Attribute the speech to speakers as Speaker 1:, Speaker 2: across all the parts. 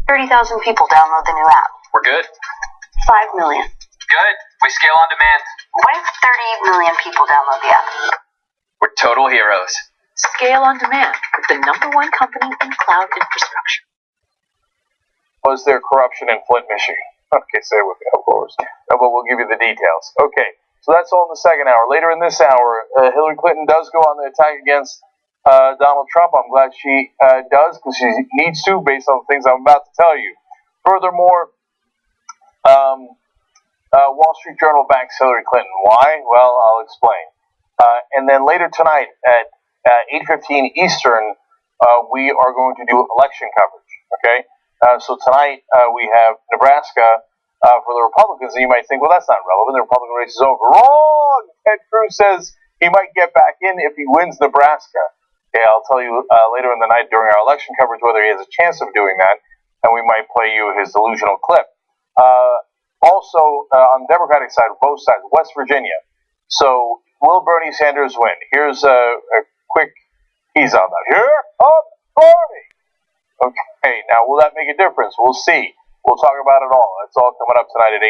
Speaker 1: 30,000 people download the new app.
Speaker 2: We're good.
Speaker 1: 5 million.
Speaker 2: Good. We scale on demand.
Speaker 1: What if 30 million people download the app?
Speaker 2: We're total heroes.
Speaker 1: Scale on demand with the #1 company in cloud infrastructure.
Speaker 3: Was there corruption in Flint, Michigan? Okay, say it with me, of course. No, but we'll give you the details. Okay, so that's all in the second hour. Later in this hour, Hillary Clinton does go on the attack against Donald Trump. I'm glad she does, because she needs to, based on the things I'm about to tell you. Furthermore, Wall Street Journal backs Hillary Clinton. Why? Well, I'll explain. And then later tonight at 8:15 Eastern, we are going to do election coverage. Okay? So tonight we have Nebraska for the Republicans, and you might think, well, that's not relevant. The Republican race is over. Wrong! Ted Cruz says he might get back in if he wins Nebraska. Okay, I'll tell you later in the night during our election coverage whether he has a chance of doing that, and we might play you his delusional clip. Also, on the Democratic side, both sides, West Virginia. So, will Bernie Sanders win? Here's a quick tease on that. Here comes Bernie! Okay, now will that make a difference? We'll see. We'll talk about it all. It's all coming up tonight at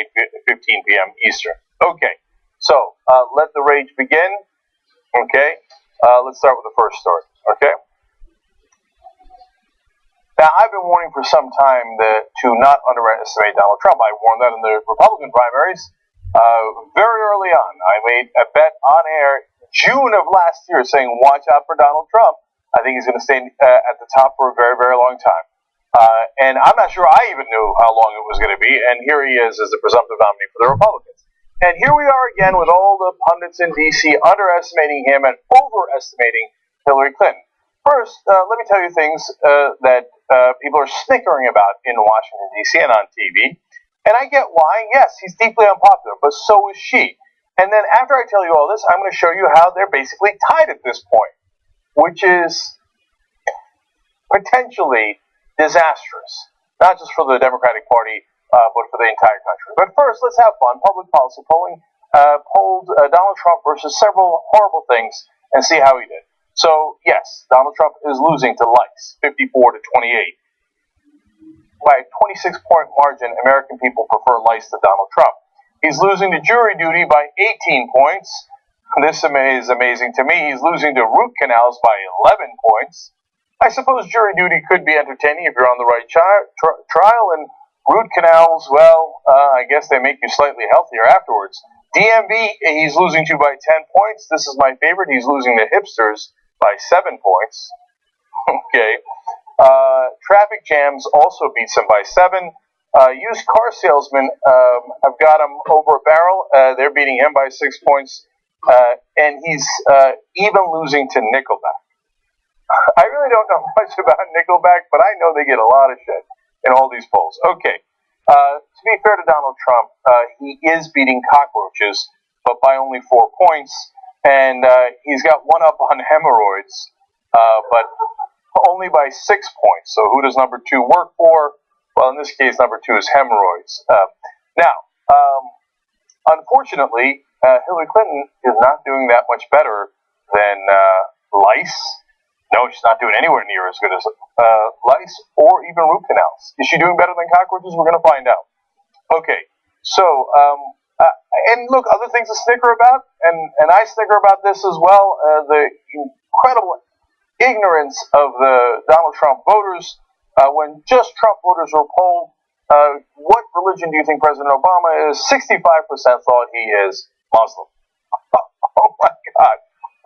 Speaker 3: 8:15 p.m. Eastern. Okay, so let the rage begin. Okay, let's start with the first story. Okay. Now, I've been warning for some time to not underestimate Donald Trump. I warned that in the Republican primaries very early on. I made a bet on air June of last year saying, watch out for Donald Trump. I think he's going to stay at the top for a very, very long time. And I'm not sure I even knew how long it was going to be. And here he is as the presumptive nominee for the Republicans. And here we are again with all the pundits in D.C. underestimating him and overestimating Hillary Clinton. First, let me tell you things that people are snickering about in Washington, D.C. and on TV. And I get why. Yes, he's deeply unpopular, but so is she. And then after I tell you all this, I'm going to show you how they're basically tied at this point, which is potentially disastrous, not just for the Democratic Party, but for the entire country. But first, let's have fun. Public policy polling polled Donald Trump versus several horrible things and see how he did. So, yes, Donald Trump is losing to likes, 54 to 28. By a 26-point margin, American people prefer lice to Donald Trump. He's losing to jury duty by 18 points. This is amazing to me. He's losing to root canals by 11 points. I suppose jury duty could be entertaining if you're on the right trial, and root canals, well, I guess they make you slightly healthier afterwards. DMV, he's losing to by 10 points. This is my favorite. He's losing to hipsters by 7 points. Okay. Traffic jams also beats him by 7. Used car salesmen have got him over a barrel. They're beating him by 6 points. And he's even losing to Nickelback. I really don't know much about Nickelback, but I know they get a lot of shit in all these polls. Okay. To be fair to Donald Trump, he is beating cockroaches, but by only 4 points. And he's got one up on hemorrhoids, but only by 6 points. So who does number 2 work for? Well, in this case, number 2 is hemorrhoids. Now, unfortunately, Hillary Clinton is not doing that much better than lice. No, she's not doing anywhere near as good as lice or even root canals. Is she doing better than cockroaches? We're going to find out. Okay, so, and look, other things to snicker about, and I snicker about this as well, the incredible ignorance of the Donald Trump voters. When just Trump voters were polled, what religion do you think President Obama is? 65% thought he is Muslim. Oh my God.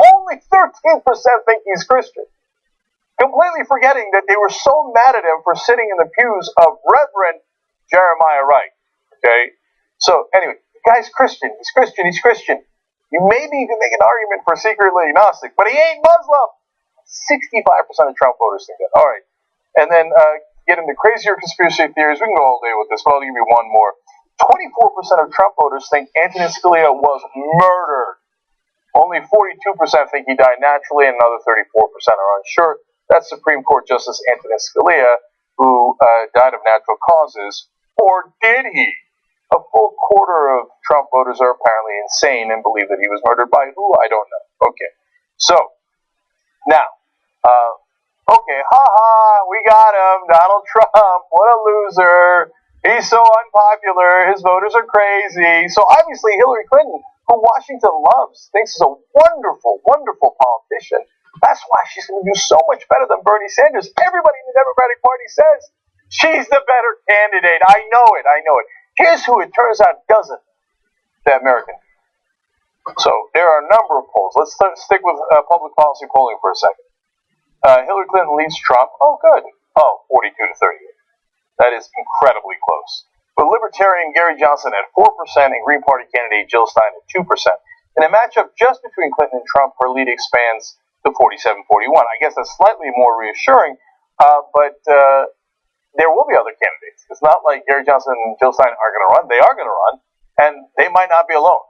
Speaker 3: Only 13% think he's Christian. Completely forgetting that they were so mad at him for sitting in the pews of Reverend Jeremiah Wright. Okay? So, anyway, the guy's Christian. He's Christian. He's Christian. You maybe can make an argument for secretly agnostic, but he ain't Muslim. 65% of Trump voters think that. All right. And then get into crazier conspiracy theories. We can go all day with this, but I'll give you one more. 24% of Trump voters think Antonin Scalia was murdered. Only 42% think he died naturally, and another 34% are unsure. That's Supreme Court Justice Antonin Scalia, who died of natural causes. Or did he? A full quarter of Trump voters are apparently insane and believe that he was murdered by who? I don't know. Okay. So, now, Okay, we got him, Donald Trump. What a loser. He's so unpopular. His voters are crazy. So obviously Hillary Clinton, who Washington loves, thinks is a wonderful, wonderful politician. That's why she's going to do so much better than Bernie Sanders. Everybody in the Democratic Party says she's the better candidate. I know it. Here's who it turns out doesn't, the American. So there are a number of polls. Let's stick with public policy polling for a second. Hillary Clinton leads Trump. Oh, good. 42 to 38. That is incredibly close. But Libertarian Gary Johnson at 4% and Green Party candidate Jill Stein at 2%. In a matchup just between Clinton and Trump, her lead expands to 47-41. I guess that's slightly more reassuring, but there will be other candidates. It's not like Gary Johnson and Jill Stein are going to run. They are going to run, and they might not be alone.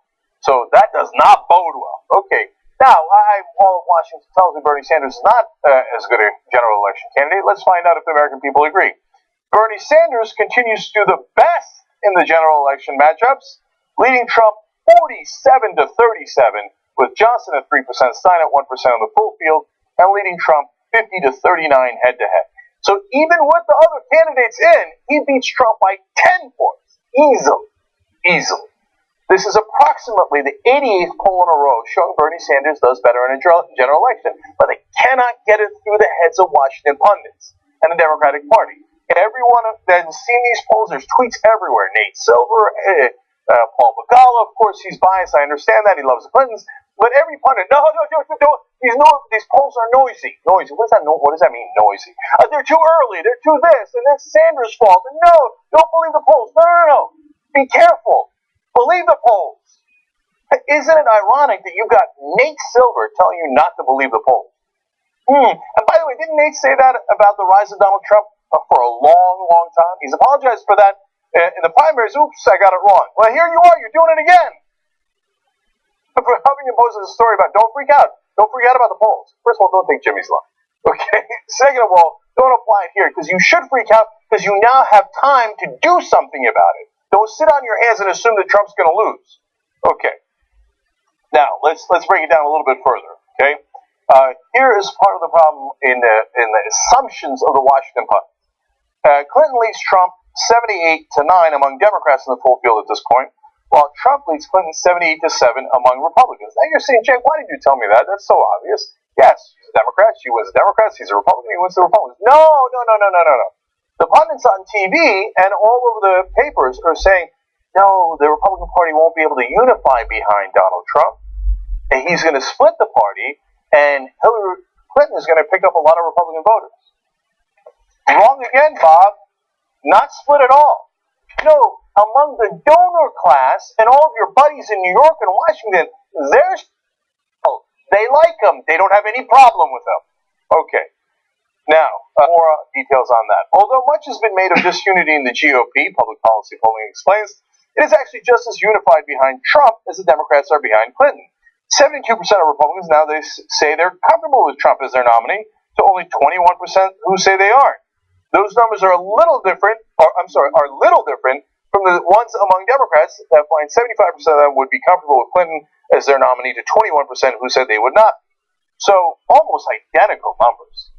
Speaker 3: So that does not bode well. Okay. Now, all of Washington tells me Bernie Sanders is not as good a general election candidate. Let's find out if the American people agree. Bernie Sanders continues to do the best in the general election matchups, leading Trump 47 to 37, with Johnson at 3%, Stein at 1% on the full field, and leading Trump 50 to 39 head-to-head. So even with the other candidates in, he beats Trump by 10 points. Easily. This is approximately the 88th poll in a row showing Bernie Sanders does better in a general election, but they cannot get it through the heads of Washington pundits and the Democratic Party. Everyone that's seen these polls, there's tweets everywhere. Nate Silver, Paul Begala, of course, he's biased. I understand that. He loves the Clintons. But every pundit, no. These polls are noisy. What does that mean, noisy? They're too early. They're too this. And it's Sanders' fault. And no, don't believe the polls. No. Be careful. Believe the polls. Isn't it ironic that you've got Nate Silver telling you not to believe the polls? And by the way, didn't Nate say that about the rise of Donald Trump for a long time? He's apologized for that in the primaries. Oops, I got it wrong. Well, here you are. You're doing it again. Huffington Post is a story about don't freak out. Don't freak out about the polls. First of all, don't take Jimmy's line. Okay? Second of all, don't apply it here because you should freak out because you now have time to do something about it. Don't sit on your hands and assume that Trump's going to lose. Okay. Now, let's break it down a little bit further. Okay. Here is part of the problem in the assumptions of the Washington pundits. Clinton leads Trump 78 to 9 among Democrats in the full field at this point, while Trump leads Clinton 78 to 7 among Republicans. Now you're saying, Jake, why did you tell me that? That's so obvious. Yes, she's a Democrat. She wins the Democrats. He's a Republican. He wins the Republicans. No. The pundits on TV and all over the papers are saying, no, the Republican Party won't be able to unify behind Donald Trump. And he's going to split the party, and Hillary Clinton is going to pick up a lot of Republican voters. Wrong again, Bob. Not split at all. No, among the donor class and all of your buddies in New York and Washington, they like him. They don't have any problem with him. Okay. Now, more details on that. Although much has been made of disunity in the GOP, public policy polling explains, it is actually just as unified behind Trump as the Democrats are behind Clinton. 72% of Republicans now they say they're comfortable with Trump as their nominee, to only 21% who say they aren't. Those numbers are little different from the ones among Democrats that find 75% of them would be comfortable with Clinton as their nominee to 21% who said they would not. So almost identical numbers.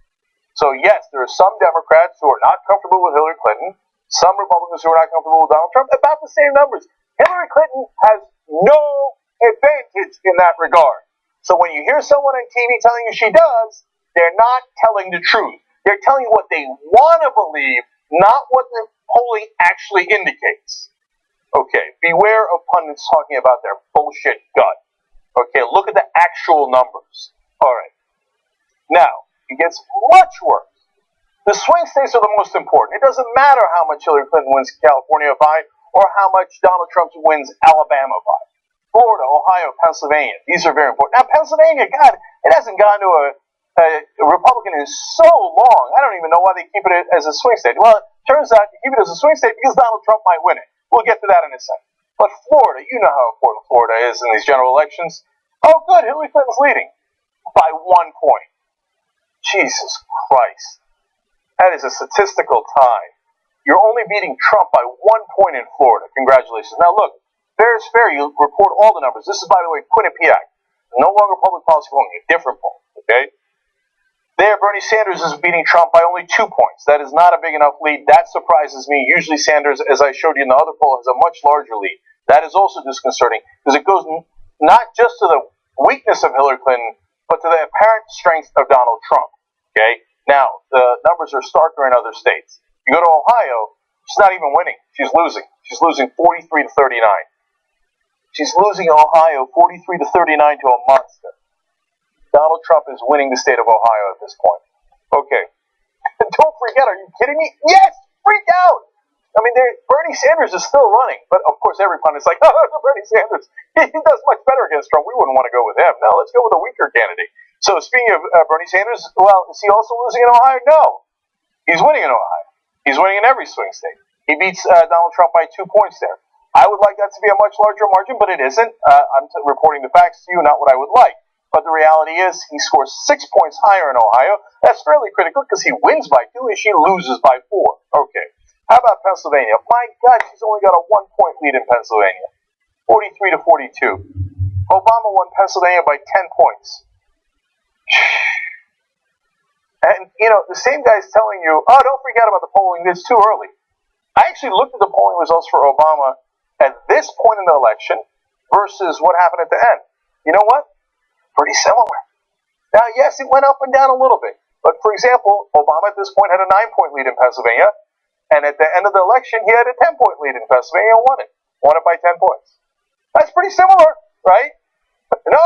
Speaker 3: So yes, there are some Democrats who are not comfortable with Hillary Clinton, some Republicans who are not comfortable with Donald Trump, about the same numbers. Hillary Clinton has no advantage in that regard. So when you hear someone on TV telling you she does, they're not telling the truth. They're telling you what they want to believe, not what the polling actually indicates. Okay, beware of pundits talking about their bullshit gut. Okay, look at the actual numbers. All right. Now, it gets much worse. The swing states are the most important. It doesn't matter how much Hillary Clinton wins California by or how much Donald Trump wins Alabama by. Florida, Ohio, Pennsylvania. These are very important. Now, Pennsylvania, God, it hasn't gone to a Republican in so long. I don't even know why they keep it as a swing state. Well, it turns out you keep it as a swing state because Donald Trump might win it. We'll get to that in a second. But Florida, you know how important Florida is in these general elections. Oh, good, Hillary Clinton's leading by 1 point. Jesus Christ. That is a statistical tie. You're only beating Trump by 1 point in Florida. Congratulations. Now look, fair is fair. You report all the numbers. This is, by the way, Quinnipiac. No longer public policy polling, a different poll. Okay? There, Bernie Sanders is beating Trump by only 2 points. That is not a big enough lead. That surprises me. Usually Sanders, as I showed you in the other poll, has a much larger lead. That is also disconcerting because it goes not just to the weakness of Hillary Clinton, but to the apparent strength of Donald Trump. Okay? Now, the numbers are starker in other states. You go to Ohio, she's not even winning. She's losing. She's losing 43 to 39. She's losing Ohio 43 to 39 to a monster. Donald Trump is winning the state of Ohio at this point. Okay. Don't freak out. Are you kidding me? Yes! Freak out! I mean, Bernie Sanders is still running. But, of course, every pundit's like, oh, Bernie Sanders. He does much better against Trump. We wouldn't want to go with him. No, let's go with a weaker candidate. So, speaking of Bernie Sanders, well, is he also losing in Ohio? No. He's winning in Ohio. He's winning in every swing state. He beats Donald Trump by 2 points there. I would like that to be a much larger margin, but it isn't. I'm reporting the facts to you, not what I would like. But the reality is he scores 6 points higher in Ohio. That's fairly critical because he wins by 2 and she loses by 4. Okay. How about Pennsylvania? My God, she's only got a 1-point lead in Pennsylvania. 43 to 42. Obama won Pennsylvania by 10 points. And, the same guy's telling you, oh, don't freak out about the polling. It's too early. I actually looked at the polling results for Obama at this point in the election versus what happened at the end. You know what? Pretty similar. Now, yes, it went up and down a little bit. But, for example, Obama at this point had a 9-point lead in Pennsylvania. And at the end of the election, he had a 10-point lead in Pennsylvania and won it. Won it by 10 points. That's pretty similar, right? No.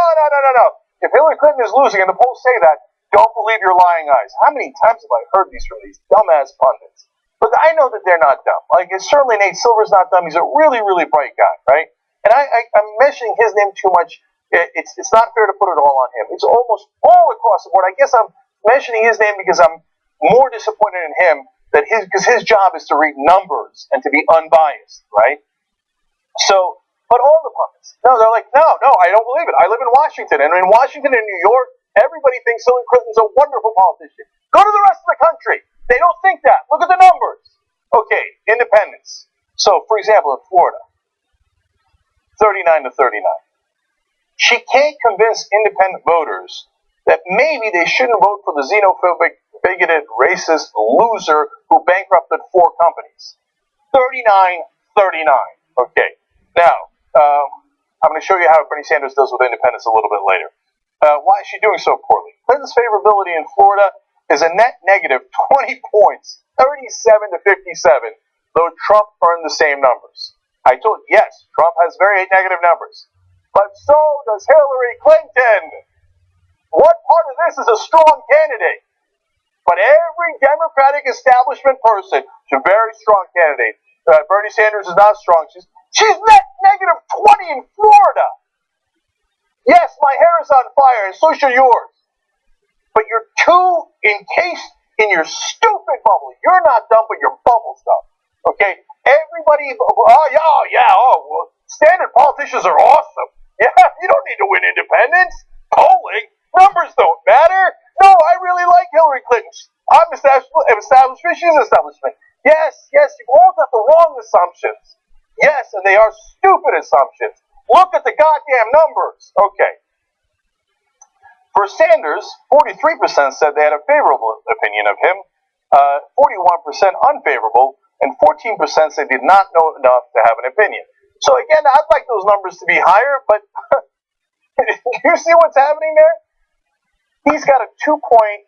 Speaker 3: If Hillary Clinton is losing and the polls say that, don't believe your lying eyes. How many times have I heard these from these dumbass pundits? But I know that they're not dumb. Like, it's certainly Nate Silver's not dumb. He's a really, really bright guy, right? And I'm mentioning his name too much. It's not fair to put it all on him. It's almost all across the board. I guess I'm mentioning his name because I'm more disappointed in him because his job is to read numbers and to be unbiased, right? So, but all the pundits, they're like, no, I don't believe it. I live in Washington, and in Washington and New York, everybody thinks Hillary Clinton's a wonderful politician. Go to the rest of the country. They don't think that. Look at the numbers. Okay, independence. So, for example, in Florida, 39 to 39. She can't convince independent voters that maybe they shouldn't vote for the xenophobic, bigoted, racist loser who bankrupted 4 companies. 39-39. Okay. Now, I'm going to show you how Bernie Sanders does with independents a little bit later. Why is she doing so poorly? Clinton's favorability in Florida is a net negative 20 points, 37 to 57, though Trump earned the same numbers. I told you, yes, Trump has very negative numbers. But so does Hillary Clinton. What part of this is a strong candidate? But every Democratic establishment person is a very strong candidate. Bernie Sanders is not strong. She's net negative 20 in Florida. Yes, my hair is on fire, and so should yours. But you're too encased in your stupid bubble. You're not dumb, but your bubble's dumb. Okay? Everybody, standard politicians are awesome. Yeah, you don't need to win independence. Polling, numbers don't matter. No, I really like Hillary Clinton. I'm establishment, she's establishment. Yes, you all got the wrong assumptions. Yes, and they are stupid assumptions. Look at the goddamn numbers. Okay. For Sanders, 43% said they had a favorable opinion of him, 41% unfavorable, and 14% said they did not know enough to have an opinion. So again, I'd like those numbers to be higher, but you see what's happening there? He's got a 2-point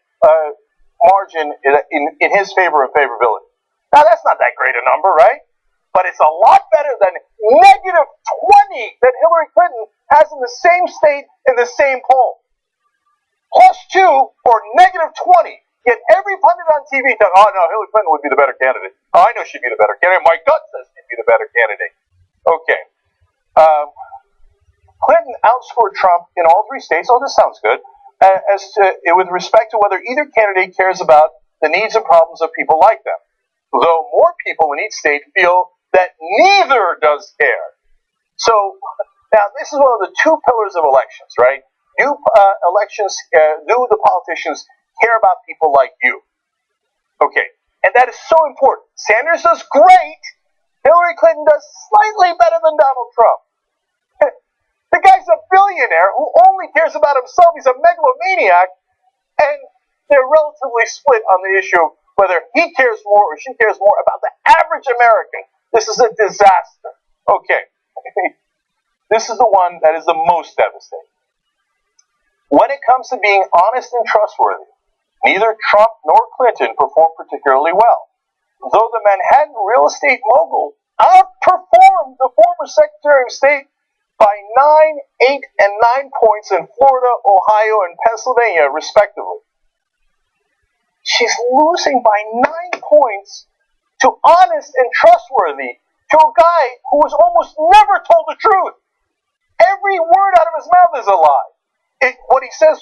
Speaker 3: margin in his favor of favorability. Now, that's not that great a number, right? But it's a lot better than negative 20 that Hillary Clinton has in the same state in the same poll. +2 or negative 20. Yet every pundit on TV says, oh no, Hillary Clinton would be the better candidate. Oh, I know she'd be the better candidate. My gut says she'd be the better candidate. Okay. Clinton outscored Trump in all 3 states. Oh, this sounds good. With respect to whether either candidate cares about the needs and problems of people like them. Though more people in each state feel that neither does care. So, now this is one of the 2 pillars of elections, right? Do the politicians care about people like you? Okay, and that is so important. Sanders does great. Hillary Clinton does slightly better than Donald Trump. The guy's a billionaire who only cares about himself. He's a megalomaniac. And they're relatively split on the issue of whether he cares more or she cares more about the average American. This is a disaster. Okay. This is the one that is the most devastating. When it comes to being honest and trustworthy, neither Trump nor Clinton performed particularly well. Though the Manhattan real estate mogul outperformed the former Secretary of State by 9, 8, and 9 points in Florida, Ohio, and Pennsylvania, respectively. She's losing by 9 points to honest and trustworthy, to a guy who was almost never told the truth. Every word out of his mouth is a lie. What he says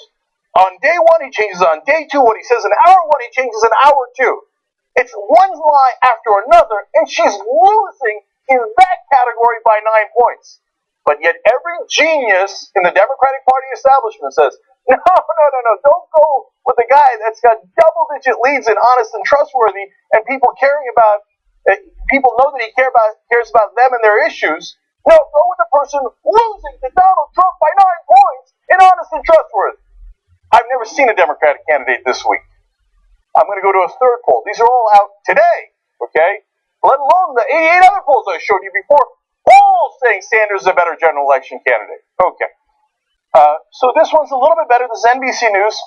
Speaker 3: on day one, he changes on day two. What he says in hour one, he changes in hour two. It's one lie after another, and she's losing in that category by 9 points. But yet every genius in the Democratic Party establishment says, no, don't go with the guy that's got double-digit leads in honest and trustworthy, and people know that he cares about them and their issues. No, go with the person losing to Donald Trump by 9 points in honest and trustworthy. I've never seen a Democratic candidate this week. I'm going to go to a third poll. These are all out today, okay? Let alone the 88 other polls I showed you before, all saying Sanders is a better general election candidate. Okay. So this one's a little bit better. This is NBC News.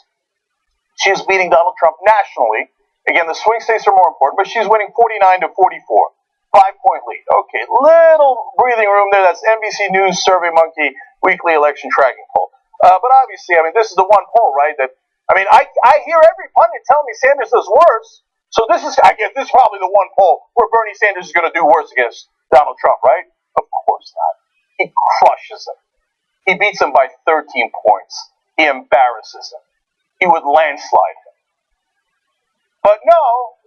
Speaker 3: She's beating Donald Trump nationally. Again, the swing states are more important, but she's winning 49 to 44. 5-point lead. Okay, little breathing room there. That's NBC News SurveyMonkey weekly election tracking poll. But obviously, this is the one poll, right? I hear every pundit telling me Sanders does worse. So I guess this is probably the one poll where Bernie Sanders is going to do worse against Donald Trump, right? Of course not. He crushes him. He beats him by 13 points. He embarrasses him. He would landslide him. But no,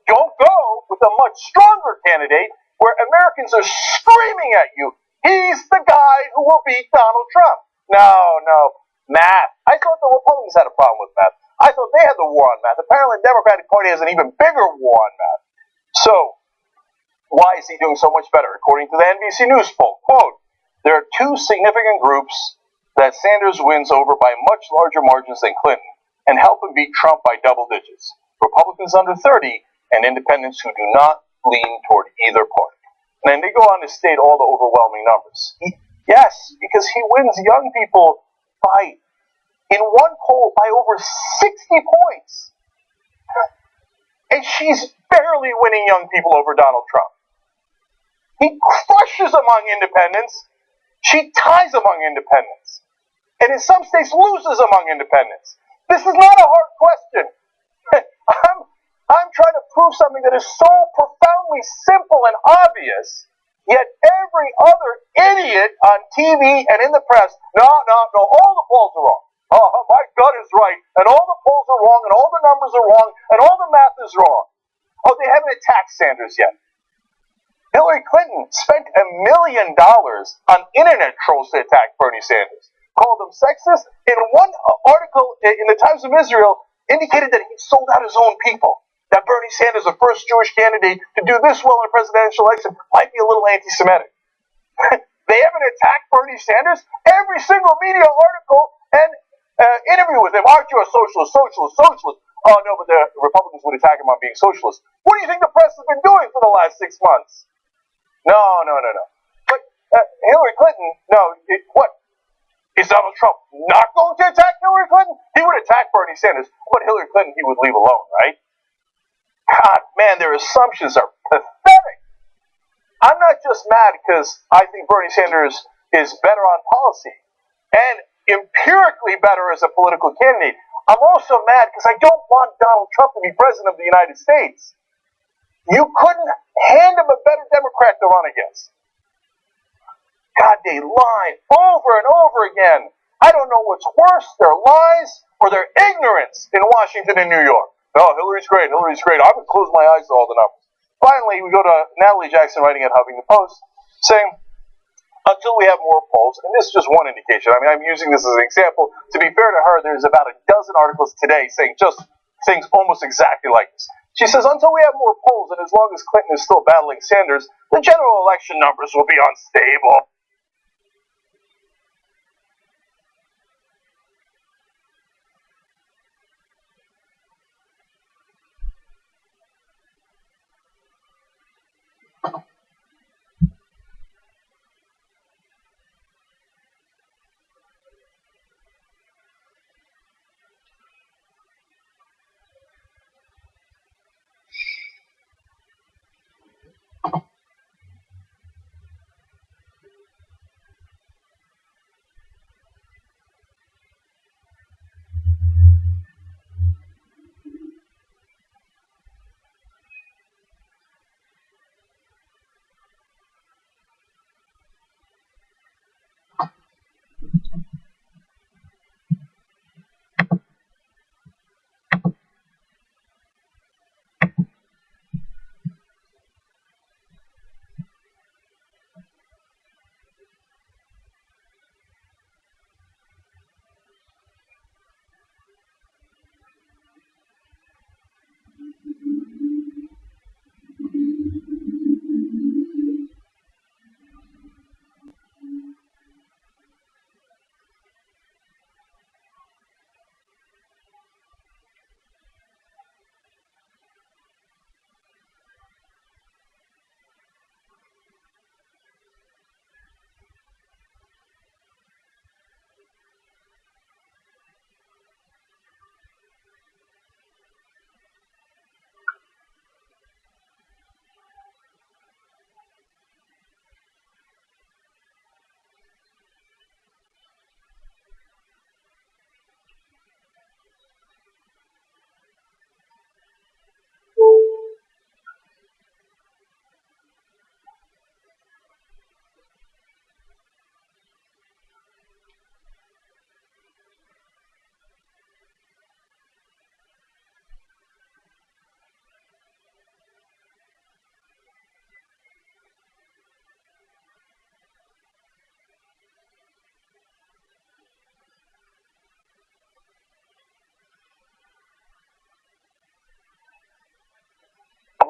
Speaker 3: don't go with a much stronger candidate where Americans are screaming at you. He's the guy who will beat Donald Trump. No. Math. I thought the Republicans had a problem with math. I thought they had the war on math. Apparently the Democratic Party has an even bigger war on math. So, why is he doing so much better? According to the NBC News poll, quote, there are two significant groups that Sanders wins over by much larger margins than Clinton and help him beat Trump by double digits. Republicans under 30 and independents who do not lean toward either party. And then they go on to state all the overwhelming numbers. Yes, because he wins young people in one poll by over 60 points. And she's barely winning young people over Donald Trump. He crushes among independents. She ties among independents. And in some states loses among independents. This is not a hard question. I'm trying to prove something that is so profoundly simple and obvious, yet every other idiot on TV and in the press, no, all the polls are wrong. Oh, my gut is right, and all the polls are wrong, and all the numbers are wrong, and all the math is wrong. Oh, they haven't attacked Sanders yet. Hillary Clinton spent $1 million on internet trolls to attack Bernie Sanders. Called him sexist. In one article in the Times of Israel, indicated that he sold out his own people. That Bernie Sanders, the first Jewish candidate to do this well in a presidential election, might be a little anti-Semitic. They haven't attacked Bernie Sanders. Every single media article and interview with him. Aren't you a socialist? Oh, no, but the Republicans would attack him on being socialist. What do you think the press has been doing for the last 6 months? No. But Hillary Clinton, what? Is Donald Trump not going to attack Hillary Clinton? He would attack Bernie Sanders, but Hillary Clinton he would leave alone, right? God, man, their assumptions are pathetic. I'm not just mad because I think Bernie Sanders is better on policy and empirically better as a political candidate. I'm also mad because I don't want Donald Trump to be president of the United States. You couldn't hand him a better Democrat to run against. God, they lie over and over again. I don't know what's worse, their lies or their ignorance in Washington and New York. Oh, Hillary's great. I would close my eyes to all the numbers. Finally, we go to Natalie Jackson writing at Huffington Post, saying, until we have more polls, and this is just one indication. I'm using this as an example. To be fair to her, there's about a dozen articles today saying just things almost exactly like this. She says, until we have more polls, and as long as Clinton is still battling Sanders, the general election numbers will be unstable.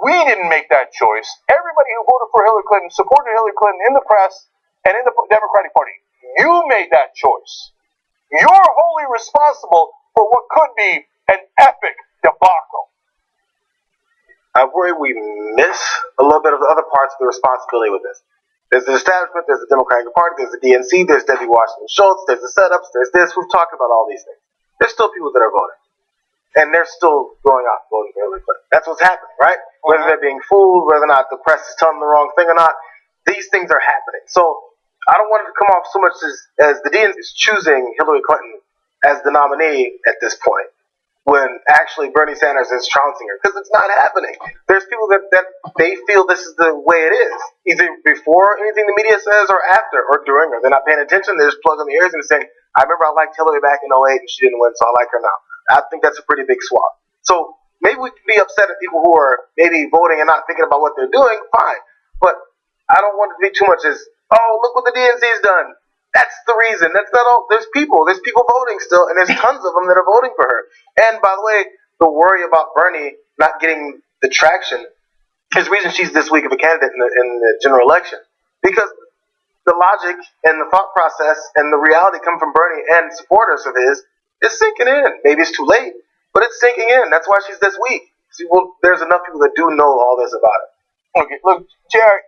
Speaker 3: we didn't make that choice. Everybody who voted for Hillary Clinton supported Hillary Clinton in the press and in the Democratic Party. You made that choice. You're wholly responsible for what could be an epic debacle.
Speaker 4: I worry we miss a little bit of the other parts of the responsibility with this. There's the establishment, there's the Democratic Party, there's the DNC, there's Debbie Washington Schultz, there's the setups, there's this. We've talked about all these things. There's still people that are voting. And they're still going out voting for Hillary Clinton. That's what's happening, right? Whether they're being fooled, whether or not the press is telling them the wrong thing or not, these things are happening. So I don't want it to come off so much as the DNC is choosing Hillary Clinton as the nominee at this point, when actually Bernie Sanders is trouncing her, because it's not happening. There's people that they feel this is the way it is, either before anything the media says or after or during, or they're not paying attention. They're just plugging the ears and saying, I remember I liked Hillary back in 08 and she didn't win, so I like her now. I think that's a pretty big swap. So maybe we can be upset at people who are maybe voting and not thinking about what they're doing, fine. But I don't want it to be too much as, oh, look what the DNC's done. That's the reason. That's not all. There's people voting still, and there's tons of them that are voting for her. And by the way, the worry about Bernie not getting the traction is the reason she's this weak of a candidate in the general election. Because the logic and the thought process and the reality come from Bernie and supporters of his is sinking in. Maybe it's too late, but it's sinking in. That's why she's this weak. See, well, there's enough people that do know all this about it.
Speaker 3: Okay, look, Jared,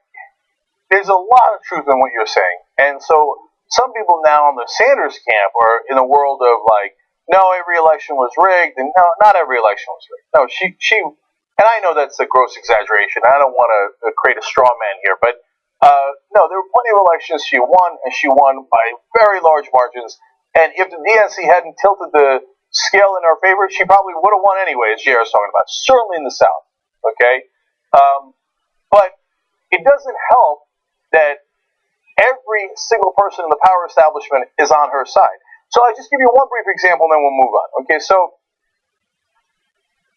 Speaker 3: there's a lot of truth in what you're saying. And so some people now in the Sanders camp are in the world of like, no, every election was rigged, and no, not every election was rigged. No, she, and I know that's a gross exaggeration. I don't want to create a straw man here, but no, there were plenty of elections she won, and she won by very large margins. And if the DNC hadn't tilted the scale in her favor, she probably would have won anyway, as Jared's talking about, certainly in the South. Okay, but it doesn't help that every single person in the power establishment is on her side. So I'll just give you one brief example, and then we'll move on. Okay, so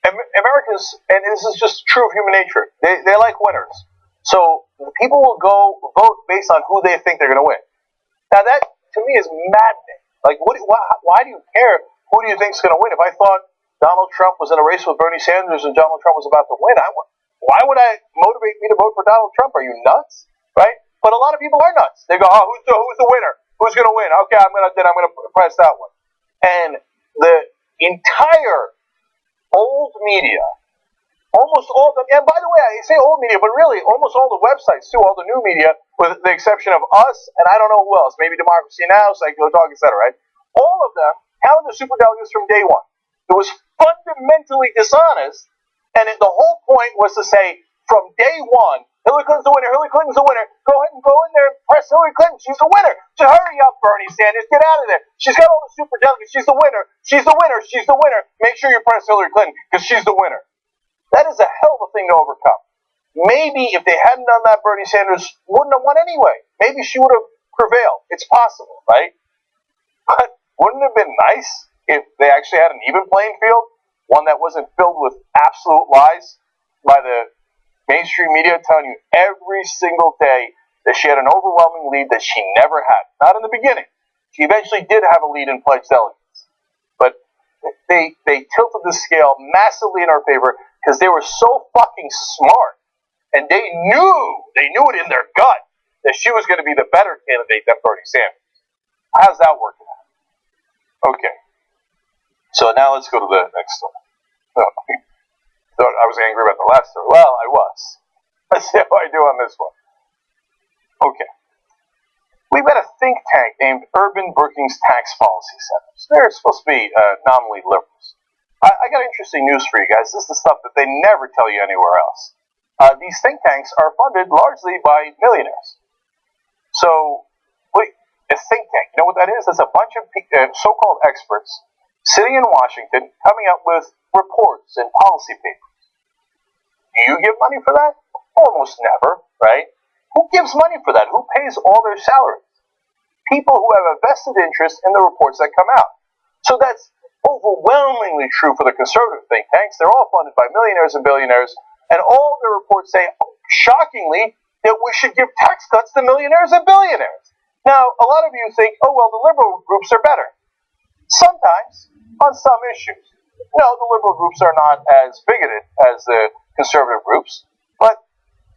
Speaker 3: Americans, and this is just true of human nature, they like winners. So people will go vote based on who they think they're going to win. Now that, to me, is maddening. Like, why do you care? Who do you think is going to win? If I thought Donald Trump was in a race with Bernie Sanders and Donald Trump was about to win, why would I motivate me to vote for Donald Trump? Are you nuts? Right? But a lot of people are nuts. They go, oh, who's the winner? Who's going to win? Okay, I'm going to press that one. And the entire old media, almost all the, and by the way, I say old media, but really almost all the websites too, all the new media, with the exception of us, and I don't know who else, maybe Democracy Now!, Psycho Talk, etc., right? All of them counted the superdelegates from day one. It was fundamentally dishonest, and the whole point was to say, from day one, Hillary Clinton's the winner, Hillary Clinton's the winner, go ahead and go in there and press Hillary Clinton, she's the winner. So hurry up, Bernie Sanders, get out of there. She's got all the superdelegates, she's the winner, she's the winner, she's the winner. Make sure you press Hillary Clinton, because she's the winner. That is a hell of a thing to overcome. Maybe if they hadn't done that, Bernie Sanders wouldn't have won anyway. Maybe she would have prevailed. It's possible, right? But wouldn't it have been nice if they actually had an even playing field? One that wasn't filled with absolute lies by the mainstream media telling you every single day that she had an overwhelming lead that she never had. Not in the beginning. She eventually did have a lead in pledged delegates. But they tilted the scale massively in her favor because they were so fucking smart. And they knew it in their gut that she was going to be the better candidate than Bernie Sanders. How's that working out? Okay. So now let's go to the next story. I was angry about the last story. Well, I was. Let's see how I do on this one. Okay. We've got a think tank named Urban Brookings Tax Policy Center. So they're supposed to be nominally liberals. I got interesting news for you guys. This is the stuff that they never tell you anywhere else. These think tanks are funded largely by millionaires. So, a think tank, you know what that is? It's a bunch of so-called experts sitting in Washington coming up with reports and policy papers. Do you give money for that? Almost never, right? Who gives money for that? Who pays all their salaries? People who have a vested interest in the reports that come out. So that's overwhelmingly true for the conservative think tanks. They're all funded by millionaires and billionaires, and all their reports say, shockingly, that we should give tax cuts to millionaires and billionaires. Now, a lot of you think, oh, well, the liberal groups are better. Sometimes, on some issues. No, the liberal groups are not as bigoted as the conservative groups.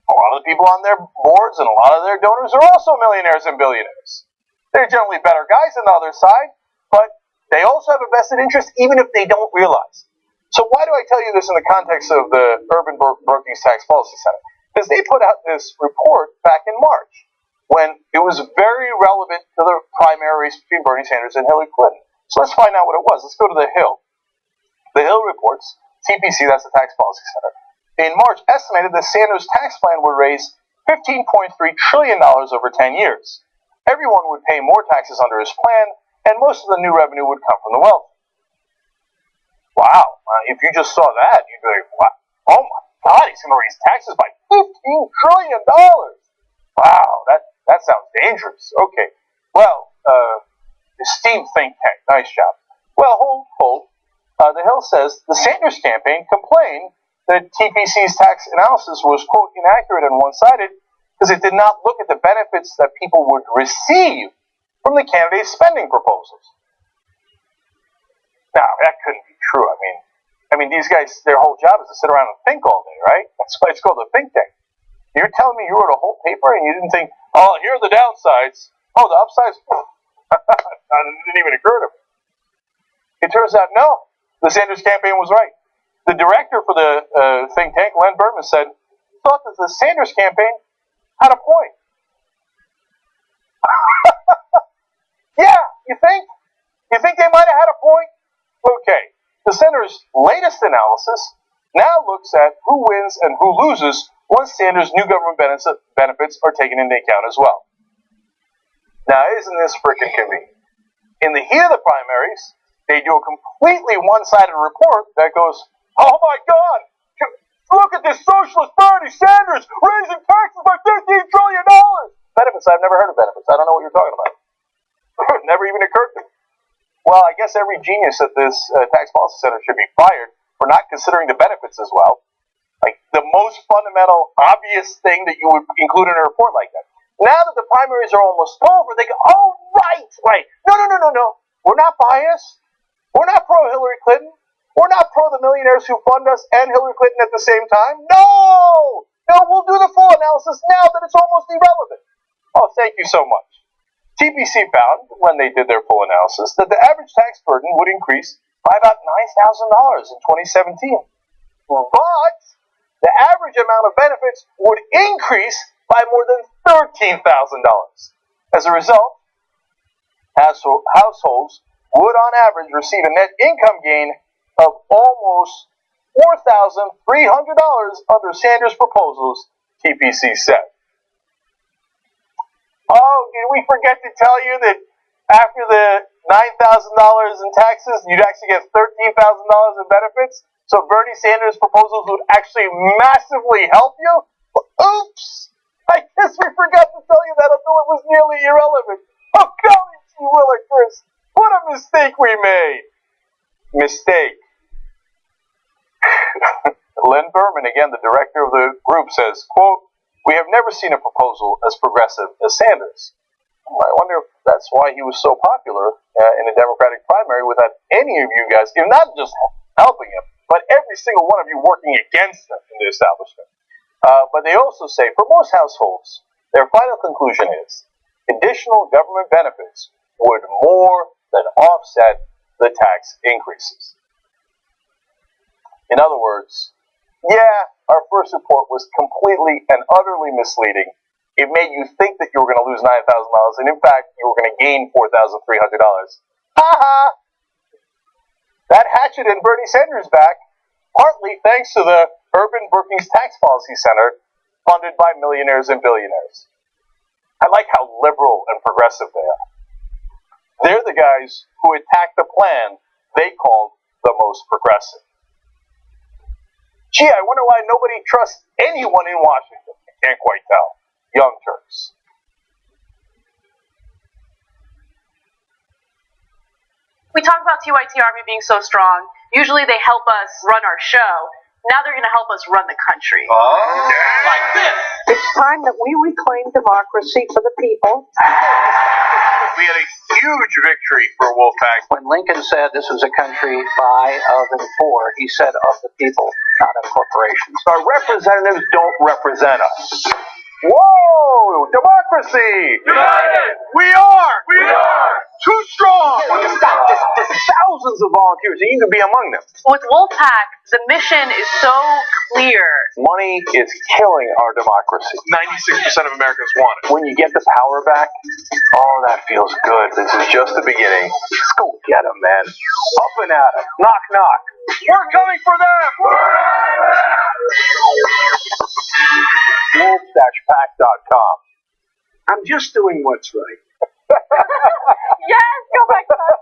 Speaker 3: A lot of the people on their boards and a lot of their donors are also millionaires and billionaires. They're generally better guys than the other side, but they also have a vested interest even if they don't realize. So why do I tell you this in the context of the Urban Brookings Tax Policy Center? Because they put out this report back in March when it was very relevant to the primary race between Bernie Sanders and Hillary Clinton. So let's find out what it was. Let's go to the Hill. The Hill reports, TPC, that's the Tax Policy Center, in March estimated that Sanders' tax plan would raise $15.3 trillion over 10 years. Everyone would pay more taxes under his plan, and most of the new revenue would come from the wealthy. Wow, if you just saw that, you'd be like, wow, oh my God, he's going to raise taxes by $15 trillion. Wow, that sounds dangerous. Okay, well, esteemed think tank, nice job. Well, hold. The Hill says the Sanders campaign complained that TPC's tax analysis was, quote, inaccurate and one-sided because it did not look at the benefits that people would receive from the candidate's spending proposals. Now, that couldn't be true. I mean, these guys, their whole job is to sit around and think all day, right? That's why it's called a think tank. You're telling me you wrote a whole paper and you didn't think, oh, here are the downsides. Oh, the upsides? It didn't even occur to me. It turns out, no, the Sanders campaign was right. The director for the think tank, Len Berman, said, thought that the Sanders campaign had a point. Yeah, you think? You think they might have had a point? Okay, the Center's latest analysis now looks at who wins and who loses once Sanders' new government benefits are taken into account as well. Now, isn't this freaking convenient? In the heat of the primaries, they do a completely one-sided report that goes, oh my God, look at this socialist Bernie Sanders raising taxes by $15 trillion. Benefits, I've never heard of benefits. I don't know what you're talking about. Never even occurred to me. Well, I guess every genius at this tax policy center should be fired for not considering the benefits as well. Like the most fundamental, obvious thing that you would include in a report like that. Now that the primaries are almost over, they go, oh, right. No. We're not biased. We're not pro-Hillary Clinton. We're not pro the millionaires who fund us and Hillary Clinton at the same time. No, we'll do the full analysis now that it's almost irrelevant. Oh, thank you so much. TPC found, when they did their full analysis, that the average tax burden would increase by about $9,000 in 2017. But the average amount of benefits would increase by more than $13,000. As a result, households would on average receive a net income gain of almost $4,300 under Sanders' proposals, TPC said. Oh, did we forget to tell you that after the $9,000 in taxes, you'd actually get $13,000 in benefits? So Bernie Sanders' proposals would actually massively help you? Oops! I guess we forgot to tell you that until it was nearly irrelevant. Oh, golly gee willikers! What a mistake we made! Mistake. Len Berman, again, the director of the group, says, quote, we have never seen a proposal as progressive as Sanders. I wonder if that's why he was so popular in the Democratic primary without any of you guys, not just helping him, but every single one of you working against him in the establishment. But they also say, for most households, their final conclusion is additional government benefits would more than offset the tax increases. In other words, yeah, our first report was completely and utterly misleading. It made you think that you were going to lose $9,000, and in fact, you were going to gain $4,300. Ha-ha! That hatcheted Bernie Sanders back, partly thanks to the Urban Brookings Tax Policy Center, funded by millionaires and billionaires. I like how liberal and progressive they are. They're the guys who attacked the plan they called the most progressive. Gee, I wonder why nobody trusts anyone in Washington. I can't quite tell. Young Turks.
Speaker 1: We talk about TYT Army being so strong. Usually they help us run our show. Now they're going to help us run the country.
Speaker 2: Oh, like this.
Speaker 5: It's time that we reclaim democracy for the people.
Speaker 3: We had a huge victory for Wolfpack.
Speaker 5: When Lincoln said this was a country by, of, and for, he said of the people, not of corporations.
Speaker 3: Our representatives don't represent us. Whoa! Democracy!
Speaker 4: United!
Speaker 3: We are!
Speaker 4: We are!
Speaker 3: Too strong! There's thousands of volunteers, and you can be among them.
Speaker 1: With Wolfpack, the mission is so clear.
Speaker 3: Money is killing our democracy. 96% of Americans want it. When you get the power back, oh, that feels good. This is just the beginning. Let's go get them, man. Up and at 'em. Knock, knock. We're coming for them! Wolf-pack.com.
Speaker 5: I'm just doing what's right.
Speaker 1: Yes, go back to that.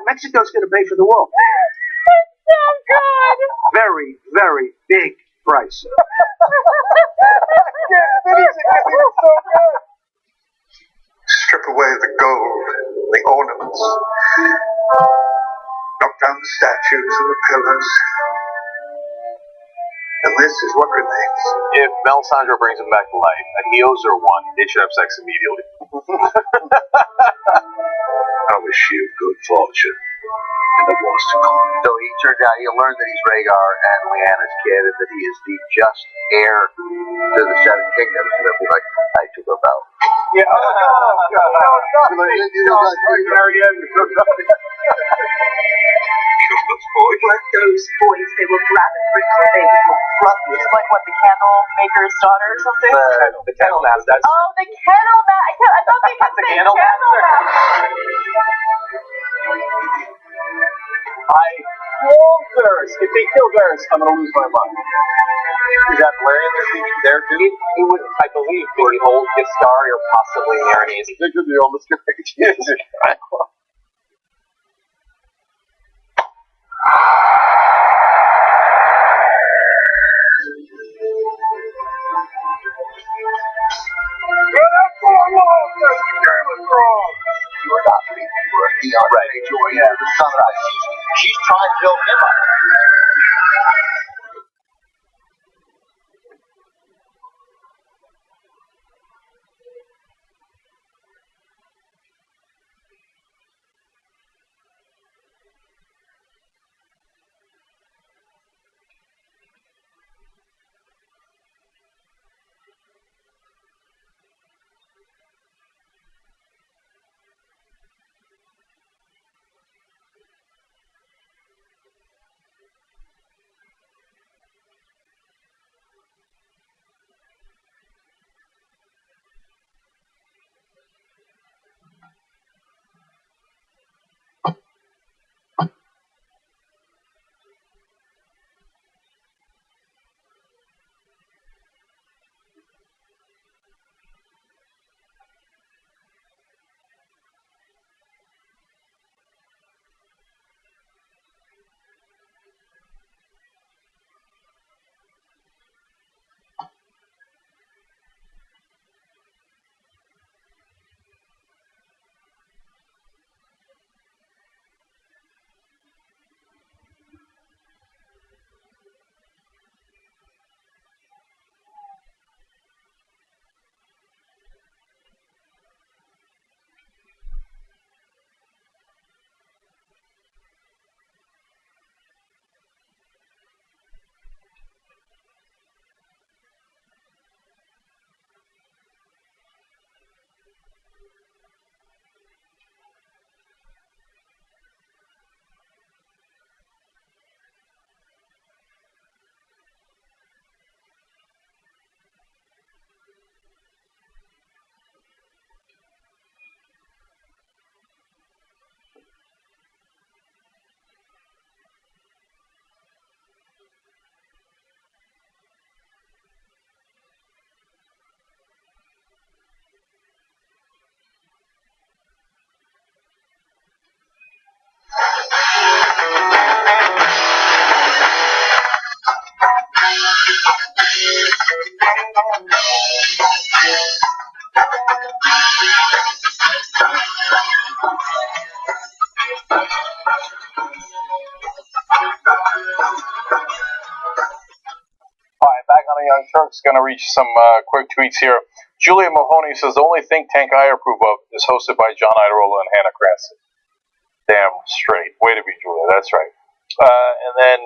Speaker 5: Mexico's going to pay for the wall.
Speaker 1: So good.
Speaker 5: Very, very big price.
Speaker 6: Strip away the gold, the ornaments, knock down the statues and the pillars, and this is what remains.
Speaker 3: If Melisandre brings him back to life and he owes her one, they should have sex immediately.
Speaker 6: I wish you good fortune in the wars to come.
Speaker 5: So he turns out he'll learn that he's Rhaegar and Lyanna's kid, and that he is the just heir to the Seven Kingdoms, and they'll be like, I took a vow.
Speaker 3: Yeah.
Speaker 7: Like those boys, they will grab it quickly. They will run. It's like what, the candle maker's daughter or something?
Speaker 3: The kennel master.
Speaker 1: Oh, the kennel master. I thought they kept
Speaker 3: The
Speaker 1: saying
Speaker 3: kennel
Speaker 1: kennel master.
Speaker 3: I love Varys. If they kill Varys, I'm going to lose my mind. Is that Valerian there too?
Speaker 2: He would, I believe, be the old Giscari or possibly Aranese.
Speaker 3: They could be the oldest connection.
Speaker 5: You are not me. You are Theon Greyjoy, the sunrise. She's trying to build him up. Young Turks going to reach some quick tweets here.
Speaker 3: Julia Mahoney says the only think tank I approve of is hosted by John Idarola and Hannah Cranston. Damn straight. Way to be, Julia. That's right. And then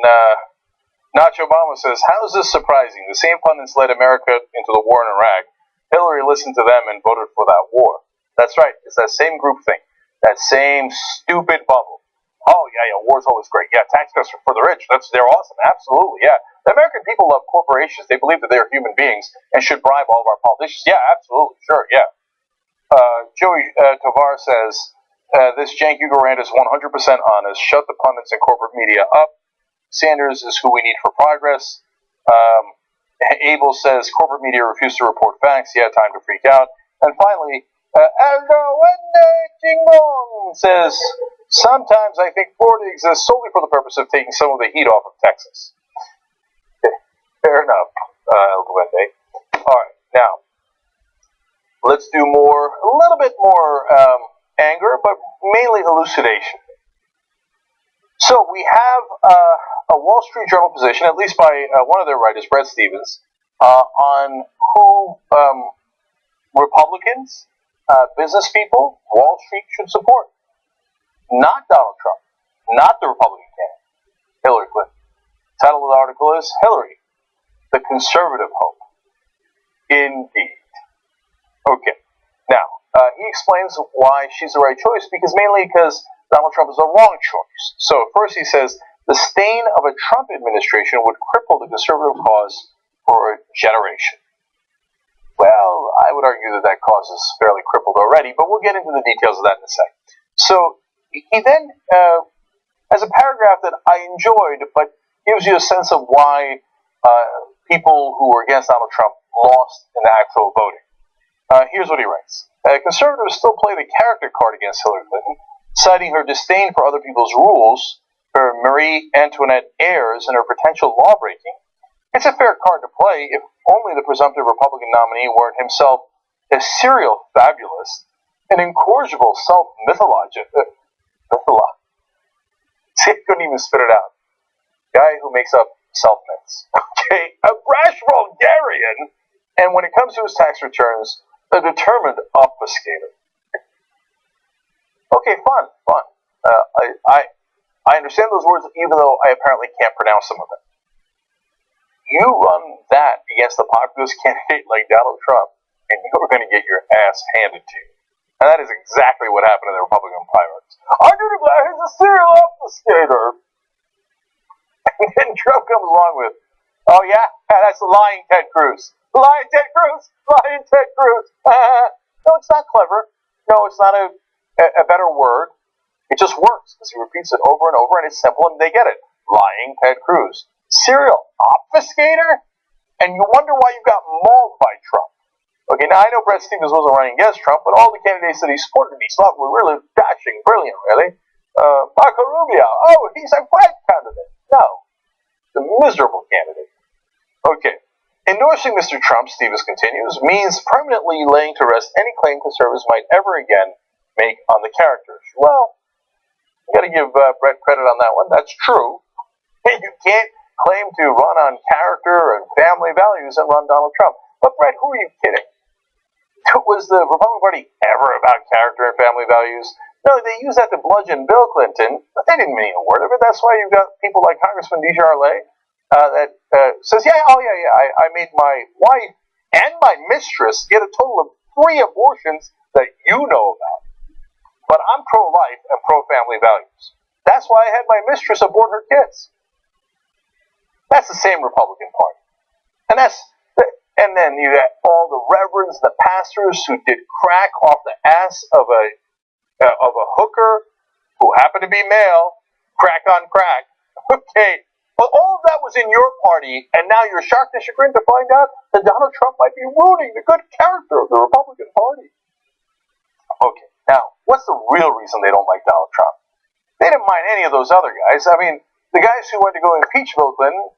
Speaker 3: Nacho Obama says, how is this surprising? The same pundits led America into the war in Iraq. Hillary listened to them and voted for that war. That's right. It's that same group thing. That same stupid bubble. Oh, yeah, war's always great. Yeah, tax cuts for the rich. They're awesome. Absolutely, yeah. The American people love corporations. They believe that they're human beings and should bribe all of our politicians. Yeah, absolutely. Sure, yeah. Joey Tovar says, this Cenk Uygur rant is 100% honest. Shut the pundits and corporate media up. Sanders is who we need for progress. Abel says, corporate media refuse to report facts. Yeah, time to freak out. And finally, Aldo Wende Chingon says, sometimes I think Florida exists solely for the purpose of taking some of the heat off of Texas. Fair enough, Aldo Wende. All right, now, let's do a little bit more anger, but mainly elucidation. So we have a Wall Street Journal position, at least by one of their writers, Bret Stephens, on who Republicans, business people, Wall Street should support. Not Donald Trump, not the Republican candidate, Hillary Clinton. The title of the article is Hillary, the Conservative Hope. Indeed. Okay. Now, he explains why she's the right choice, mainly because Donald Trump is the wrong choice. So first he says, the stain of a Trump administration would cripple the conservative cause for a generation. Well, I would argue that cause is fairly crippled already, but we'll get into the details of that in a second. So he then has a paragraph that I enjoyed, but gives you a sense of why people who were against Donald Trump lost in the actual voting. Here's what he writes. Conservatives still play the character card against Hillary Clinton, citing her disdain for other people's rules, her Marie Antoinette airs, and her potential law-breaking. It's a fair card to play if only the presumptive Republican nominee weren't himself a serial fabulist, an incorrigible self-mythologist. See, I couldn't even spit it out. Guy who makes up self-myths. Okay, a brash vulgarian, and when it comes to his tax returns, a determined obfuscator. Okay, fun. I understand those words, even though I apparently can't pronounce some of them. You run that against a populist candidate like Donald Trump, and you're going to get your ass handed to you. And that is exactly what happened in the Republican primaries. I do declare he's a serial obfuscator. And then Trump comes along with, oh yeah, that's the lying Ted Cruz. Lying Ted Cruz! Lying Ted Cruz! No, it's not clever. No, it's not a better word. It just works because he repeats it over and over, and it's simple, and they get it. Lying Ted Cruz. Serial obfuscator? And you wonder why you got mauled by Trump. Okay, now I know Bret Stephens wasn't running against Trump, but all the candidates that he supported, he thought were really dashing, brilliant, really. Marco Rubio, oh, he's a great candidate. No, the miserable candidate. Okay, endorsing Mr. Trump, Stephens continues, means permanently laying to rest any claim conservatives might ever again make on the characters. Well, you got to give Bret credit on that one. That's true. You can't claim to run on character and family values and run Donald Trump. But Bret, who are you kidding? Was the Republican Party ever about character and family values? No, they used that to bludgeon Bill Clinton, but they didn't mean a word of it. That's why you've got people like Congressman Desjardins that says, I made my wife and my mistress get a total of 3 abortions that you know about. But I'm pro-life and pro-family values. That's why I had my mistress abort her kids. That's the same Republican Party. And then you got all the reverends, the pastors who did crack off the ass of a hooker who happened to be male, crack on crack. Okay, but all of that was in your party, and now you're shocked and chagrined to find out that Donald Trump might be ruining the good character of the Republican Party. Okay, now, what's the real reason they don't like Donald Trump? They didn't mind any of those other guys. I mean, the guys who went to go impeach Bill Clinton,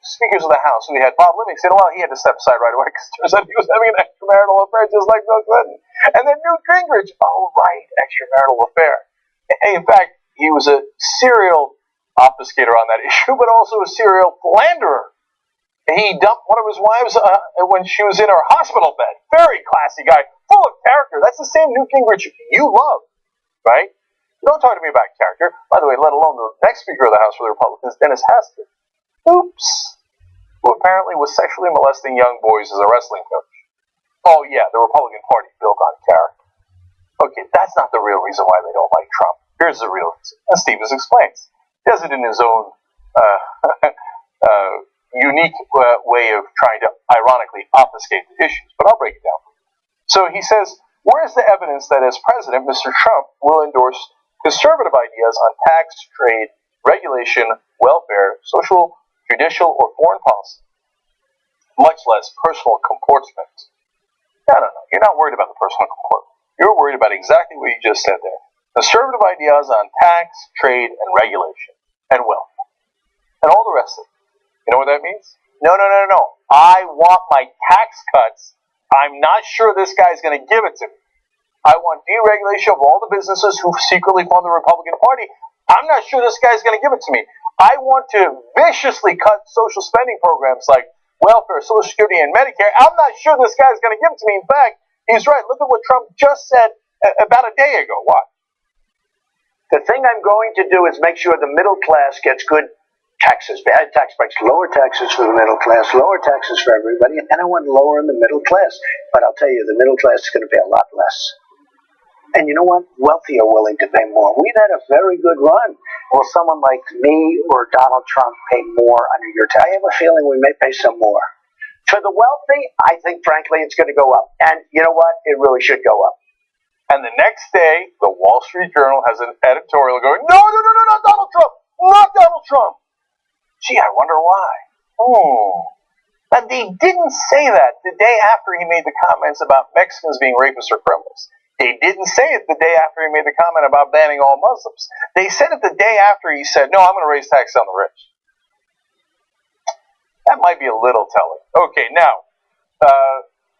Speaker 3: speakers of the House, we had Bob Livingston. Well, he had to step aside right away because turns out he was having an extramarital affair just like Bill Clinton. And then Newt Gingrich, oh right, extramarital affair. In fact, he was a serial obfuscator on that issue, but also a serial philanderer. He dumped one of his wives when she was in her hospital bed. Very classy guy, full of character. That's the same Newt Gingrich you love, right? Don't talk to me about character. By the way, let alone the next Speaker of the House for the Republicans, Dennis Hastert. Oops. Who apparently was sexually molesting young boys as a wrestling coach. Oh yeah, the Republican Party built on character. Okay, that's not the real reason why they don't like Trump. Here's the real reason. As Stevens explains. He does it in his own unique way of trying to ironically obfuscate the issues, but I'll break it down. So he says, where's the evidence that as president, Mr. Trump will endorse conservative ideas on tax, trade, regulation, welfare, social, judicial, or foreign policy, much less personal comportment? No. You're not worried about the personal comportment. You're worried about exactly what you just said there. Conservative ideas on tax, trade, and regulation, and welfare, and all the rest of it. You know what that means? No. I want my tax cuts. I'm not sure this guy's going to give it to me. I want deregulation of all the businesses who secretly fund the Republican Party. I'm not sure this guy's going to give it to me. I want to viciously cut social spending programs like welfare, Social Security, and Medicare. I'm not sure this guy's going to give it to me. In fact, he's right. Look at what Trump just said about a day ago. What?
Speaker 8: The thing I'm going to do is make sure the middle class gets good taxes, bad tax breaks, lower taxes for the middle class, lower taxes for everybody, and I want lower in the middle class. But I'll tell you, the middle class is going to pay a lot less. And you know what? Wealthy are willing to pay more. We've had a very good run. Will someone like me or Donald Trump pay more under your tax? I have a feeling we may pay some more. For the wealthy, I think, frankly, it's going to go up. And you know what? It really should go up.
Speaker 3: And the next day, the Wall Street Journal has an editorial going, no, not Donald Trump! Not Donald Trump! Gee, I wonder why. But they didn't say that the day after he made the comments about Mexicans being rapists or criminals. They didn't say it the day after he made the comment about banning all Muslims. They said it the day after he said, no, I'm going to raise taxes on the rich. That might be a little telling. Okay, now,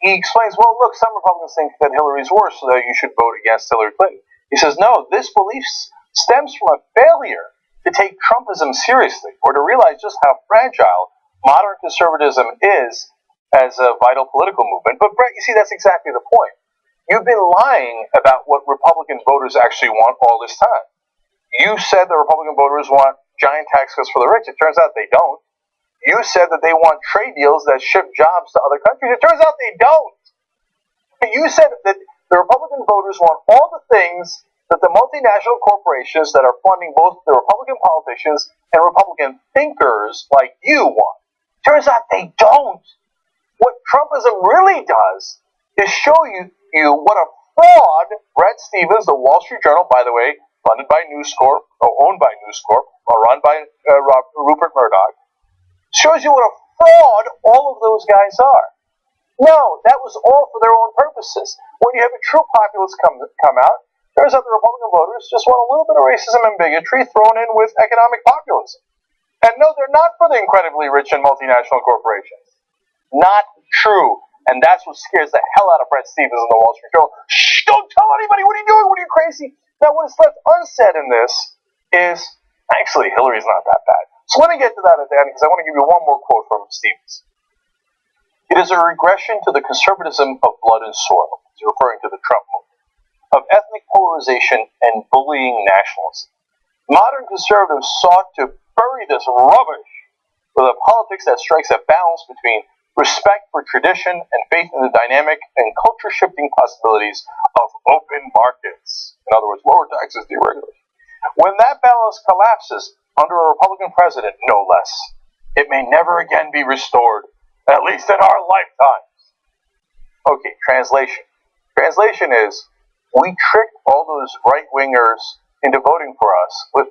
Speaker 3: he explains, well, look, some Republicans think that Hillary's worse, so that you should vote against Hillary Clinton. He says, no, this belief stems from a failure to take Trumpism seriously, or to realize just how fragile modern conservatism is as a vital political movement. But Brett, you see, that's exactly the point. You've been lying about what Republican voters actually want all this time. You said the Republican voters want giant tax cuts for the rich. It turns out they don't. You said that they want trade deals that ship jobs to other countries. It turns out they don't. You said that the Republican voters want all the things that the multinational corporations that are funding both the Republican politicians and Republican thinkers like you want. Turns out they don't. What Trumpism really does is show you what a fraud Bret Stephens, the Wall Street Journal, by the way, funded by News Corp, or owned by News Corp, or run by Rupert Murdoch, shows you what a fraud all of those guys are. No, that was all for their own purposes. When you have a true populist come out, turns out the Republican voters just want a little bit of racism and bigotry thrown in with economic populism. And no, they're not for the incredibly rich and multinational corporations. Not true. And that's what scares the hell out of Bret Stephens in the Wall Street Journal. Shh, don't tell anybody. What are you doing? What are you crazy? Now, what is left unsaid in this is, actually, Hillary's not that bad. So let me get to that at the end, because I want to give you one more quote from Stephens. It is a regression to the conservatism of blood and soil. He's referring to the Trump movement. Of ethnic polarization and bullying nationalism. Modern conservatives sought to bury this rubbish with a politics that strikes a balance between respect for tradition and faith in the dynamic and culture-shifting possibilities of open markets. In other words, lower taxes, deregulation. When that balance collapses under a Republican president, no less, it may never again be restored, at least in our lifetimes. Okay, translation. Translation is, we tricked all those right-wingers into voting for us with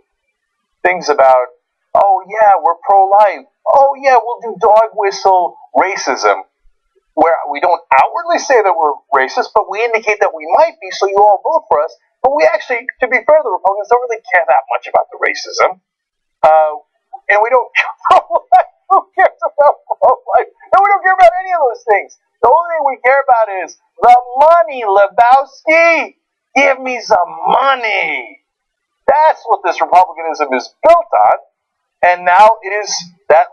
Speaker 3: things about, oh yeah, we're pro-life. Oh yeah, we'll do dog whistle racism, where we don't outwardly say that we're racist, but we indicate that we might be, so you all vote for us. But we actually, to be fair, the Republicans don't really care that much about the racism. And we don't care pro-life. Who cares about pro-life? And we don't care about any of those things. The only thing we care about is the money, Lebowski. Give me some money. That's what this Republicanism is built on. And now that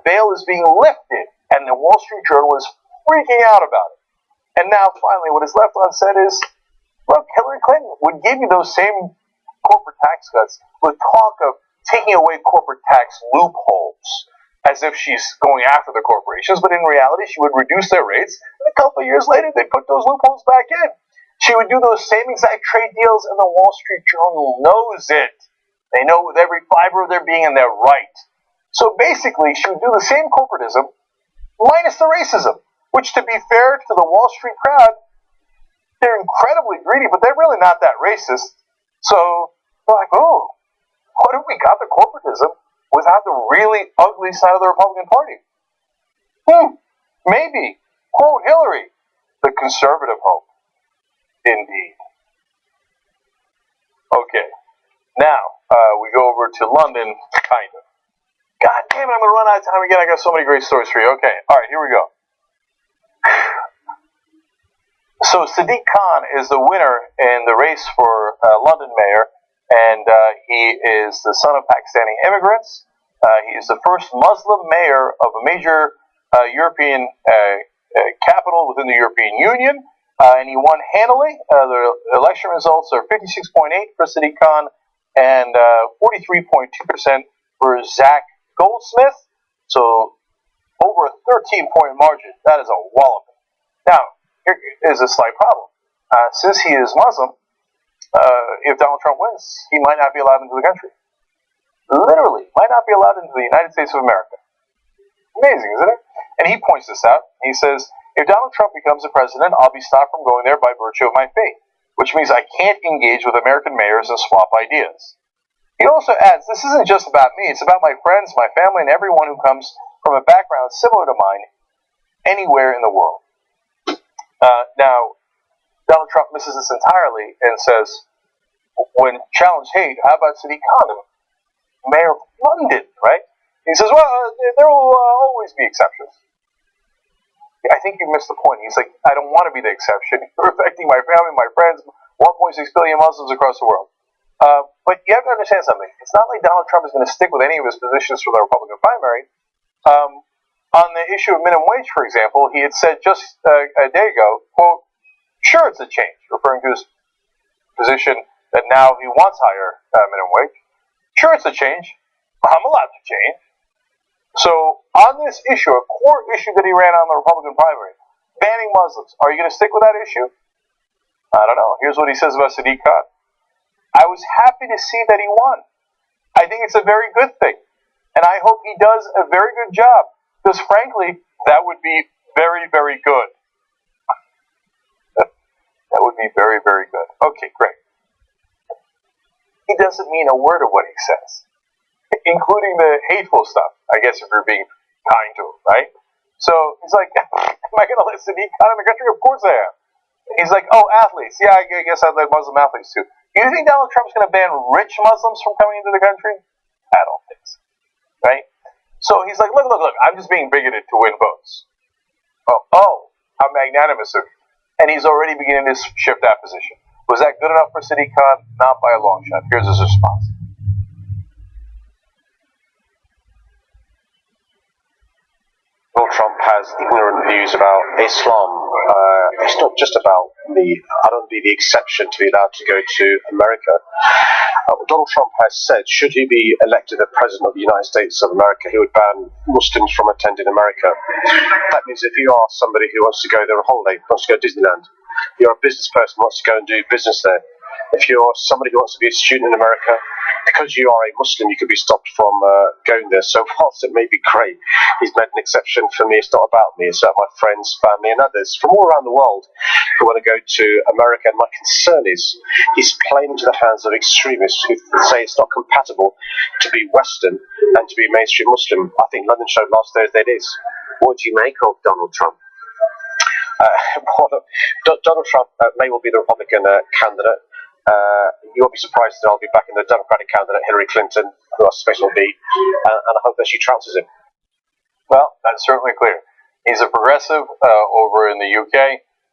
Speaker 3: veil is being lifted, and the Wall Street Journal is freaking out about it. And now, finally, what is left unsaid is, look, Hillary Clinton would give you those same corporate tax cuts with talk of taking away corporate tax loopholes, as if she's going after the corporations, but in reality, she would reduce their rates, and a couple of years later, they put those loopholes back in. She would do those same exact trade deals, and the Wall Street Journal knows it. They know with every fiber of their being, and they're right. So basically, she would do the same corporatism, minus the racism, which, to be fair to the Wall Street crowd, they're incredibly greedy, but they're really not that racist. So they're like, oh, what if we got the corporatism without the really ugly side of the Republican Party? Maybe. Quote Hillary, the conservative hope. Indeed. Okay. Now, we go over to London, kind of. God damn it, I'm going to run out of time again. I got so many great stories for you. Okay, all right, here we go. So Sadiq Khan is the winner in the race for London mayor, and he is the son of Pakistani immigrants. He is the first Muslim mayor of a major European capital within the European Union, and he won handily. The election results are 56.8% for Sadiq Khan and 43.2% for Zach Goldsmith. So over a 13-point margin. That is a wallop. Now, here is a slight problem. Since he is Muslim, if Donald Trump wins, he might not be allowed into the country. Literally, might not be allowed into the United States of America. Amazing, isn't it? And he points this out. He says, if Donald Trump becomes the president, I'll be stopped from going there by virtue of my faith, which means I can't engage with American mayors and swap ideas. He also adds, this isn't just about me, it's about my friends, my family, and everyone who comes from a background similar to mine anywhere in the world. Now, Donald Trump misses this entirely and says, when challenged, hey, how about Sadiq Khan, mayor of London, right? He says, well, there will always be exceptions. I think you missed the point. He's like, I don't want to be the exception. You're affecting my family, my friends, 1.6 billion Muslims across the world. But you have to understand something. It's not like Donald Trump is going to stick with any of his positions for the Republican primary. On the issue of minimum wage, for example, he had said just a day ago, quote, sure, it's a change, referring to his position that now he wants higher minimum wage. Sure, it's a change. I'm allowed to change. So on this issue, a core issue that he ran on the Republican primary, banning Muslims, are you going to stick with that issue? I don't know. Here's what he says about Sadiq Khan. I was happy to see that he won. I think it's a very good thing. And I hope he does a very good job. Because frankly, that would be very, very good. That would be very, very good. Okay, great. He doesn't mean a word of what he says, including the hateful stuff, I guess, if you're being kind to him, right? So he's like, am I going to let Sadiq Khan in the country? Of course I am. He's like, oh, athletes. Yeah, I guess I'd let Muslim athletes too. Do you think Donald Trump's going to ban rich Muslims from coming into the country? I don't think so. Right? So he's like, look, I'm just being bigoted to win votes. Oh, how magnanimous of you. And he's already beginning to shift that position. Was that good enough for Sadiq Khan? Not by a long shot. Here's his response.
Speaker 9: Donald Trump has ignorant views about Islam. It's not just about I don't be the exception to be allowed to go to America. Donald Trump has said, should he be elected the President of the United States of America, he would ban Muslims from attending America. That means if you are somebody who wants to go there on holiday, wants to go to Disneyland, you're a business person who wants to go and do business there. If you're somebody who wants to be a student in America, because you are a Muslim, you could be stopped from going there. So whilst it may be great, he's made an exception for me. It's not about me. It's about my friends, family, and others from all around the world who want to go to America. And my concern is he's playing into the hands of extremists who say it's not compatible to be Western and to be a mainstream Muslim. I think London showed last Thursday it is.
Speaker 5: What do you make of Donald Trump?
Speaker 9: Donald Trump may well be the Republican candidate. You won't be surprised that I'll be backing the Democratic candidate, Hillary Clinton, who I suspect will be, and I hope that she trounces him.
Speaker 3: Well, that's certainly clear. He's a progressive over in the UK,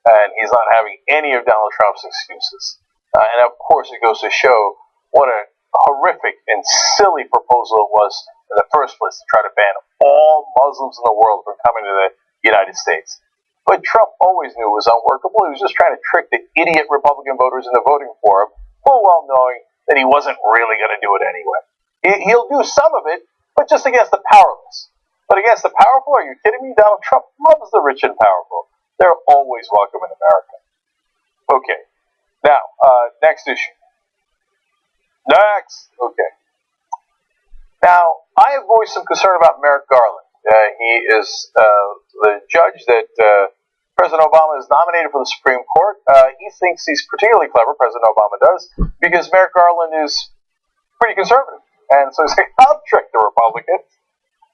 Speaker 3: and he's not having any of Donald Trump's excuses. And of course, it goes to show what a horrific horrific and silly proposal it was in the first place to try to ban all Muslims in the world from coming to the United States. But Trump always knew it was unworkable. He was just trying to trick the idiot Republican voters into voting for him, full well knowing that he wasn't really going to do it anyway. He'll do some of it, but just against the powerless. But against the powerful, are you kidding me? Donald Trump loves the rich and powerful. They're always welcome in America. Okay. Now, next issue. Next. Okay. Now, I have voiced some concern about Merrick Garland. He is the judge that President Obama has nominated for the Supreme Court. He thinks he's particularly clever, President Obama does, because Merrick Garland is pretty conservative. And so he's like, I'll trick the Republicans.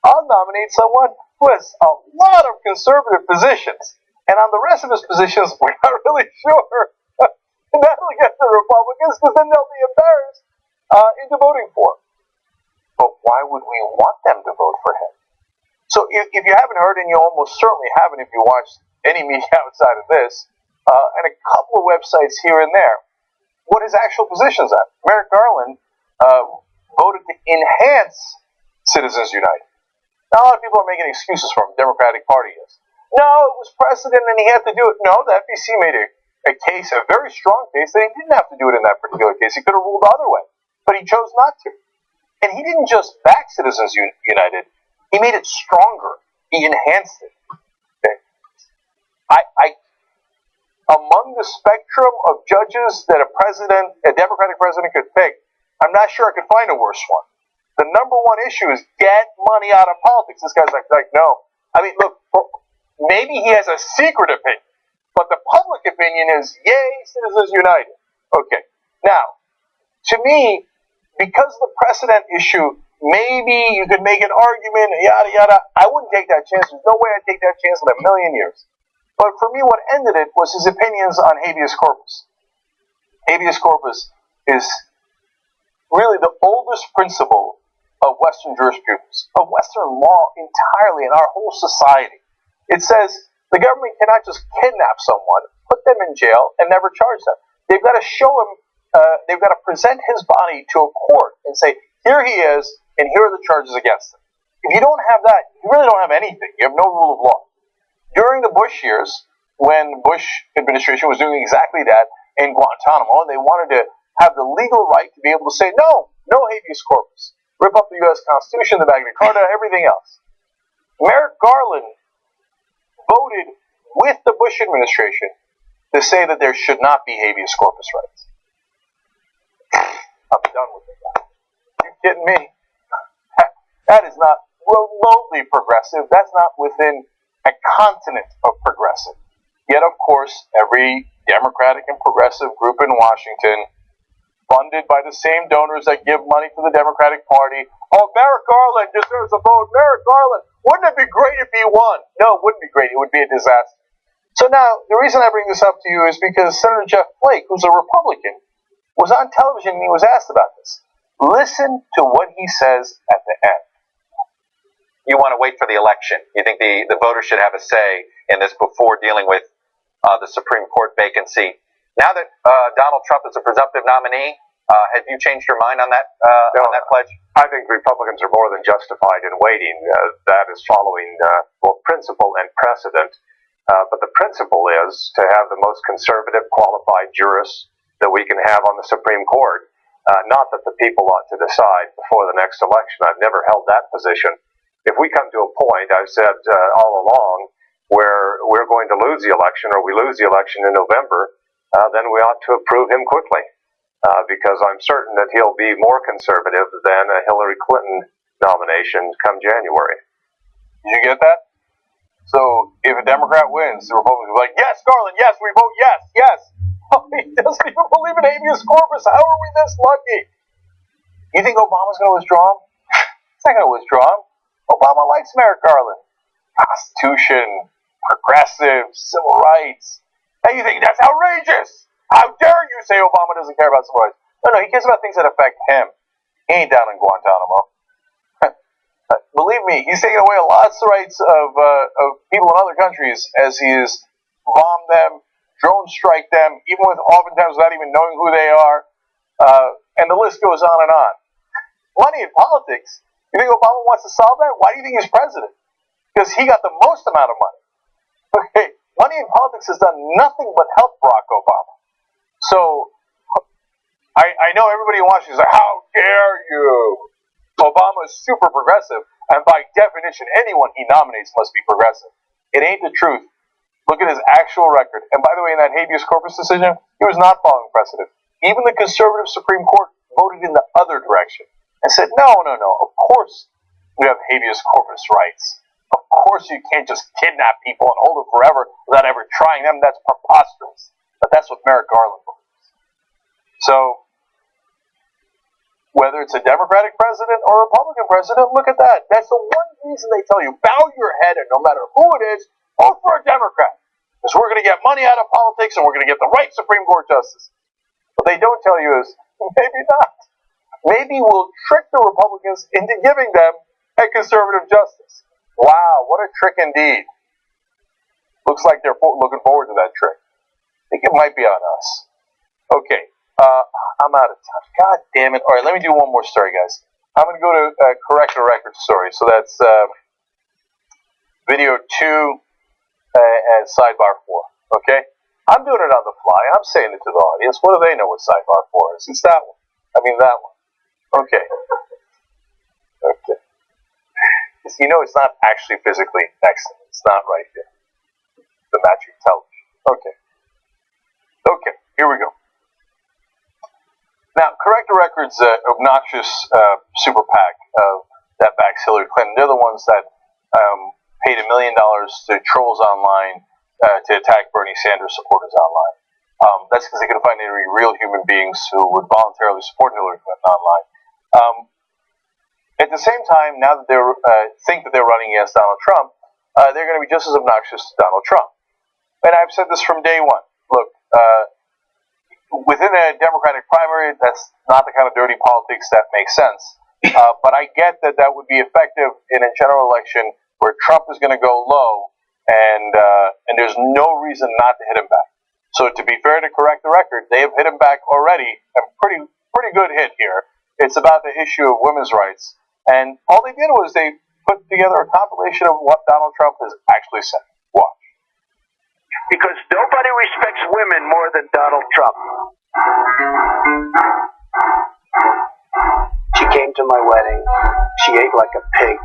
Speaker 3: I'll nominate someone who has a lot of conservative positions. And on the rest of his positions, we're not really sure. And that'll get the Republicans, because then they'll be embarrassed into voting for him. But why would we want them to vote for him? So if you haven't heard, and you almost certainly haven't if you watched any media outside of this, and a couple of websites here and there, what his actual positions are. Merrick Garland voted to enhance Citizens United. Now, a lot of people are making excuses for him. Democratic Party is. No, it was precedent and he had to do it. No, the FEC made a case, a very strong case, that he didn't have to do it in that particular case. He could have ruled the other way, but he chose not to. And he didn't just back Citizens United, he made it stronger. He enhanced it. Okay. Among the spectrum of judges that a Democratic president could pick, I'm not sure I could find a worse one. The number one issue is get money out of politics. This guy's like no. I mean, look, maybe he has a secret opinion, but the public opinion is, yay, Citizens United. Okay. Now, to me, because of the precedent issue, maybe you could make an argument, yada, yada. I wouldn't take that chance. There's no way I'd take that chance in a million years. But for me, what ended it was his opinions on habeas corpus. Habeas corpus is really the oldest principle of Western jurisprudence, of Western law entirely in our whole society. It says the government cannot just kidnap someone, put them in jail, and never charge them. They've got to show him, they've got to present his body to a court and say, here he is, and here are the charges against him. If you don't have that, you really don't have anything. You have no rule of law. During the Bush years, when the Bush administration was doing exactly that in Guantanamo, they wanted to have the legal right to be able to say, no habeas corpus. Rip up the U.S. Constitution, the Magna Carta, everything else. Merrick Garland voted with the Bush administration to say that there should not be habeas corpus rights. I'm done with it. You kidding me? That is not remotely progressive. That's not within a continent of progressive. Yet, of course, every Democratic and progressive group in Washington, funded by the same donors that give money to the Democratic Party, oh, Merrick Garland deserves a vote. Merrick Garland, wouldn't it be great if he won? No, it wouldn't be great. It would be a disaster. So now, the reason I bring this up to you is because Senator Jeff Flake, who's a Republican, was on television and he was asked about this. Listen to what he says at the end.
Speaker 10: You want to wait for the election. You think the voters should have a say in this before dealing with the Supreme Court vacancy. Now that Donald Trump is a presumptive nominee, have you changed your mind on that on that pledge?
Speaker 9: I think Republicans are more than justified in waiting. That is following both principle and precedent. But the principle is to have the most conservative, qualified jurists that we can have on the Supreme Court. Not that the people ought to decide before the next election. I've never held that position. If we come to a point, I've said all along, where we're going to lose the election or we lose the election in November, then we ought to approve him quickly. Because I'm certain that he'll be more conservative than a Hillary Clinton nomination come January.
Speaker 3: Did you get that? So if a Democrat wins, the Republicans are like, yes, Garland, yes, we vote yes, yes. Oh, he doesn't even believe in habeas corpus. How are we this lucky? You think Obama's going to withdraw him? He's not going to withdraw him. Obama likes Merrick Garland. Constitution, progressive, civil rights. Now you think that's outrageous. How dare you say Obama doesn't care about civil rights? No, he cares about things that affect him. He ain't down in Guantanamo. Believe me, he's taken away lots of rights of people in other countries as he has bombed them, drone strike them, even with oftentimes without even knowing who they are. And the list goes on and on. money in politics. You think Obama wants to solve that? Why do you think he's president? Because he got the most amount of money. Okay, money in politics has done nothing but help Barack Obama. So, I know everybody in Washington is like, how dare you? Obama is super progressive, and by definition, anyone he nominates must be progressive. It ain't the truth. Look at his actual record. And by the way, in that habeas corpus decision, he was not following precedent. Even the conservative Supreme Court voted in the other direction and said, no. Of course we have habeas corpus rights. Of course you can't just kidnap people and hold them forever without ever trying them. That's preposterous. But that's what Merrick Garland believes. So, whether it's a Democratic president or a Republican president, look at that. That's the one reason they tell you, bow your head, and no matter who it is, vote for a Democrat. Because we're going to get money out of politics and we're going to get the right Supreme Court justice. What they don't tell you is, maybe not. Maybe we'll trick the Republicans into giving them a conservative justice. Wow, what a trick indeed. Looks like they're looking forward to that trick. I think it might be on us. Okay, I'm out of time. God damn it. All right, let me do one more story, guys. I'm going to go to correct a record story. So that's video 2 and sidebar 4. Okay? I'm doing it on the fly. I'm saying it to the audience. What do they know what sidebar 4 is? It's that one. I mean that one. Okay. Okay. You know it's not actually physically next to me. It's not right here. The magic television. Okay. Okay, here we go. Now, Correct the Record's obnoxious super PAC that backs Hillary Clinton, they're the ones that paid $1 million to trolls online to attack Bernie Sanders supporters online. That's because they couldn't find any real human beings who would voluntarily support Hillary Clinton online. At the same time, now that they think that they're running against Donald Trump, they're going to be just as obnoxious to Donald Trump. And I've said this from day one. Look, within a Democratic primary, that's not the kind of dirty politics that makes sense. But I get that that would be effective in a general election where Trump is going to go low, and there's no reason not to hit him back. So to be fair to Correct the Record, they have hit him back already, a pretty good hit here. It's about the issue of women's rights. And all they did was they put together a compilation of what Donald Trump has actually said. Watch.
Speaker 8: Because nobody respects women more than Donald Trump. She came to my wedding. She ate like a pig.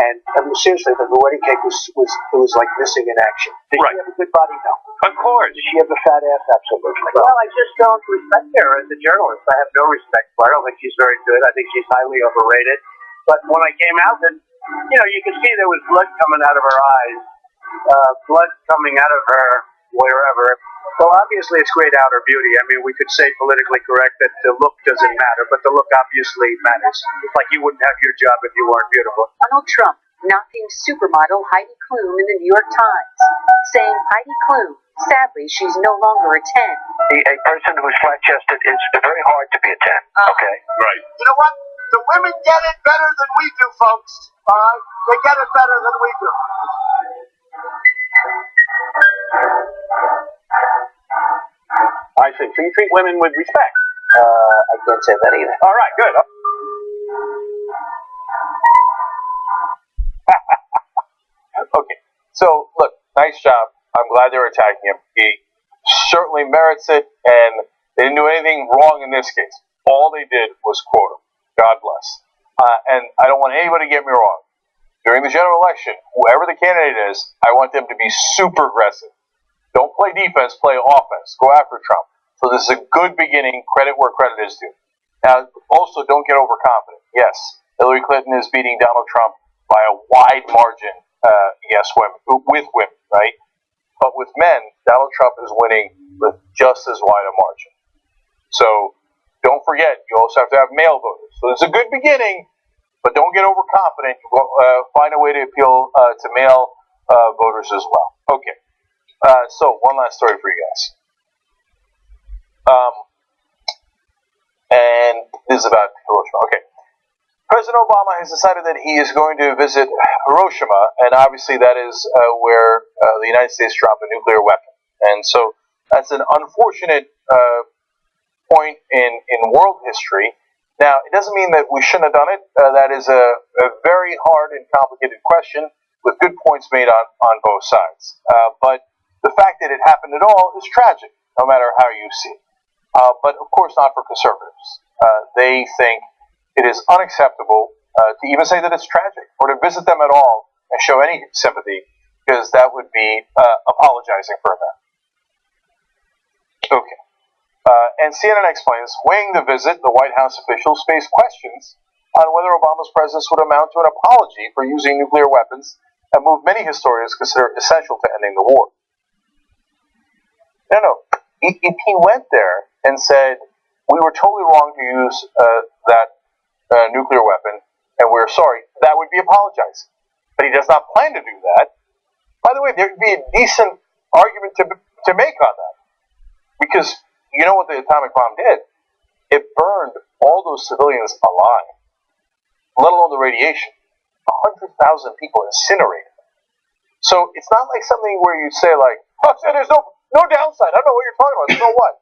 Speaker 8: And seriously, the wedding cake was like missing in action. Did she have a good body? No.
Speaker 10: Of course.
Speaker 8: Did she have a fat ass? Absolutely.
Speaker 5: Well, I just don't respect her as a journalist. I have no respect for her. I don't think she's very good. I think she's highly overrated. But when I came out, then you could see there was blood coming out of her eyes, blood coming out of her wherever. So obviously it's great outer beauty. I mean, we could say politically correct that the look doesn't matter, but the look obviously matters. It's like you wouldn't have your job if you weren't beautiful.
Speaker 11: Donald Trump knocking supermodel Heidi Klum in the New York Times, saying Heidi Klum, sadly, she's no longer a 10.
Speaker 8: A person who's flat-chested is very hard to be a 10. Okay?
Speaker 6: Right.
Speaker 4: You know what? The women get it better than we do, folks. All right? They get it better than we do.
Speaker 3: I see. So you treat women with respect.
Speaker 8: I can't say that either.
Speaker 3: All right, good. Okay. So, look, nice job. I'm glad they were attacking him. He certainly merits it, and they didn't do anything wrong in this case. All they did was quote him. God bless. And I don't want anybody to get me wrong. During the general election, whoever the candidate is, I want them to be super aggressive. Don't play defense, play offense. Go after Trump. So this is a good beginning. Credit where credit is due. Now, also, don't get overconfident. Yes, Hillary Clinton is beating Donald Trump by a wide margin. Yes, with women, right? But with men, Donald Trump is winning with just as wide a margin. So don't forget, you also have to have male voters. So it's a good beginning, but don't get overconfident. Find a way to appeal to male voters as well. Okay. So one last story for you guys. And this is about Hiroshima. Okay. President Obama has decided that he is going to visit Hiroshima, and obviously that is where the United States dropped a nuclear weapon. And so that's an unfortunate point in world history, Now, it doesn't mean that we shouldn't have done it. That is a very hard and complicated question with good points made on both sides. But the fact that it happened at all is tragic, no matter how you see it. But of course not for conservatives. They think it is unacceptable to even say that it's tragic or to visit them at all and show any sympathy, because that would be apologizing for them. Okay. And CNN explains, weighing the visit, the White House officials faced questions on whether Obama's presence would amount to an apology for using nuclear weapons, a move many historians consider essential to ending the war. No. If he went there and said, we were totally wrong to use that nuclear weapon, and we're sorry, that would be apologizing. But he does not plan to do that. By the way, there would be a decent argument to make on that. Because you know what the atomic bomb did? It burned all those civilians alive, let alone the radiation. 100,000 people incinerated. So it's not like something where you say like, oh, there's no downside. I don't know what you're talking about. So what?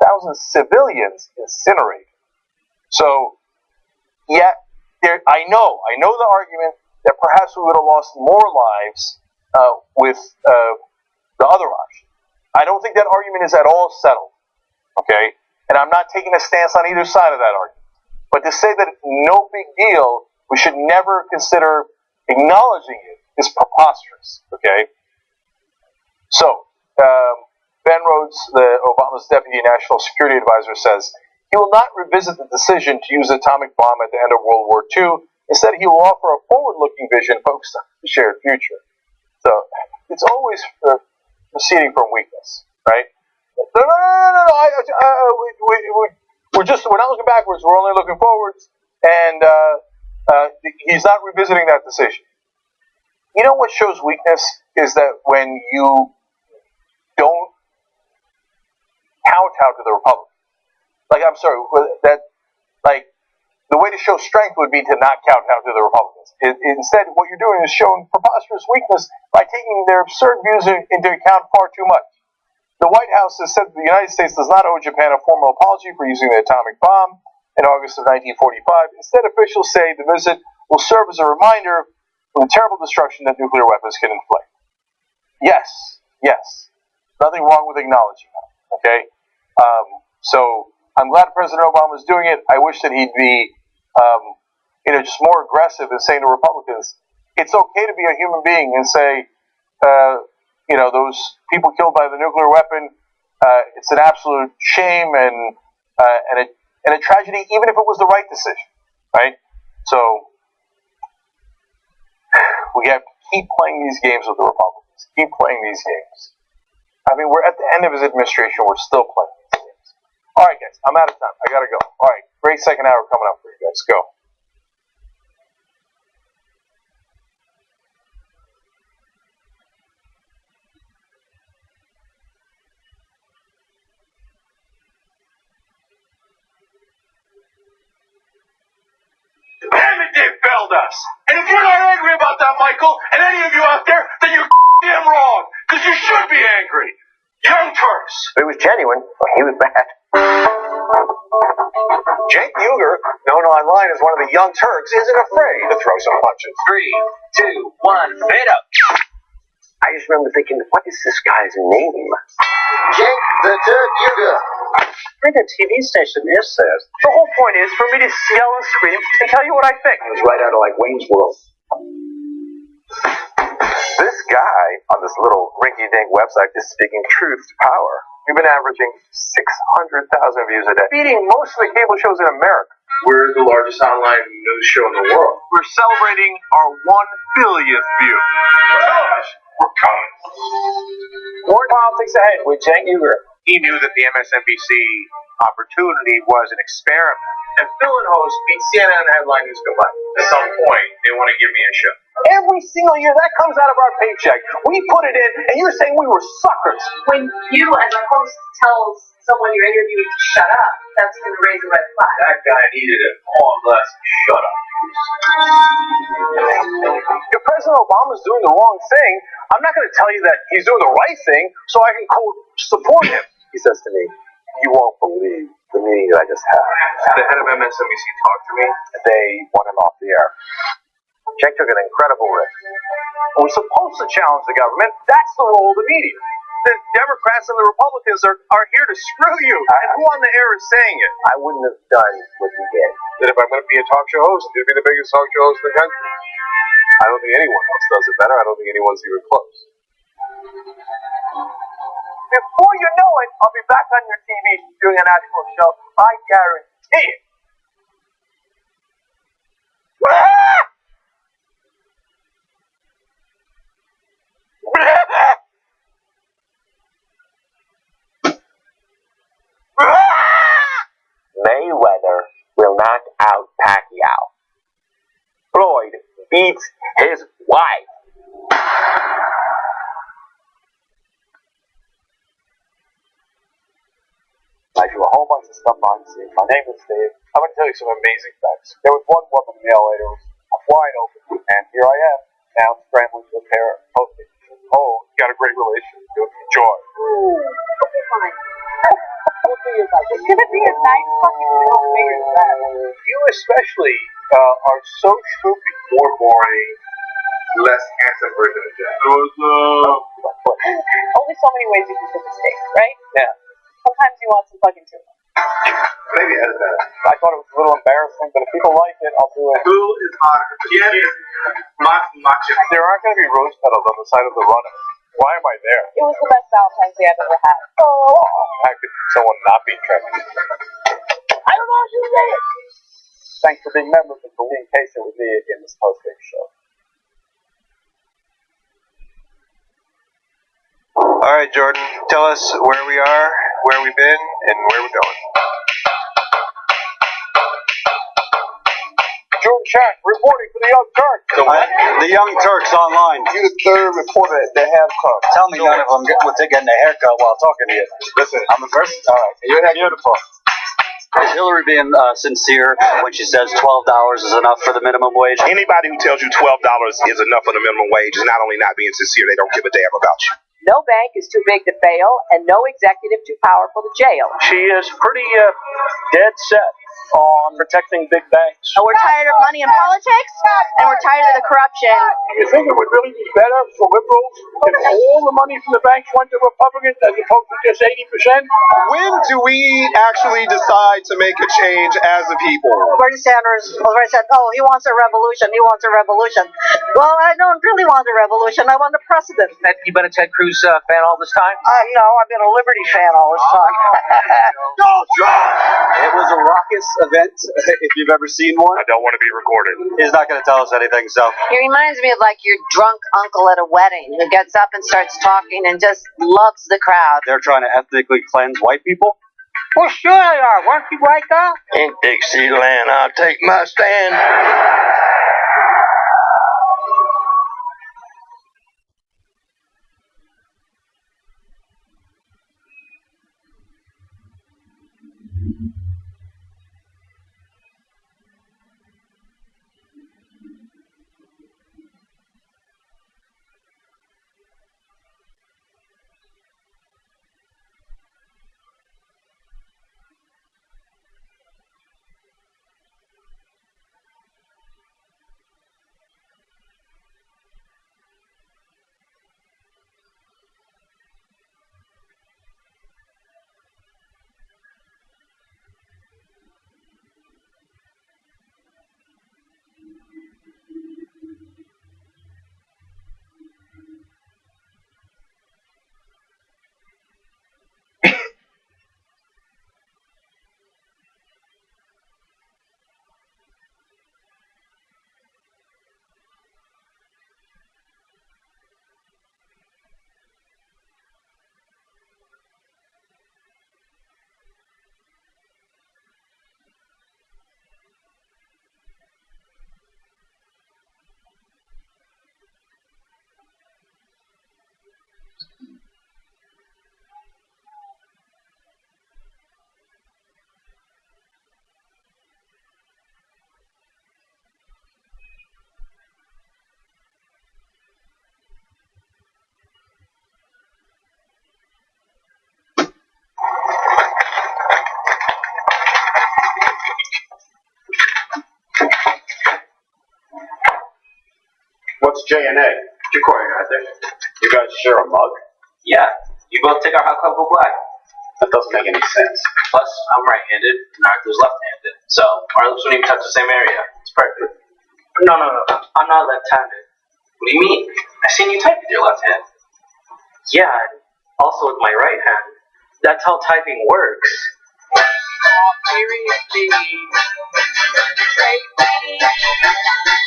Speaker 3: 100,000 civilians incinerated. So, yeah, I know the argument that perhaps we would have lost more lives with the other option. I don't think that argument is at all settled. Okay? And I'm not taking a stance on either side of that argument. But to say that no big deal, we should never consider acknowledging it, is preposterous. Okay? So, Ben Rhodes, Obama's deputy national security advisor, says he will not revisit the decision to use the atomic bomb at the end of World War II. Instead, he will offer a forward-looking vision focused on the shared future. So, it's always proceeding from weakness, right? No. We're not looking backwards. We're only looking forwards. And he's not revisiting that decision. You know what shows weakness is that when you don't kowtow to the Republicans. The way to show strength would be to not kowtow to the Republicans. Instead, what you're doing is showing preposterous weakness by taking their absurd views into account far too much. The White House has said that the United States does not owe Japan a formal apology for using the atomic bomb in August of 1945. Instead, officials say the visit will serve as a reminder of the terrible destruction that nuclear weapons can inflict. Yes. Nothing wrong with acknowledging that. Okay? So I'm glad President Obama is doing it. I wish that he'd be, just more aggressive in saying to Republicans, it's okay to be a human being and say, those people killed by the nuclear weapon, it's an absolute shame and a tragedy, even if it was the right decision, right? So we have to keep playing these games with the Republicans. Keep playing these games. I mean, we're at the end of his administration. We're still playing these games. All right, guys, I'm out of time. I gotta go. All right, great second hour coming up for you guys. Go.
Speaker 6: Damn it, they failed us. And if you're not angry about that, Michael, and any of you out there, then you're damn wrong. Because you should be angry. Young Turks.
Speaker 8: If it was genuine, well, he was bad.
Speaker 10: Cenk Uygur, known online as one of the Young Turks, isn't afraid to throw some punches.
Speaker 2: 3, 2, 1, fade up.
Speaker 8: I just remember thinking, what is this guy's name?
Speaker 4: Cenk the Turk Uygur.
Speaker 5: Bring a TV station, this says. The whole point is for me to yell and scream and tell you what I think.
Speaker 8: It was right out of like Wayne's World.
Speaker 10: This guy on this little rinky-dink website is speaking truth to power. We've been averaging 600,000 views a day, beating most of the cable shows in America.
Speaker 6: We're the largest online news show in the world.
Speaker 3: We're celebrating our 1 billionth view.
Speaker 6: We're coming.
Speaker 2: More politics ahead with Cenk Uygur.
Speaker 3: He knew that the MSNBC opportunity was an experiment.
Speaker 2: And Phil and host beat CNN and headline news combined.
Speaker 6: At some point, they want to give me a show.
Speaker 3: Every single year, that comes out of our paycheck. We put it in, and you're saying we were suckers.
Speaker 7: When you, as a host, tells someone you're interviewing to shut up, that's going to raise a red flag.
Speaker 6: That guy needed a long lesson. Shut up.
Speaker 3: If President Obama's doing the wrong thing, I'm not going to tell you that he's doing the right thing so I can support him, he says to me.
Speaker 9: You won't believe the meeting that I just had.
Speaker 6: The head of MSNBC talked to me.
Speaker 9: They want him off the air. Cenk took an incredible risk. We're supposed to challenge the government. That's the role of the media. The Democrats and the Republicans are here to screw you. And who on the air is saying it? I wouldn't have done what he did.
Speaker 6: That if I'm going to be a talk show host, I'm going to be the biggest talk show host in the country. I don't think anyone else does it better. I don't think anyone's even close.
Speaker 9: Before you know it, I'll be back on your TV doing a national show. I guarantee it. Mayweather will knock out Pacquiao. Floyd beats his wife. I do a whole bunch of stuff on scene. My name is Dave. I'm going to tell you some amazing facts. There was one woman in the elevator who was wide open, and here I am, now scrambling to repair a posting. Oh, you got a great relationship. Enjoy.
Speaker 7: Okay, fine. It's gonna be a nice fucking middle finger to that.
Speaker 9: You especially are so stupid.
Speaker 6: More boring, less handsome version of Jack.
Speaker 7: Only so many ways you can cook a steak, right?
Speaker 9: Yeah.
Speaker 7: Sometimes you want some fucking tuna.
Speaker 6: Maybe edit that.
Speaker 9: I thought it was a little embarrassing, but if people like it, I'll do it.
Speaker 6: Who is hotter? Macho.
Speaker 9: There aren't going to be rose petals on the side of the runner. Why am I there?
Speaker 7: It was the best Valentine's Day I've ever had.
Speaker 9: How could someone not be trendy?
Speaker 7: I don't know if you did it.
Speaker 9: Thanks for being memorable for being patient with me in this post-game show.
Speaker 6: All right, Jordan, tell us where we are, where we've been, and where we're going.
Speaker 9: Jordan Shack reporting for the Young Turks.
Speaker 12: The Young Turks online.
Speaker 9: You're the third reporter they have come.
Speaker 12: Tell me none of them were getting a haircut while talking to you.
Speaker 6: Listen,
Speaker 12: I'm the first.
Speaker 9: All right, you're beautiful.
Speaker 12: Is Hillary being sincere when she says $12 is enough for the minimum wage?
Speaker 6: anybody who tells you $12 is enough for the minimum wage is not only not being sincere, they don't give a damn about you.
Speaker 11: No bank is too big to fail, and no executive too powerful to jail.
Speaker 5: She is pretty dead set on protecting big banks.
Speaker 1: And we're tired of money in politics, and we're tired of the corruption.
Speaker 5: You think it would really be better for liberals if all the money from the banks went to Republicans as opposed to just 80%?
Speaker 6: When do we actually decide to make a change as a people?
Speaker 7: Bernie Sanders already said, oh, he wants a revolution. He wants a revolution. Well, I don't really want a revolution. I want a precedent.
Speaker 5: You been a Ted Cruz fan all this time?
Speaker 7: No, I've been a Liberty fan all this time.
Speaker 12: It was a raucous event, if you've ever seen one.
Speaker 6: I don't want to be recorded.
Speaker 12: He's not going to tell us anything, so.
Speaker 11: He reminds me of like your drunk uncle at a wedding who gets up and starts talking and just loves the crowd.
Speaker 12: They're trying to ethnically cleanse white people?
Speaker 5: Well, sure they are. Weren't you right, Doc?
Speaker 6: In Dixieland, I'll take my stand.
Speaker 9: What's J and A?
Speaker 2: Jacory, right there.
Speaker 9: You guys share a mug?
Speaker 2: Yeah, you both take our hot cocoa black.
Speaker 9: That doesn't make any sense.
Speaker 2: Plus, I'm right-handed and Arthur's left-handed, so our lips wouldn't even touch the same area. It's perfect. No, I'm not left-handed. What do you mean? I seen you type with your left hand. Yeah, also with my right hand. That's how typing works. Seriously.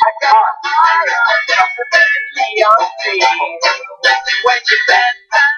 Speaker 2: I can't. When you bend down.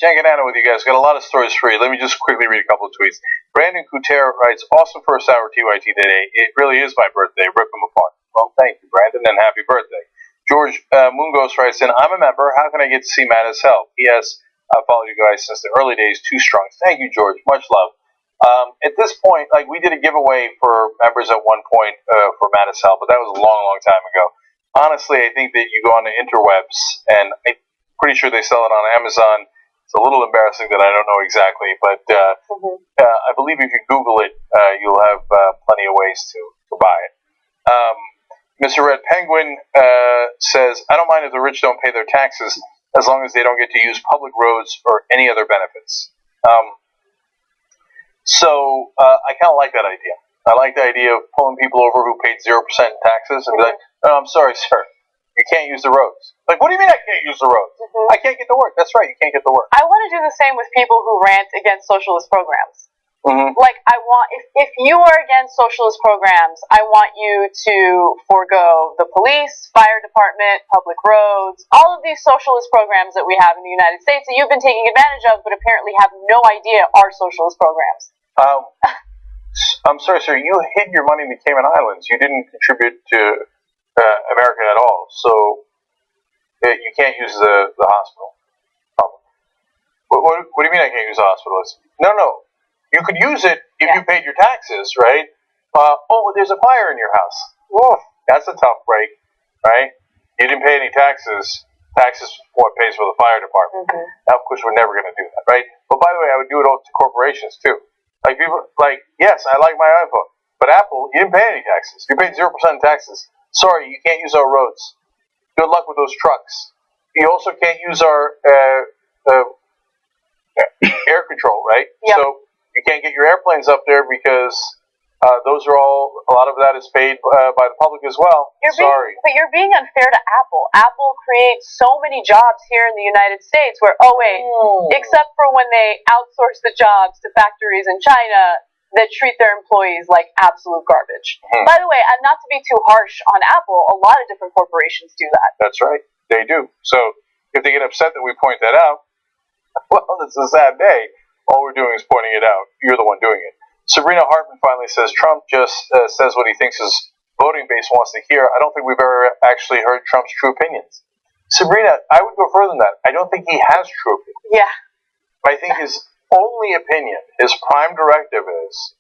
Speaker 3: Janganana with you guys. Got a lot of stories for you. Let me just quickly read a couple of tweets. Brandon Couture writes, awesome first hour TYT today. It really is my birthday. Rip them apart. Well, thank you, Brandon, and happy birthday. George Mungos writes in, I'm a member. How can I get to see Matt as hell? P.S. I've followed you guys since the early days. Too strong. Thank you, George. Much love. At this point, like, we did a giveaway for members at one point for Matt as hell, but that was a long, long time ago. Honestly, I think that you go on the interwebs, and I'm pretty sure they sell it on Amazon. It's a little embarrassing that I don't know exactly, but I believe if you Google it, you'll have plenty of ways to buy it. Mr. Red Penguin says, I don't mind if the rich don't pay their taxes as long as they don't get to use public roads or any other benefits. So I kind of like that idea. I like the idea of pulling people over who paid 0% in taxes and be like, oh, I'm sorry, sir. You can't use the roads. Like, what do you mean I can't use the roads? I can't get to work. That's right, you can't get to work.
Speaker 1: I want to do the same with people who rant against socialist programs. Like, I want, if you are against socialist programs, I want you to forego the police, fire department, public roads, all of these socialist programs that we have in the United States that you've been taking advantage of, but apparently have no idea are socialist programs.
Speaker 3: I'm sorry, sir. You hid your money in the Cayman Islands. You didn't contribute to America at all, so you can't use the hospital. What do you mean I can't use the hospital? No. You could use it if you paid your taxes, right? There's a fire in your house. Oof, that's a tough break, right? You didn't pay any taxes. Taxes is what pays for the fire department. Now, of course, we're never going to do that, right? But by the way, I would do it all to corporations too. Like people, yes, I like my iPhone, but Apple, you didn't pay any taxes. You paid 0% in taxes. Sorry, you can't use our roads. Good luck with those trucks. You also can't use our air control, right?
Speaker 1: Yep.
Speaker 3: So you can't get your airplanes up there because those are all, a lot of that is paid by the public as well.
Speaker 1: But you're being unfair to Apple. Apple creates so many jobs here in the United States where, except for when they outsource the jobs to factories in China that treat their employees like absolute garbage. By the way, not to be too harsh on Apple, a lot of different corporations do that.
Speaker 3: That's right. They do. So if they get upset that we point that out, well, it's a sad day. All we're doing is pointing it out. You're the one doing it. Sabrina Hartman finally says, Trump just says what he thinks his voting base wants to hear. I don't think we've ever actually heard Trump's true opinions. Sabrina, I would go further than that. I don't think he has true opinions.
Speaker 1: Yeah.
Speaker 3: I think his only opinion, his prime directive is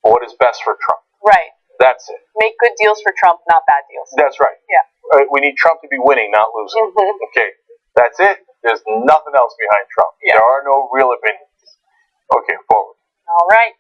Speaker 3: what is best for Trump.
Speaker 1: Right.
Speaker 3: That's it.
Speaker 1: Make good deals for Trump, not bad deals.
Speaker 3: That's right.
Speaker 1: Yeah.
Speaker 3: We need Trump to be winning, not losing. Okay. That's it. There's nothing else behind Trump.
Speaker 1: Yeah.
Speaker 3: There are no real opinions. Okay, forward.
Speaker 1: All right.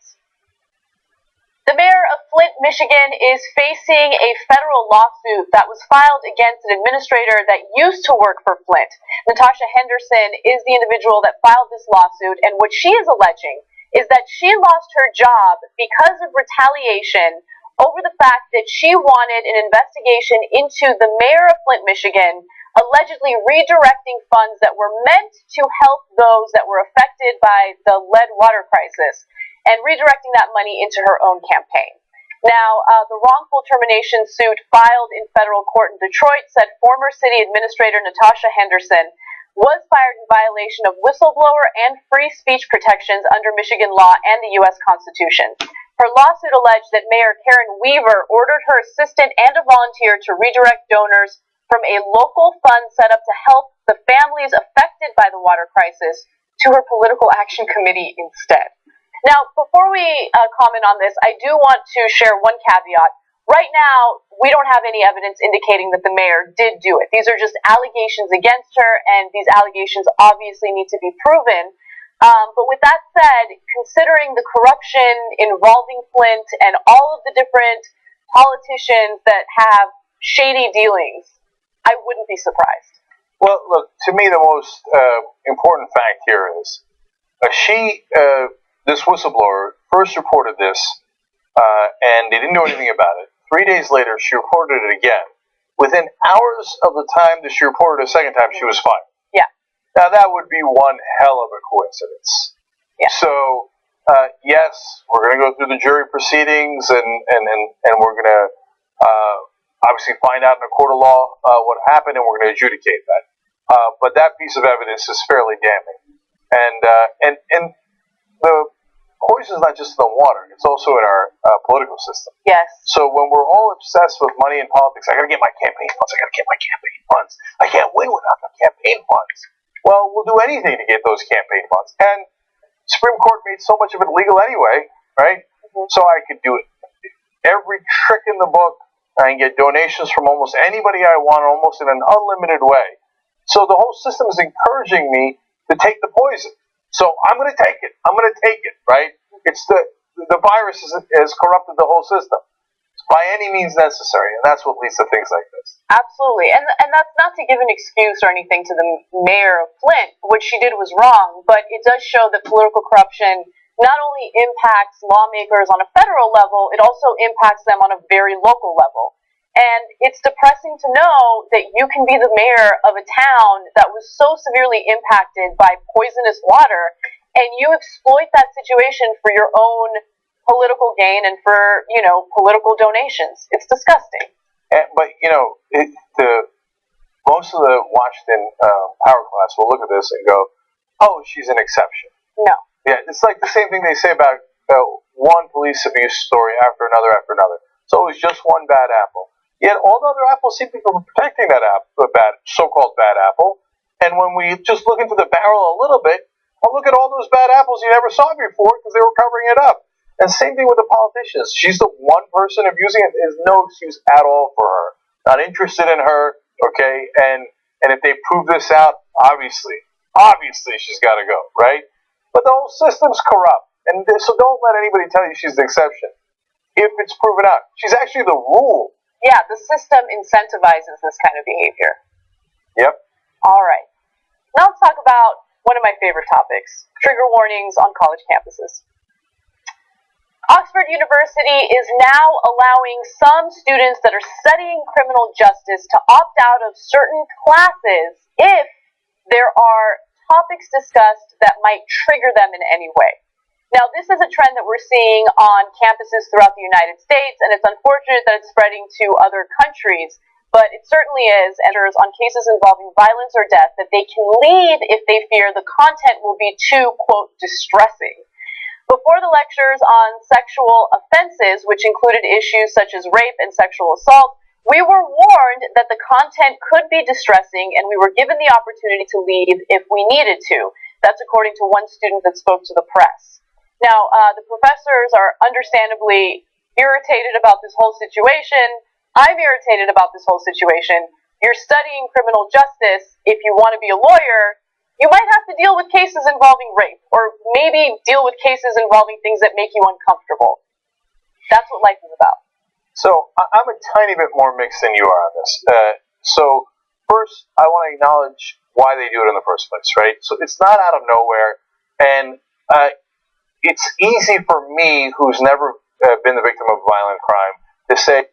Speaker 1: The mayor of Flint, Michigan is facing a federal lawsuit that was filed against an administrator that used to work for Flint. Natasha Henderson is the individual that filed this lawsuit, and what she is alleging is that she lost her job because of retaliation over the fact that she wanted an investigation into the mayor of Flint, Michigan, allegedly redirecting funds that were meant to help those that were affected by the lead water crisis, and redirecting that money into her own campaign. Now, the wrongful termination suit filed in federal court in Detroit said former city administrator Natasha Henderson was fired in violation of whistleblower and free speech protections under Michigan law and the U.S. Constitution. Her lawsuit alleged that Mayor Karen Weaver ordered her assistant and a volunteer to redirect donors from a local fund set up to help the families affected by the water crisis to her political action committee instead. Now, before we comment on this, I do want to share one caveat. Right now, we don't have any evidence indicating that the mayor did do it. These are just allegations against her, and these allegations obviously need to be proven. But with that said, considering the corruption involving Flint and all of the different politicians that have shady dealings, I wouldn't be surprised.
Speaker 3: Well, look, to me, the most important fact here is this whistleblower first reported this, and they didn't do anything about it. 3 days later, she reported it again. Within hours of the time that she reported it a second time, she was fired.
Speaker 1: Yeah.
Speaker 3: Now, that would be one hell of a coincidence.
Speaker 1: Yeah.
Speaker 3: So, yes, we're going to go through the jury proceedings, and we're going to obviously find out in a court of law what happened, and we're going to adjudicate that. But that piece of evidence is fairly damning. And the poison is not just in the water; it's also in our political system.
Speaker 1: Yes.
Speaker 3: So when we're all obsessed with money and politics, I got to get my campaign funds. I got to get my campaign funds. I can't win without the campaign funds. Well, we'll do anything to get those campaign funds. And Supreme Court made so much of it legal anyway, right? Mm-hmm. So I could do it. Every trick in the book. I can get donations from almost anybody I want, almost in an unlimited way. So the whole system is encouraging me to take the poison. So I'm going to take it. I'm going to take it, right? It's the virus has corrupted the whole system by any means necessary, and that's what leads to things like this.
Speaker 1: Absolutely, and that's not to give an excuse or anything to the mayor of Flint. What she did was wrong, but it does show that political corruption not only impacts lawmakers on a federal level, it also impacts them on a very local level. And it's depressing to know that you can be the mayor of a town that was so severely impacted by poisonous water, and you exploit that situation for your own political gain and for, political donations. It's disgusting.
Speaker 3: But most of the Washington power class will look at this and go, "Oh, she's an exception."
Speaker 1: No.
Speaker 3: Yeah, it's like the same thing they say about one police abuse story after another after another. It's always just one bad apple. Yet all the other apples seem to be protecting that so-called bad apple. And when we just look into the barrel a little bit, well, look at all those bad apples you never saw before because they were covering it up. And same thing with the politicians. She's the one person abusing it. There's no excuse at all for her. Not interested in her, okay? And if they prove this out, obviously she's got to go, right? But the whole system's corrupt. And so don't let anybody tell you she's the exception. If it's proven out, she's actually the rule.
Speaker 1: Yeah, the system incentivizes this kind of behavior.
Speaker 3: Yep.
Speaker 1: All right. Now let's talk about one of my favorite topics, trigger warnings on college campuses. Oxford University is now allowing some students that are studying criminal justice to opt out of certain classes if there are topics discussed that might trigger them in any way. Now, this is a trend that we're seeing on campuses throughout the United States, and it's unfortunate that it's spreading to other countries, but it certainly is, and there's on cases involving violence or death that they can leave if they fear the content will be too, quote, distressing. Before the lectures on sexual offenses, which included issues such as rape and sexual assault, we were warned that the content could be distressing, and we were given the opportunity to leave if we needed to. That's according to one student that spoke to the press. Now, the professors are understandably irritated about this whole situation. I'm irritated about this whole situation. You're studying criminal justice. If you want to be a lawyer, you might have to deal with cases involving rape, or maybe deal with cases involving things that make you uncomfortable. That's what life is about.
Speaker 3: So I'm a tiny bit more mixed than you are on this. So first, I want to acknowledge why they do it in the first place, right? So it's not out of nowhere, and it's easy for me, who's never been the victim of violent crime, to say,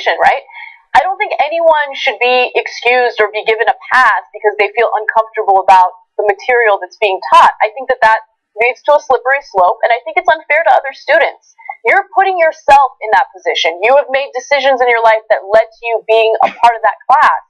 Speaker 1: situation, right? I don't think anyone should be excused or be given a pass because they feel uncomfortable about the material that's being taught. I think that leads to a slippery slope, and I think it's unfair to other students. You're putting yourself in that position. You have made decisions in your life that led to you being a part of that class.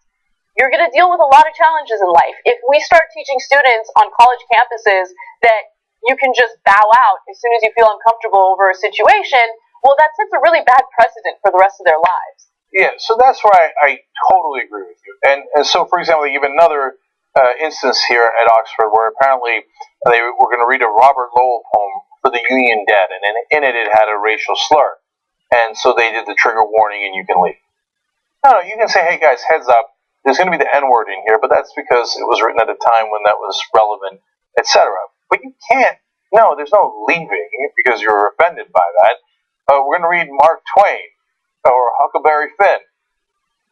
Speaker 1: You're going to deal with a lot of challenges in life. If we start teaching students on college campuses that you can just bow out as soon as you feel uncomfortable over a situation, well, that sets a really bad precedent for the rest of their lives.
Speaker 3: Yeah, so that's where I totally agree with you. And so, for example, even another instance here at Oxford where apparently they were going to read a Robert Lowell poem for the Union Dead, and in it had a racial slur. And so they did the trigger warning and you can leave. No, you can say, hey guys, heads up, there's going to be the N-word in here, but that's because it was written at a time when that was relevant, etc. But you can't, no, there's no leaving because you're offended by that. We're going to read Mark Twain or Huckleberry Finn.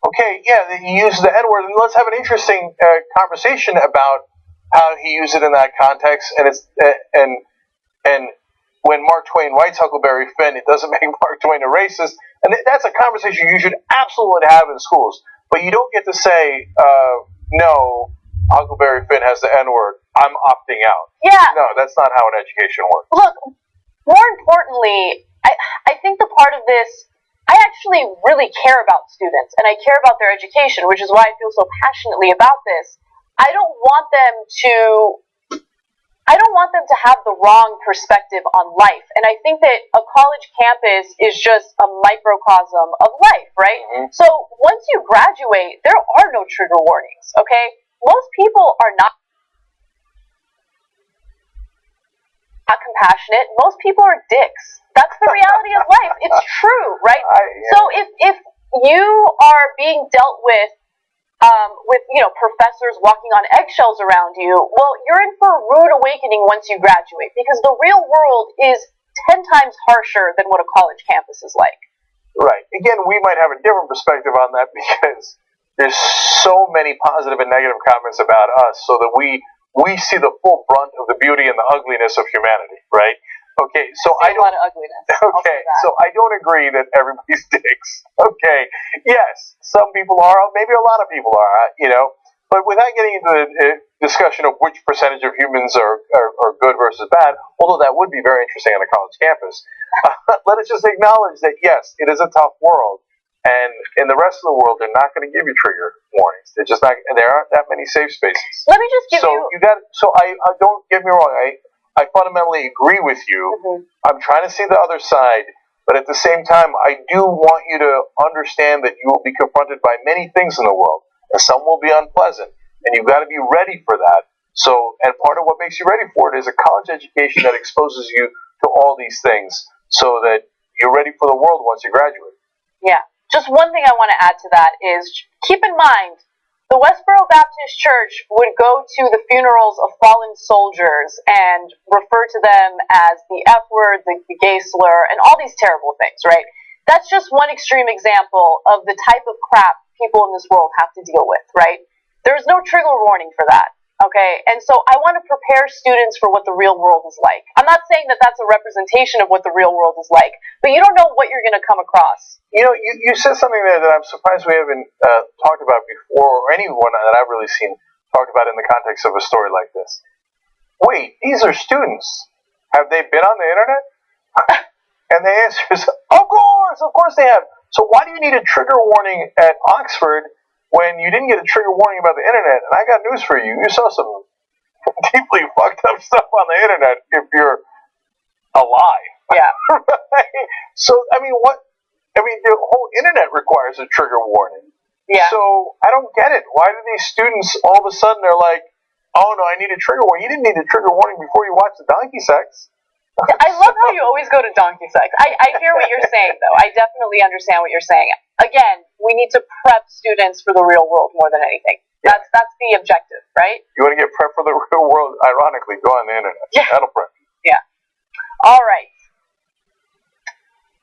Speaker 3: Okay, yeah, he uses the N-word, and let's have an interesting conversation about how he used it in that context. And it's and when Mark Twain writes Huckleberry Finn, it doesn't make Mark Twain a racist, and that's a conversation you should absolutely have in schools. But you don't get to say, no, Huckleberry Finn has the N-word, I'm opting out.
Speaker 1: Yeah.
Speaker 3: No, that's not how an education works.
Speaker 1: Look, more importantly, I think the part of this, I actually really care about students, and I care about their education, which is why I feel so passionately about this. I don't want them to have the wrong perspective on life. And I think that a college campus is just a microcosm of life, right? Mm-hmm. So once you graduate, there are no trigger warnings, okay? Most people are not compassionate. Most people are dicks. That's the reality of life. It's true, right? So if you are being dealt with professors walking on eggshells around you, well, you're in for a rude awakening once you graduate, because the real world is 10 times harsher than what a college campus is like.
Speaker 3: Right. Again, we might have a different perspective on that because there's so many positive and negative comments about us, so that we see the full brunt of the beauty and the ugliness of humanity, right? Okay, so I don't.
Speaker 1: A lot of ugliness.
Speaker 3: Okay, so I don't agree that everybody's dicks. Okay, yes, some people are, maybe a lot of people are, but without getting into the discussion of which percentage of humans are good versus bad, although that would be very interesting on a college campus, let us just acknowledge that yes, it is a tough world, and in the rest of the world, they're not going to give you trigger warnings. They're just not, and there aren't that many safe spaces.
Speaker 1: Let me just give you.
Speaker 3: I don't get me wrong. I fundamentally agree with you. Mm-hmm. I'm trying to see the other side, but at the same time, I do want you to understand that you will be confronted by many things in the world, and some will be unpleasant, and you've got to be ready for that. So, and part of what makes you ready for it is a college education that exposes you to all these things, so that you're ready for the world once you graduate.
Speaker 1: Yeah. Just one thing I want to add to that is, keep in mind, the Westboro Baptist Church would go to the funerals of fallen soldiers and refer to them as the F word, the gay slur, and all these terrible things, right? That's just one extreme example of the type of crap people in this world have to deal with, right? There's no trigger warning for that, okay? And so I want to prepare students for what the real world is like. I'm not saying that that's a representation of what the real world is like, but you don't know what you're going to come across.
Speaker 3: You said something there that I'm surprised we haven't talked about before, or anyone that I've really seen talked about in the context of a story like this. Wait, these are students. Have they been on the internet? And the answer is, of course they have. So why do you need a trigger warning at Oxford when you didn't get a trigger warning about the internet? And I got news for you. You saw some deeply fucked up stuff on the internet if you're alive.
Speaker 1: Yeah.
Speaker 3: Right? So, the whole internet requires a trigger warning.
Speaker 1: Yeah.
Speaker 3: So, I don't get it. Why do these students all of a sudden they're like, oh no, I need a trigger warning. You didn't need a trigger warning before you watched the donkey sex.
Speaker 1: I love how you always go to donkey sex. I hear what you're saying, though. I definitely understand what you're saying. Again, we need to prep students for the real world more than anything.
Speaker 3: Yeah.
Speaker 1: That's the objective, right?
Speaker 3: You want to get prepped for the real world? Ironically, go on the internet.
Speaker 1: Yeah.
Speaker 3: That'll prep you.
Speaker 1: Yeah. All right.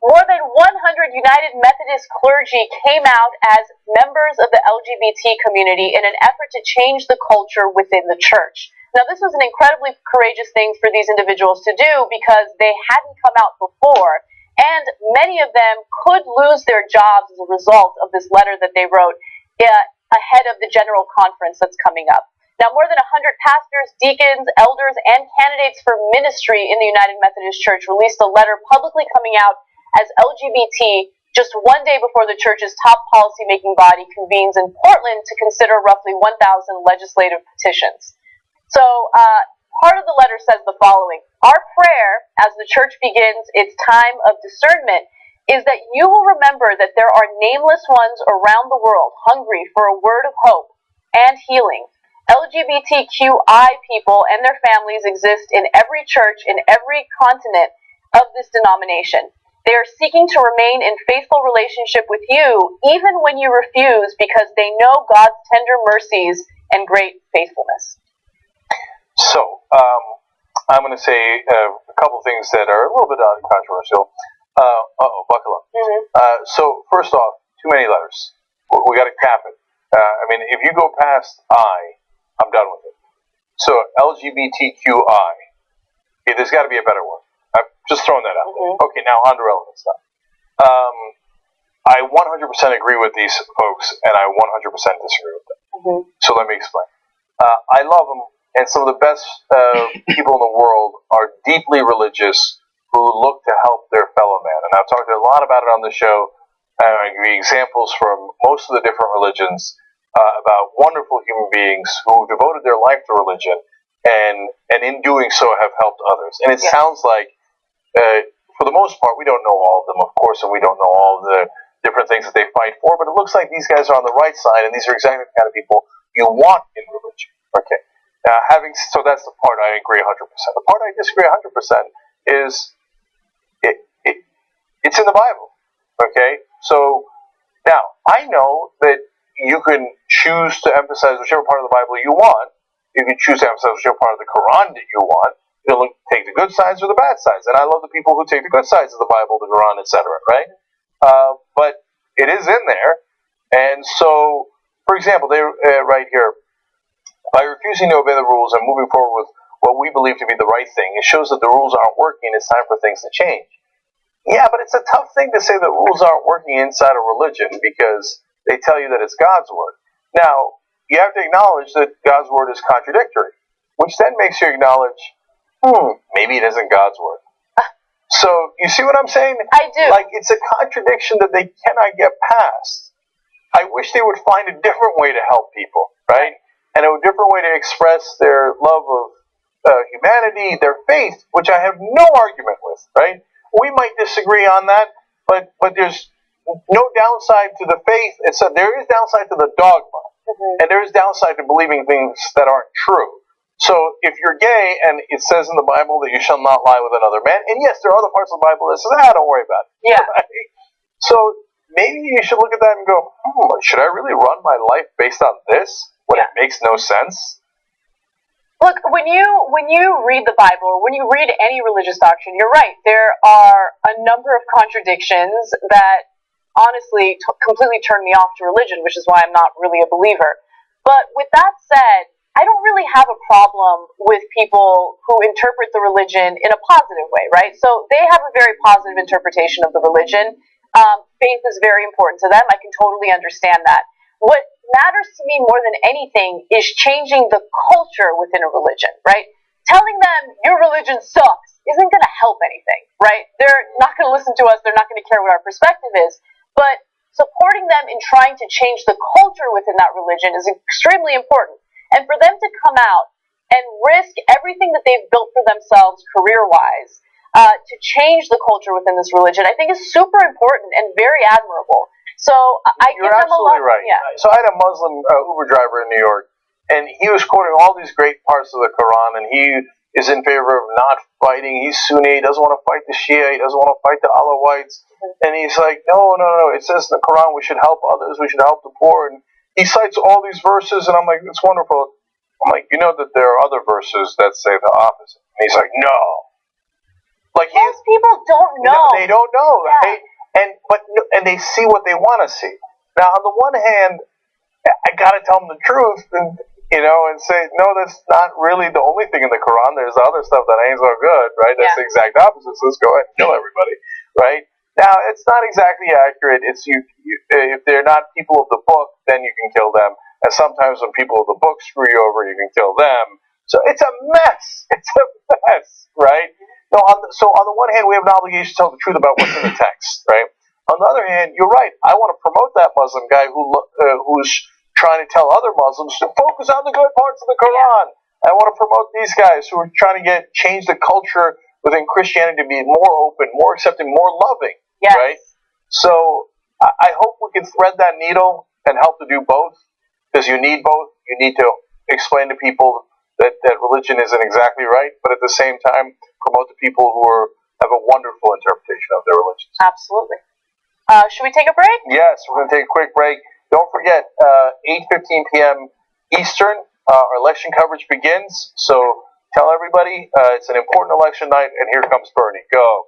Speaker 1: More than 100 United Methodist clergy came out as members of the LGBT community in an effort to change the culture within the church. Now, this was an incredibly courageous thing for these individuals to do because they hadn't come out before, and many of them could lose their jobs as a result of this letter that they wrote ahead of the general conference that's coming up. Now, more than 100 pastors, deacons, elders, and candidates for ministry in the United Methodist Church released a letter publicly coming out as LGBT just one day before the church's top policy-making body convenes in Portland to consider roughly 1,000 legislative petitions. So, part of the letter says the following: our prayer as the church begins its time of discernment is that you will remember that there are nameless ones around the world hungry for a word of hope and healing. LGBTQI people and their families exist in every church in every continent of this denomination. They are seeking to remain in faithful relationship with you even when you refuse because they know God's tender mercies and great faithfulness.
Speaker 3: So, I'm going to say a couple things that are a little bit controversial. Buckle up. So, first off, too many letters. We got to cap it. I mean, if you go past I'm done with it. So, LGBTQI, there's got to be a better one. I'm just throwing that out there. Okay, now on to relevant stuff. I 100% agree with these folks, and I 100% disagree with them. So let me explain. I love them, and some of the best people in the world are deeply religious who look to help their fellow man. And I've talked a lot about it on the show. I give you examples from most of the different religions about wonderful human beings who devoted their life to religion, and in doing so have helped others. And it sounds like, for the most part, we don't know all of them, of course, and we don't know all of the different things that they fight for, but it looks like these guys are on the right side, and these are exactly the kind of people you want in religion. Okay. So that's the part I agree 100%. The part I disagree 100% is it's in the Bible. Okay? So, now, I know that you can choose to emphasize whichever part of the Bible you want. You can choose to emphasize whichever part of the Quran that you want. You'll take the good sides or the bad sides. And I love the people who take the good sides of the Bible, the Quran, etc., right? But it is in there. And so, for example, they right here, by refusing to obey the rules and moving forward with what we believe to be the right thing, it shows that the rules aren't working. It's time for things to change. Yeah, but it's a tough thing to say that rules aren't working inside a religion because they tell you that it's God's word. Now, you have to acknowledge that God's word is contradictory, which then makes you acknowledge, maybe it isn't God's word. So, you see what I'm saying?
Speaker 1: I do.
Speaker 3: Like, it's a contradiction that they cannot get past. I wish they would find a different way to help people, right? And a different way to express their love of humanity, their faith, which I have no argument with, right? We might disagree on that, but there's no downside to the faith, except there is downside to the dogma, and there is downside to believing things that aren't true. So if you're gay and it says in the Bible that you shall not lie with another man, and yes, there are other parts of the Bible that says, don't worry about it.
Speaker 1: Yeah.
Speaker 3: Right? So maybe you should look at that and go, should I really run my life based on this when it makes no sense?
Speaker 1: Look, when you read the Bible, or when you read any religious doctrine, you're right. There are a number of contradictions that honestly completely turn me off to religion, which is why I'm not really a believer. But with that said, I don't really have a problem with people who interpret the religion in a positive way, right? So they have a very positive interpretation of the religion. Faith is very important to them. I can totally understand that. What matters to me more than anything is changing the culture within a religion, right? Telling them your religion sucks isn't going to help anything, right? They're not going to listen to us. They're not going to care what our perspective is. But supporting them in trying to change the culture within that religion is extremely important. And for them to come out and risk everything that they've built for themselves career-wise to change the culture within this religion, I think is super important and very admirable. So I give them a lot.
Speaker 3: You're absolutely right.
Speaker 1: Yeah.
Speaker 3: So I had a Muslim Uber driver in New York, and he was quoting all these great parts of the Quran, and he is in favor of not fighting. He's Sunni. He doesn't want to fight the Shia. He doesn't want to fight the Alawites. And he's like, no. It says in the Quran we should help others. We should help the poor. And he cites all these verses, and I'm like, it's wonderful. I'm like, you know that there are other verses that say the opposite. And he's like, no. Like
Speaker 1: most people don't know.
Speaker 3: They don't know,
Speaker 1: yeah.
Speaker 3: right? And they see what they want to see. Now, on the one hand, I gotta tell them the truth, and say, no, that's not really the only thing in the Quran. There's other stuff that ain't so good, right? That's the exact opposite. So let's go ahead and kill everybody, right? it's not exactly accurate. It's if they're not people of the book, then you can kill them. And sometimes when people of the book screw you over, you can kill them. So it's a mess. It's a mess, right? No, so on the one hand, we have an obligation to tell the truth about what's in the text, right? On the other hand, you're right. I want to promote that Muslim guy who's trying to tell other Muslims to focus on the good parts of the Quran. I want to promote these guys who are trying to change the culture within Christianity to be more open, more accepting, more loving, right? So I hope we can thread that needle and help to do both, because you need both. You need to explain to people that religion isn't exactly right, but at the same time, promote the people who have a wonderful interpretation of their religions.
Speaker 1: Absolutely. Should we take a break?
Speaker 3: Yes, we're going to take a quick break. Don't forget, 8:15 p.m. Eastern, our election coverage begins. So tell everybody it's an important election night, and here comes Bernie. Go.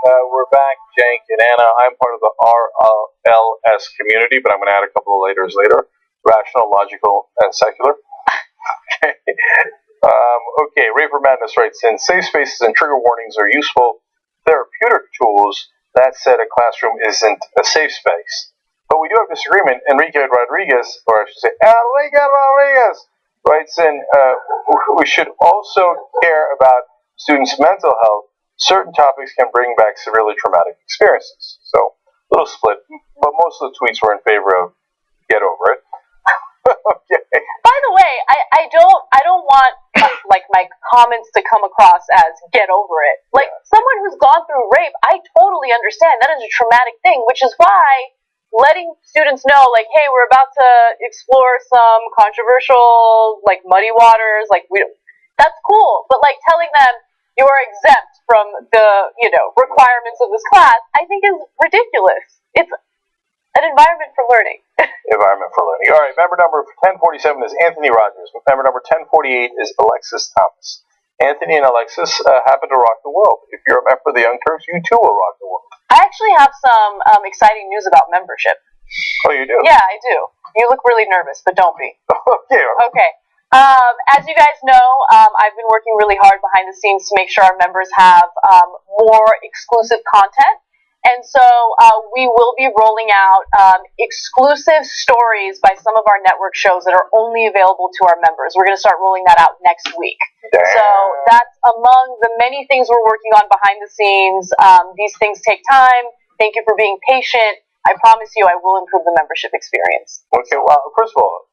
Speaker 3: We're back, Jank and Anna. I'm part of the RLS community, but I'm going to add a couple of letters later. Rational, logical, and secular. Okay, Raper Madness writes in, safe spaces and trigger warnings are useful therapeutic tools. That said, a classroom isn't a safe space. But we do have disagreement. Enrique Rodriguez, or I should say, Enrique Rodriguez, writes in, we should also care about students' mental health. Certain topics can bring back severely traumatic experiences. So, little split, but most of the tweets were in favor of get over it. Okay.
Speaker 1: By the way, I don't want like my comments to come across as get over it. Like someone who's gone through rape, I totally understand that is a traumatic thing, which is why letting students know, like, hey, we're about to explore some controversial, like, muddy waters, like, that's cool. But like telling them you are exempt from the, requirements of this class, I think is ridiculous. It's an environment for learning.
Speaker 3: Environment for learning. All right, member number 1047 is Anthony Rogers. Member number 1048 is Alexis Thomas. Anthony and Alexis happen to rock the world. If you're a member of the Young Turks, you too will rock the world.
Speaker 1: I actually have some exciting news about membership.
Speaker 3: Oh, you do?
Speaker 1: Yeah, I do. You look really nervous, but don't be.
Speaker 3: Okay.
Speaker 1: As you guys know, I've been working really hard behind the scenes to make sure our members have more exclusive content. And so we will be rolling out exclusive stories by some of our network shows that are only available to our members. We're going to start rolling that out next week.
Speaker 3: Damn.
Speaker 1: So that's among the many things we're working on behind the scenes. These things take time. Thank you for being patient. I promise you I will improve the membership experience.
Speaker 3: Okay, well, first of all,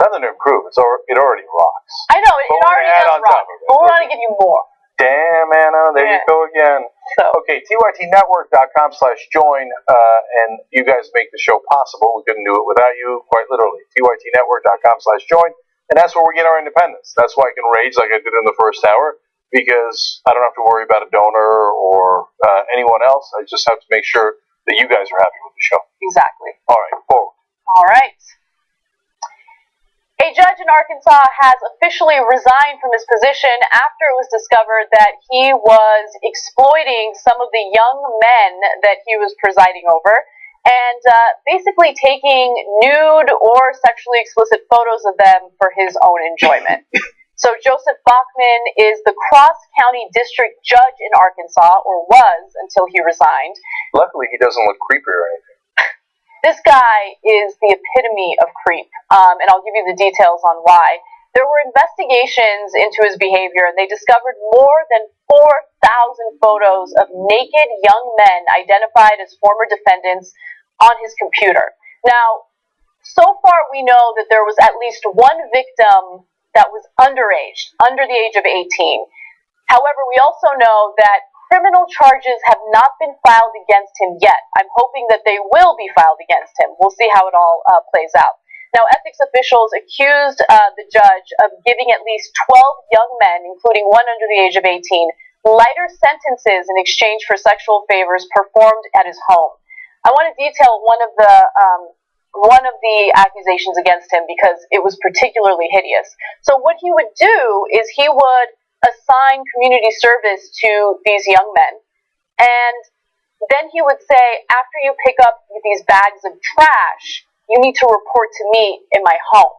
Speaker 3: Nothing to improve. It already rocks.
Speaker 1: I know, it
Speaker 3: But we're
Speaker 1: already
Speaker 3: gonna add
Speaker 1: does
Speaker 3: on
Speaker 1: rock,
Speaker 3: top of it.
Speaker 1: but we want to give you more.
Speaker 3: Damn, Anna, there you go again.
Speaker 1: So.
Speaker 3: Okay, tytnetwork.com/join, and you guys make the show possible. We couldn't do it without you, quite literally. tytnetwork.com/join, and that's where we get our independence. That's why I can rage like I did in the first hour, because I don't have to worry about a donor or anyone else. I just have to make sure that you guys are happy with the show.
Speaker 1: Exactly.
Speaker 3: All right, forward.
Speaker 1: All right. A judge in Arkansas has officially resigned from his position after it was discovered that he was exploiting some of the young men that he was presiding over and basically taking nude or sexually explicit photos of them for his own enjoyment. So Joseph Bachman is the Cross County District Judge in Arkansas, or was until he resigned.
Speaker 3: Luckily, he doesn't look creepy or anything.
Speaker 1: This guy is the epitome of creep, and I'll give you the details on why. There were investigations into his behavior, and they discovered more than 4,000 photos of naked young men identified as former defendants on his computer. Now, so far we know that there was at least one victim that was underage, under the age of 18. However, we also know that criminal charges have not been filed against him yet. I'm hoping that they will be filed against him. We'll see how it all plays out. Now, ethics officials accused the judge of giving at least 12 young men, including one under the age of 18, lighter sentences in exchange for sexual favors performed at his home. I want to detail one of the accusations against him because it was particularly hideous. So what he would do is he would assign community service to these young men, and then he would say, after you pick up these bags of trash, you need to report to me in my home.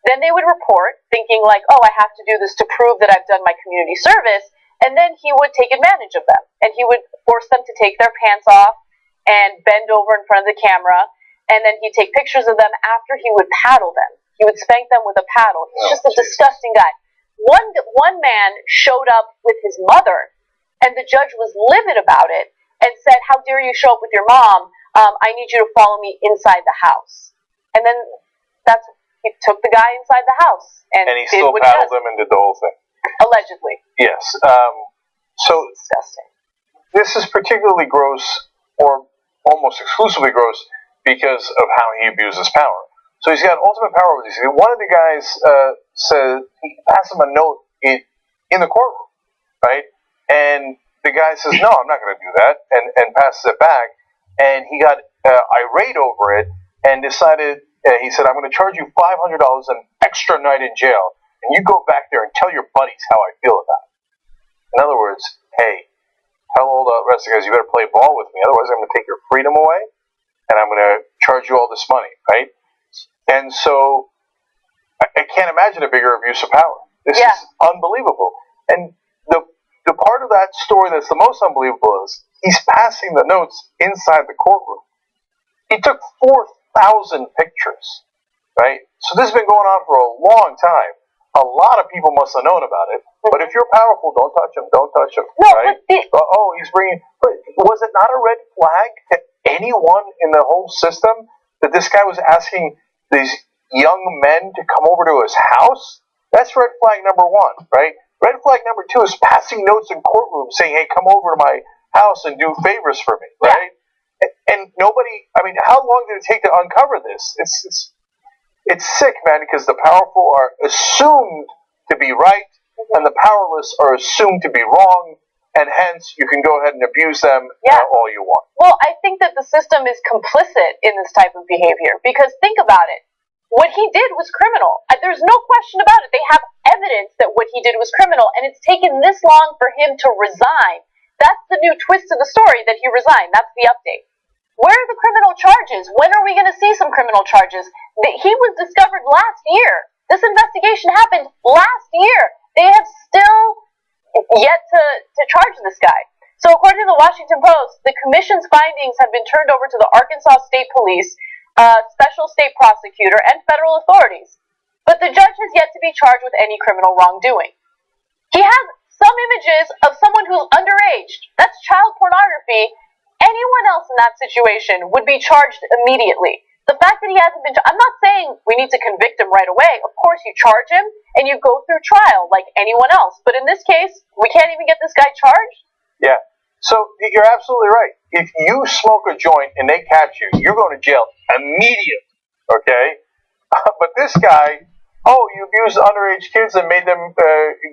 Speaker 1: Then they would report, thinking like, oh, I have to do this to prove that I've done my community service, and then he would take advantage of them, and he would force them to take their pants off and bend over in front of the camera, and then he'd take pictures of them after he would paddle them. He would spank them with a paddle. He's just a disgusting guy. One man showed up with his mother, and the judge was livid about it and said, how dare you show up with your mom? I need you to follow me inside the house. And then he took the guy inside the house. And
Speaker 3: he still paddled them and did the whole thing.
Speaker 1: Allegedly.
Speaker 3: Yes. So
Speaker 1: disgusting.
Speaker 3: This is particularly gross, or almost exclusively gross, because of how he abuses power. So he's got ultimate power over these. One of the guys said he passed him a note in the courtroom, right? And the guy says, "No, I'm not going to do that," and passes it back. And he got irate over it and decided. He said, "I'm going to charge you $500 an extra night in jail, and you go back there and tell your buddies how I feel about it." In other words, hey, tell all the rest of the guys you better play ball with me, otherwise I'm going to take your freedom away, and I'm going to charge you all this money, right? And so I can't imagine a bigger abuse of power. This is unbelievable. And the part of that story that's the most unbelievable is he's passing the notes inside the courtroom. He took 4,000 pictures, right? So this has been going on for a long time. A lot of people must have known about it. But if you're powerful, don't touch him. Don't touch him, right? He's bringing... Was it not a red flag to anyone in the whole system that this guy was asking these young men to come over to his house? That's red flag number one, right? Red flag number two is passing notes in courtrooms saying, hey, come over to my house and do favors for me, right? And nobody, I mean, how long did it take to uncover this? It's sick, man, because the powerful are assumed to be right and the powerless are assumed to be wrong, and hence you can go ahead and abuse them all you want.
Speaker 1: Well, I think that the system is complicit in this type of behavior, because think about it. What he did was criminal. There's no question about it. They have evidence that what he did was criminal, and it's taken this long for him to resign. That's the new twist of the story, that he resigned. That's the update. Where are the criminal charges? When are we going to see some criminal charges? He was discovered last year. This investigation happened last year. They have still yet to charge this guy. So according to the Washington Post, the commission's findings have been turned over to the Arkansas State Police, special state prosecutor, and federal authorities. But the judge has yet to be charged with any criminal wrongdoing. He has some images of someone who's underage. That's child pornography. Anyone else in that situation would be charged immediately. The fact that he hasn't been, I'm not saying we need to convict him right away. Of course, you charge him and you go through trial like anyone else. But in this case, we can't even get this guy charged.
Speaker 3: Yeah. So you're absolutely right. If you smoke a joint and they catch you, you're going to jail immediately. Okay. But this guy, you abused underage kids and made them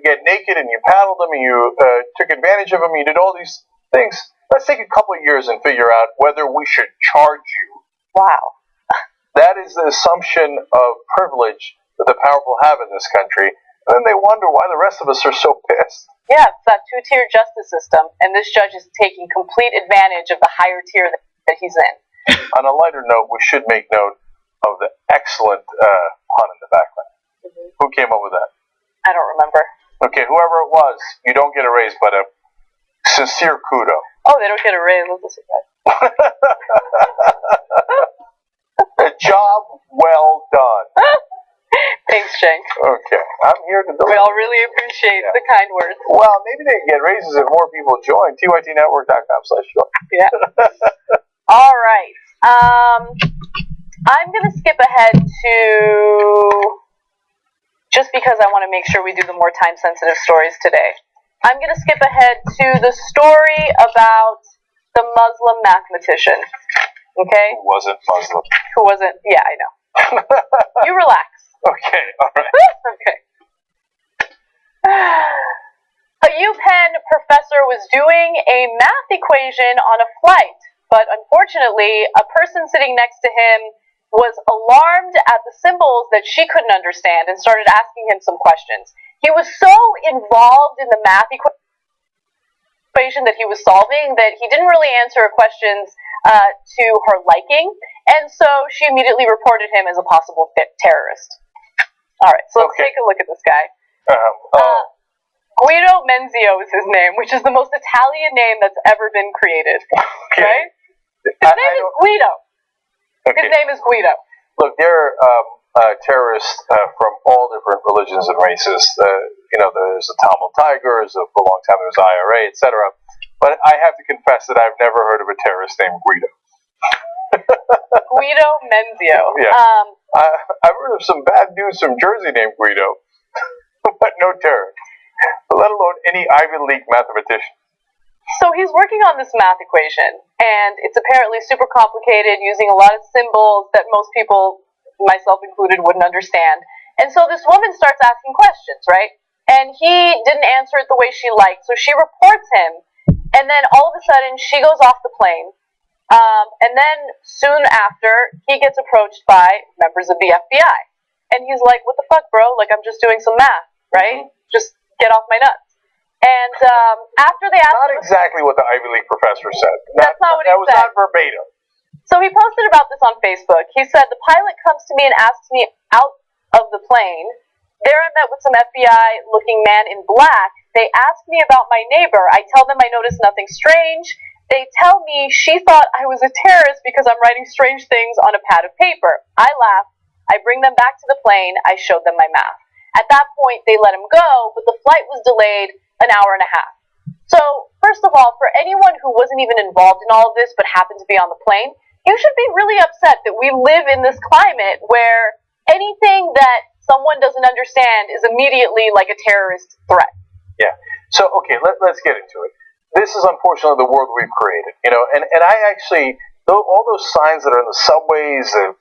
Speaker 3: get naked, and you paddled them, and you took advantage of them. And you did all these things. Let's take a couple of years and figure out whether we should charge you.
Speaker 1: Wow.
Speaker 3: That is the assumption of privilege that the powerful have in this country. And then they wonder why the rest of us are so pissed.
Speaker 1: Yeah, it's that two-tier justice system, and this judge is taking complete advantage of the higher tier that he's in.
Speaker 3: On a lighter note, we should make note of the excellent pun in the background. Mm-hmm. Who came up with that?
Speaker 1: I don't remember.
Speaker 3: Okay, whoever it was, you don't get a raise, but a sincere kudo.
Speaker 1: Oh, they don't get a raise. That's a surprise.
Speaker 3: A job well done.
Speaker 1: Thanks, Shank.
Speaker 3: Okay, I'm here to deliver.
Speaker 1: We all really appreciate the kind words.
Speaker 3: Well, maybe they can get raises if more people join. TYTnetwork.com/join.
Speaker 1: Yeah. All right. I'm going to skip ahead to, just because I want to make sure we do the more time-sensitive stories today. I'm going to skip ahead to the story about the Muslim mathematician. Okay?
Speaker 3: Who wasn't Muslim?
Speaker 1: Who wasn't? Yeah, I know. You relax.
Speaker 3: Okay, all right.
Speaker 1: Okay. A UPenn professor was doing a math equation on a flight, but unfortunately, a person sitting next to him was alarmed at the symbols that she couldn't understand and started asking him some questions. He was so involved in the math equation that he was solving that he didn't really answer her questions to her liking, and so she immediately reported him as a possible terrorist. All right, so let's take a look at this guy. Guido Menzio is his name, which is the most Italian name that's ever been created. Okay? His name is Guido.
Speaker 3: Okay.
Speaker 1: His name is Guido.
Speaker 3: Look, there are terrorists from all different religions and races. There's the Tamil Tigers, for a long time there was IRA, etc. But I have to confess that I've never heard of a terrorist named Guido.
Speaker 1: Guido Menzio.
Speaker 3: Yeah. I've heard of some bad dudes from Jersey named Guido, but no terrorist, let alone any Ivy League mathematician.
Speaker 1: So he's working on this math equation, and it's apparently super complicated, using a lot of symbols that most people, myself included, wouldn't understand. And so this woman starts asking questions, right? And he didn't answer it the way she liked, so she reports him, and then all of a sudden she goes off the plane. And then soon after, he gets approached by members of the FBI. And he's like, what the fuck, bro? Like, I'm just doing some math, right? Mm-hmm. Just get off my nuts. And after they asked
Speaker 3: him... Not exactly what the Ivy League professor said.
Speaker 1: That's not what he said.
Speaker 3: That was not verbatim.
Speaker 1: So he posted about this on Facebook. He said, the pilot comes to me and asks me out of the plane. There I met with some FBI-looking man in black. They ask me about my neighbor. I tell them I noticed nothing strange. They tell me she thought I was a terrorist because I'm writing strange things on a pad of paper. I laugh. I bring them back to the plane. I showed them my math. At that point, they let him go, but the flight was delayed an hour and a half. So, first of all, for anyone who wasn't even involved in all of this but happened to be on the plane, you should be really upset that we live in this climate where anything that someone doesn't understand is immediately like a terrorist threat.
Speaker 3: Yeah. So, okay, let's get into it. This is unfortunately the world we've created, and I actually, all those signs that are in the subways, the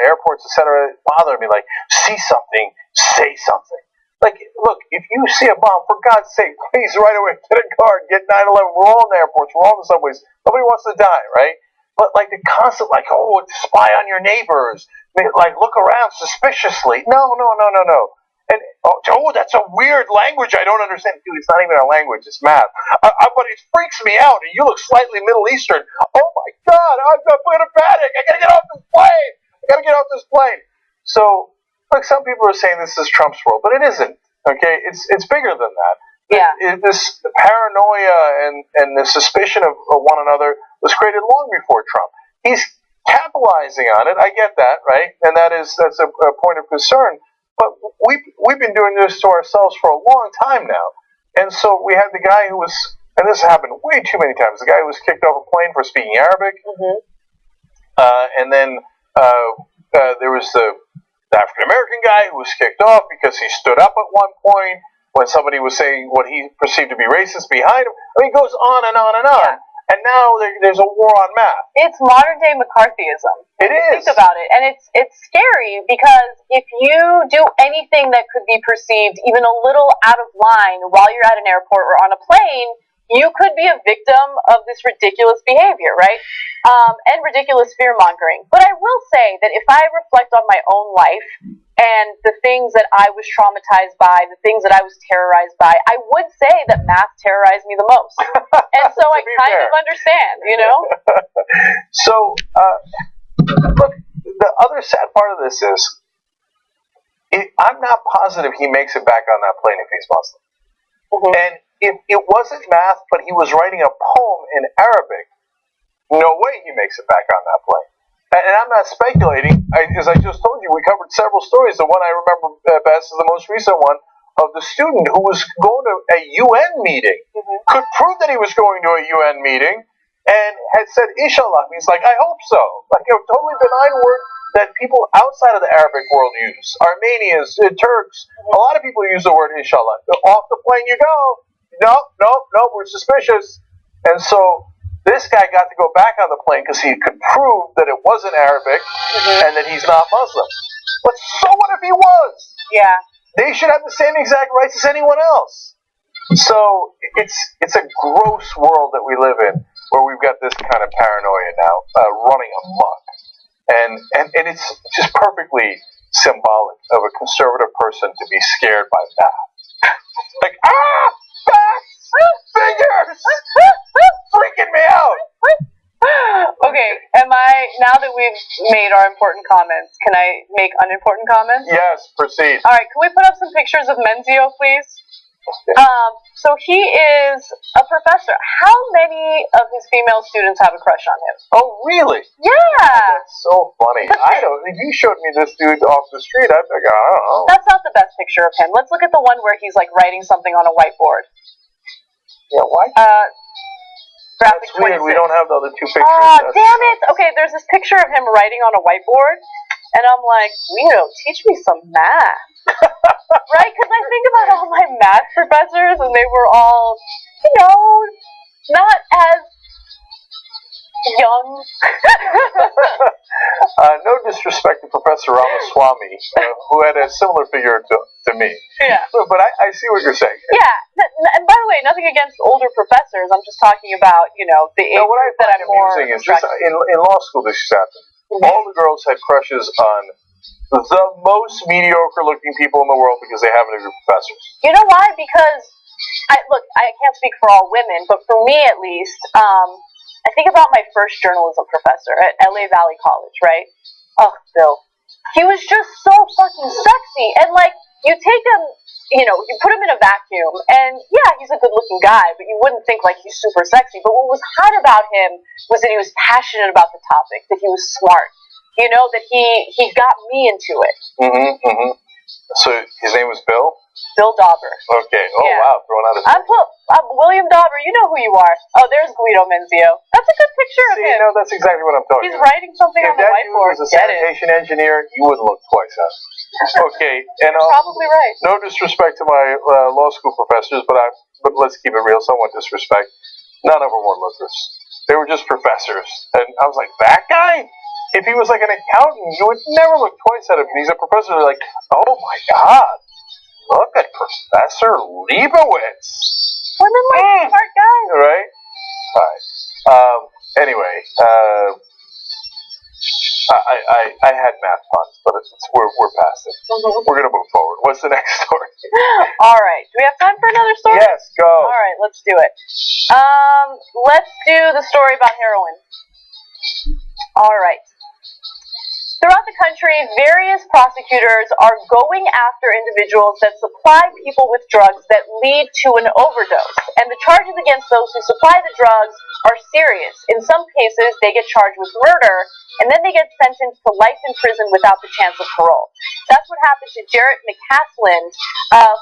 Speaker 3: airports, etc., bother me. Like, see something, say something. Like, look, if you see a bomb, for God's sake, please right away get a guard, get 911. We're all in the airports, we're all in the subways. Nobody wants to die, right? But like the constant, spy on your neighbors, like look around suspiciously. No. And that's a weird language I don't understand. Dude, it's not even a language, it's math. But it freaks me out. And you look slightly Middle Eastern. Oh my God, I'm in a panic. I gotta get off this plane. So, look, some people are saying this is Trump's world, but it isn't. Okay, it's bigger than that.
Speaker 1: Yeah.
Speaker 3: This paranoia and the suspicion of one another was created long before Trump. He's capitalizing on it. I get that, right? And that's a point of concern. But we've been doing this to ourselves for a long time now. And so we had the guy who was, and this happened way too many times, the guy who was kicked off a plane for speaking Arabic. Mm-hmm. And then There was the African American guy who was kicked off because he stood up at one point when somebody was saying what he perceived to be racist behind him. I mean, it goes on and on and on.
Speaker 1: Yeah.
Speaker 3: And now there's a war on math.
Speaker 1: It's modern day McCarthyism.
Speaker 3: It is.
Speaker 1: Think about it, and it's scary because if you do anything that could be perceived even a little out of line while you're at an airport or on a plane, you could be a victim of this ridiculous behavior, right? And ridiculous fear mongering. But I will say that if I reflect on my own life and the things that I was traumatized by, the things that I was terrorized by, I would say that math terrorized me the most. And so I kind of understand, you know?
Speaker 3: So, look, the other sad part of this is, I'm not positive he makes it back on that plane if he's Muslim. Mm-hmm. And if it wasn't math, but he was writing a poem in Arabic, no way he makes it back on that plane. And I'm not speculating. As I just told you, we covered several stories. The one I remember best is the most recent one of the student who was going to a UN meeting, could prove that he was going to a UN meeting, and had said, Inshallah. He's like, I hope so. Like a totally benign word that people outside of the Arabic world use. Armenians, Turks, a lot of people use the word Inshallah. Off the plane you go. Nope, we're suspicious. And so this guy got to go back on the plane because he could prove that it wasn't Arabic and that he's not Muslim. But so what if he was?
Speaker 1: Yeah.
Speaker 3: They should have the same exact rights as anyone else. So it's a gross world that we live in, where we've got this kind of paranoia now running amok, and it's just perfectly symbolic of a conservative person to be scared by math. Like facts, figures, freaking me out.
Speaker 1: Okay, now that we've made our important comments, can I make unimportant comments?
Speaker 3: Yes, proceed.
Speaker 1: All right, can we put up some pictures of Menzio, please?
Speaker 3: Okay.
Speaker 1: So he is a professor. How many of his female students have a crush on him?
Speaker 3: Oh, really?
Speaker 1: Yeah.
Speaker 3: That's so funny. I don't. If you showed me this dude off the street, I'd be like, I don't know.
Speaker 1: That's not the best picture of him. Let's look at the one where he's like writing something on a whiteboard.
Speaker 3: Yeah, why?
Speaker 1: Graphic
Speaker 3: That's weird.
Speaker 1: 26.
Speaker 3: We don't have the other two pictures.
Speaker 1: Damn it! Okay, there's this picture of him writing on a whiteboard, and I'm like, Guido, teach me some math. Right? Because I think about all my math professors, and they were all, not as young.
Speaker 3: No disrespect to Professor Ramaswamy, who had a similar figure to me.
Speaker 1: Yeah.
Speaker 3: But I see what you're saying.
Speaker 1: Yeah. And by the way, nothing against older professors. I'm just talking about, the age
Speaker 3: what I
Speaker 1: that
Speaker 3: find
Speaker 1: I'm more
Speaker 3: amusing is this, in law school this happened. All the girls had crushes on the most mediocre-looking people in the world because they happen to be professors.
Speaker 1: You know why? Because, I can't speak for all women, but for me at least, I think about my first journalism professor at LA Valley College, right? Oh, Bill. He was just so fucking sexy. And, you take him, you put him in a vacuum, and, yeah, he's a good-looking guy, but you wouldn't think, he's super sexy. But what was hot about him was that he was passionate about the topic, that he was smart. That he got me into it.
Speaker 3: So his name was Bill?
Speaker 1: Bill Dauber.
Speaker 3: Okay. Oh,
Speaker 1: yeah.
Speaker 3: Wow. Throwing out his
Speaker 1: I'm William Dauber. You know who you are. Oh, there's Guido Menzio. That's a good picture of him.
Speaker 3: That's exactly what I'm talking
Speaker 1: about. He's writing something
Speaker 3: on
Speaker 1: the whiteboard.
Speaker 3: If that dude was a sanitation engineer, you wouldn't look twice at him. Okay. And
Speaker 1: you're probably right.
Speaker 3: No disrespect to my law school professors, but let's keep it real, somewhat disrespect. None of them were lookers. They were just professors. And I was like, that guy? If he was like an accountant, you would never look twice at him. He's a professor. They're like, oh my God, look at Professor Leibowitz.
Speaker 1: Women like smart guys.
Speaker 3: Right? All right. Anyway, I had math puns, but we're past it. We're going to move forward. What's the next story?
Speaker 1: All right. Do we have time for another story?
Speaker 3: Yes, go.
Speaker 1: All right, let's do it. Let's do the story about heroin. All right. Throughout the country, various prosecutors are going after individuals that supply people with drugs that lead to an overdose. And the charges against those who supply the drugs are serious. In some cases, they get charged with murder, and then they get sentenced to life in prison without the chance of parole. That's what happened to Jarrett McCaslin,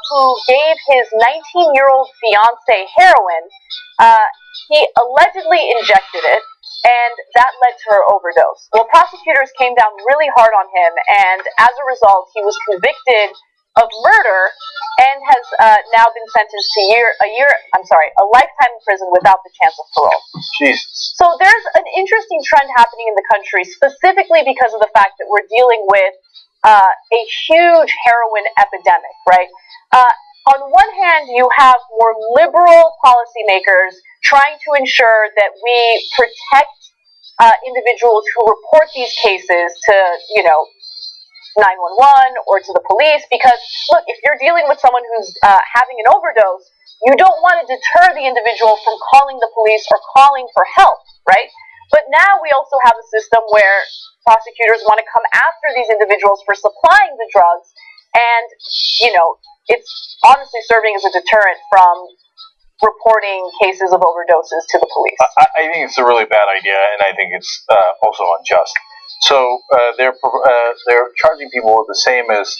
Speaker 1: who gave his 19-year-old fiance heroin. He allegedly injected it. and that led to her overdose. Well, prosecutors came down really hard on him, and as a result, he was convicted of murder and has now been sentenced to a lifetime in prison without the chance of parole.
Speaker 3: Jesus.
Speaker 1: So there's an interesting trend happening in the country, specifically because of the fact that we're dealing with a huge heroin epidemic, right? On one hand, you have more liberal policymakers trying to ensure that we protect individuals who report these cases to, 911 or to the police, because look, if you're dealing with someone who's having an overdose, you don't want to deter the individual from calling the police or calling for help, right? But now we also have a system where prosecutors want to come after these individuals for supplying the drugs, and it's honestly serving as a deterrent from reporting cases of overdoses to the police.
Speaker 3: I think it's a really bad idea, and I think it's also unjust. So they're charging people with the same as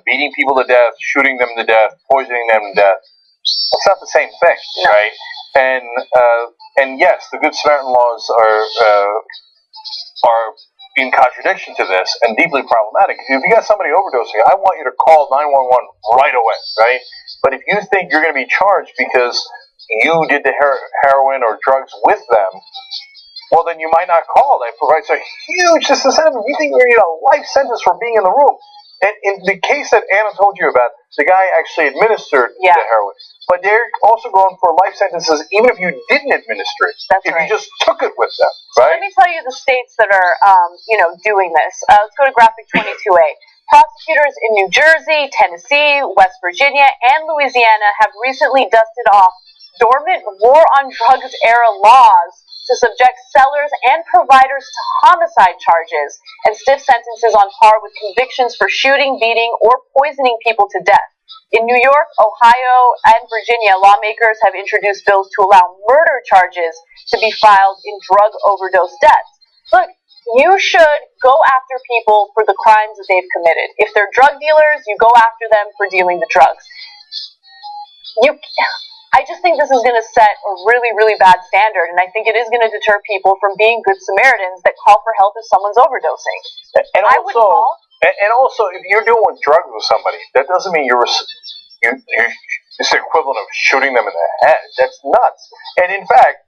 Speaker 3: beating people to death, shooting them to death, poisoning them to death. It's not the same thing,
Speaker 1: no.
Speaker 3: Right? And yes, the Good Samaritan laws are in contradiction to this and deeply problematic. If you got somebody overdosing, I want you to call 911 right away, right? But if you think you're going to be charged because you did the heroin or drugs with them, well, then you might not call. That provides a huge disincentive. You think you're going to get a life sentence for being in the room. And in the case that Anna told you about, the guy actually administered the heroin. But they're also going for life sentences even if you didn't administer it.
Speaker 1: That's
Speaker 3: if
Speaker 1: right.
Speaker 3: you just took it with them,
Speaker 1: So
Speaker 3: right?
Speaker 1: let me tell you the states that are, doing this. Let's go to graphic 22A. Prosecutors in New Jersey, Tennessee, West Virginia, and Louisiana have recently dusted off dormant war on drugs era laws to subject sellers and providers to homicide charges and stiff sentences on par with convictions for shooting, beating, or poisoning people to death. In New York, Ohio, and Virginia, lawmakers have introduced bills to allow murder charges to be filed in drug overdose deaths. Look, you should go after people for the crimes that they've committed. If they're drug dealers, you go after them for dealing the drugs. I just think this is going to set a really, really bad standard, and I think it is going to deter people from being good Samaritans that call for help if someone's overdosing.
Speaker 3: And
Speaker 1: I would call.
Speaker 3: And also, if you're doing drugs with somebody, that doesn't mean it's the equivalent of shooting them in the head. That's nuts. And in fact,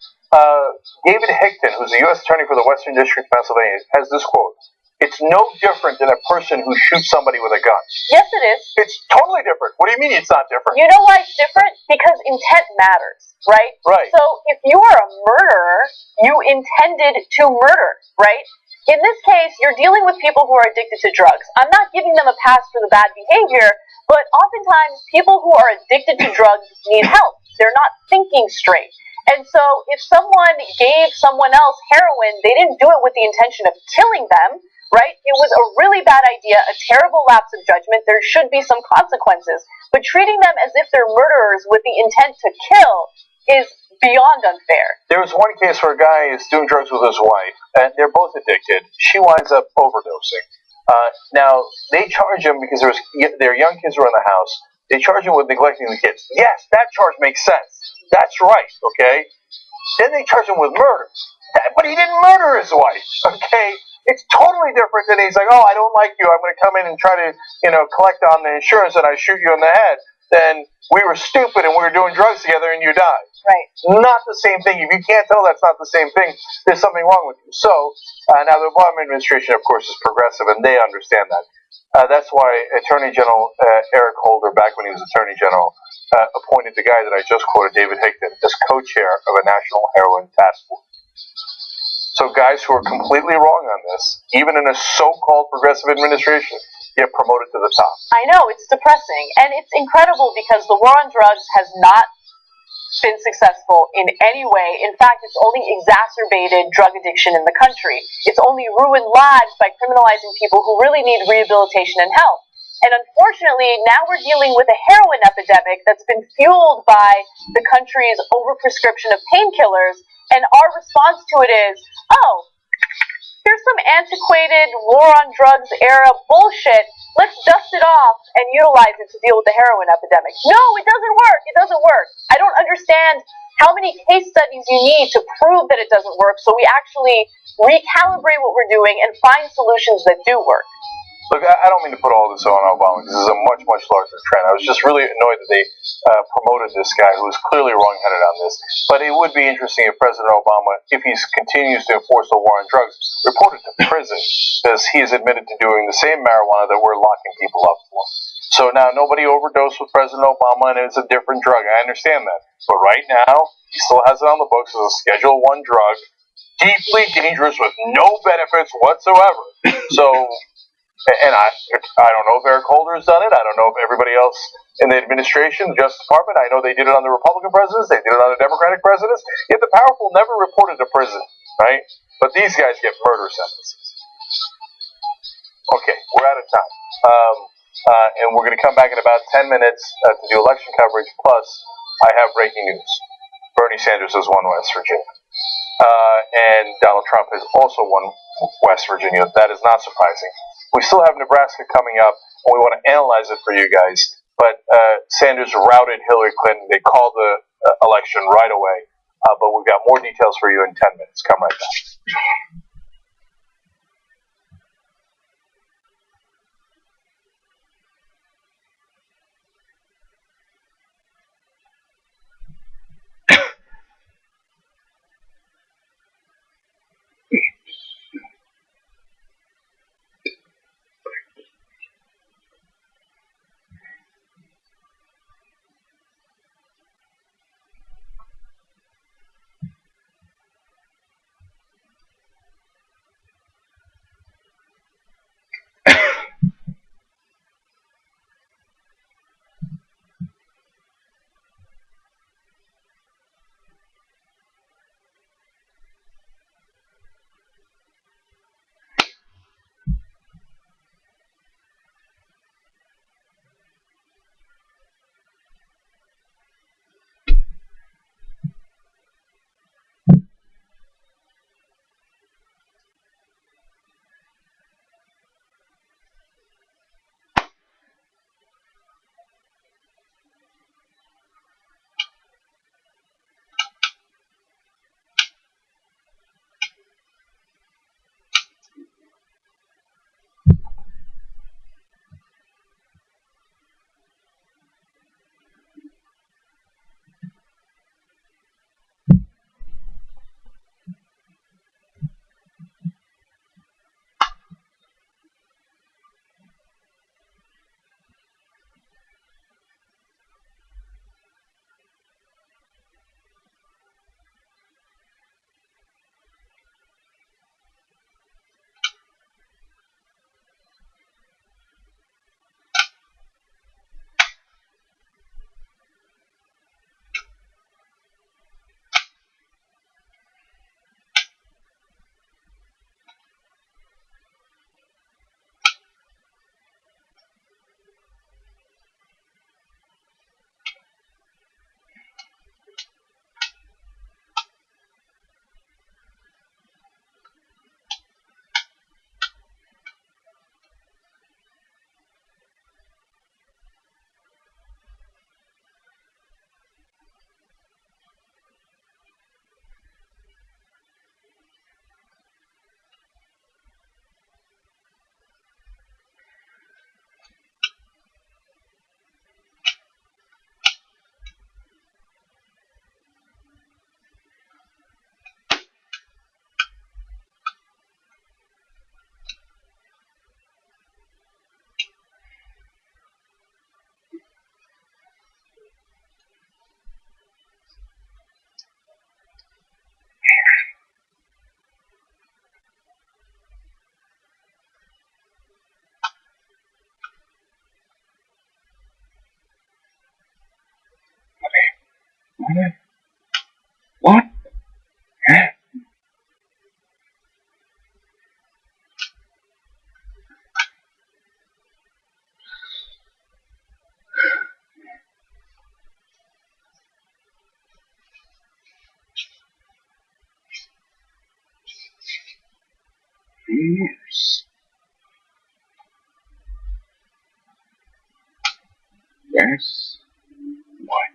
Speaker 3: David Hickton, who's the U.S. Attorney for the Western District of Pennsylvania, has this quote: "It's no different than a person who shoots somebody with a gun."
Speaker 1: Yes, it is.
Speaker 3: It's totally different. What do you mean it's not different?
Speaker 1: You know why it's different? Because intent matters, right?
Speaker 3: Right.
Speaker 1: So if you are a murderer, you intended to murder, right? In this case, you're dealing with people who are addicted to drugs. I'm not giving them a pass for the bad behavior, but oftentimes people who are addicted to drugs need help. They're not thinking straight. And so if someone gave someone else heroin, they didn't do it with the intention of killing them, right? It was a really bad idea, a terrible lapse of judgment. There should be some consequences. But treating them as if they're murderers with the intent to kill is beyond unfair.
Speaker 3: There was one case where a guy is doing drugs with his wife, and they're both addicted. She winds up overdosing. Now, they charge him because their young kids were in the house. They charge him with neglecting the kids. Yes, that charge makes sense. That's right, okay? Then they charge him with murder. But he didn't murder his wife, okay? It's totally different than he's like, oh, I don't like you. I'm going to come in and try to, collect on the insurance and I shoot you in the head. Then we were stupid and we were doing drugs together and you died.
Speaker 1: Right.
Speaker 3: Not the same thing. If you can't tell that's not the same thing, there's something wrong with you. So, now the Obama administration, of course, is progressive and they understand that. That's why Attorney General Eric Holder, back when he was Attorney General, appointed the guy that I just quoted, David Hickton, as co-chair of a national heroin task force. So guys who are completely wrong on this, even in a so-called progressive administration, get promoted to the top.
Speaker 1: I know, it's depressing. And it's incredible because the war on drugs has not been successful in any way. In fact, it's only exacerbated drug addiction in the country. It's only ruined lives by criminalizing people who really need rehabilitation and help. And unfortunately, now we're dealing with a heroin epidemic that's been fueled by the country's overprescription of painkillers, and our response to it is, oh, Here's some antiquated war on drugs era bullshit. Let's dust it off and utilize it to deal with the heroin epidemic. No, it doesn't work. It doesn't work. I don't understand how many case studies you need to prove that it doesn't work, so we actually recalibrate what we're doing and find solutions that do work.
Speaker 3: Look, I don't mean to put all this on Obama. This is a much, much larger trend. I was just really annoyed that they promoted this guy who was clearly wrong-headed on this. But it would be interesting if President Obama, if he continues to enforce the war on drugs, reported to prison because he is admitted to doing the same marijuana that we're locking people up for. So now nobody overdosed with President Obama and it's a different drug. I understand that. But right now, he still has it on the books as a Schedule 1 drug, deeply dangerous with no benefits whatsoever. So... And I don't know if Eric Holder has done it. I don't know if everybody else in the administration, the Justice Department, I know they did it on the Republican presidents, they did it on the Democratic presidents, yet the powerful never reported to prison, right? But these guys get murder sentences. Okay, we're out of time. And we're going to come back in about 10 minutes to do election coverage, plus I have breaking news. Bernie Sanders has won West Virginia. And Donald Trump has also won West Virginia. That is not surprising. We still have Nebraska coming up, and we want to analyze it for you guys. But Sanders routed Hillary Clinton. They called the election right away. But we've got more details for you in 10 minutes. Come right back.
Speaker 6: What?
Speaker 3: Yes. Yes. Why?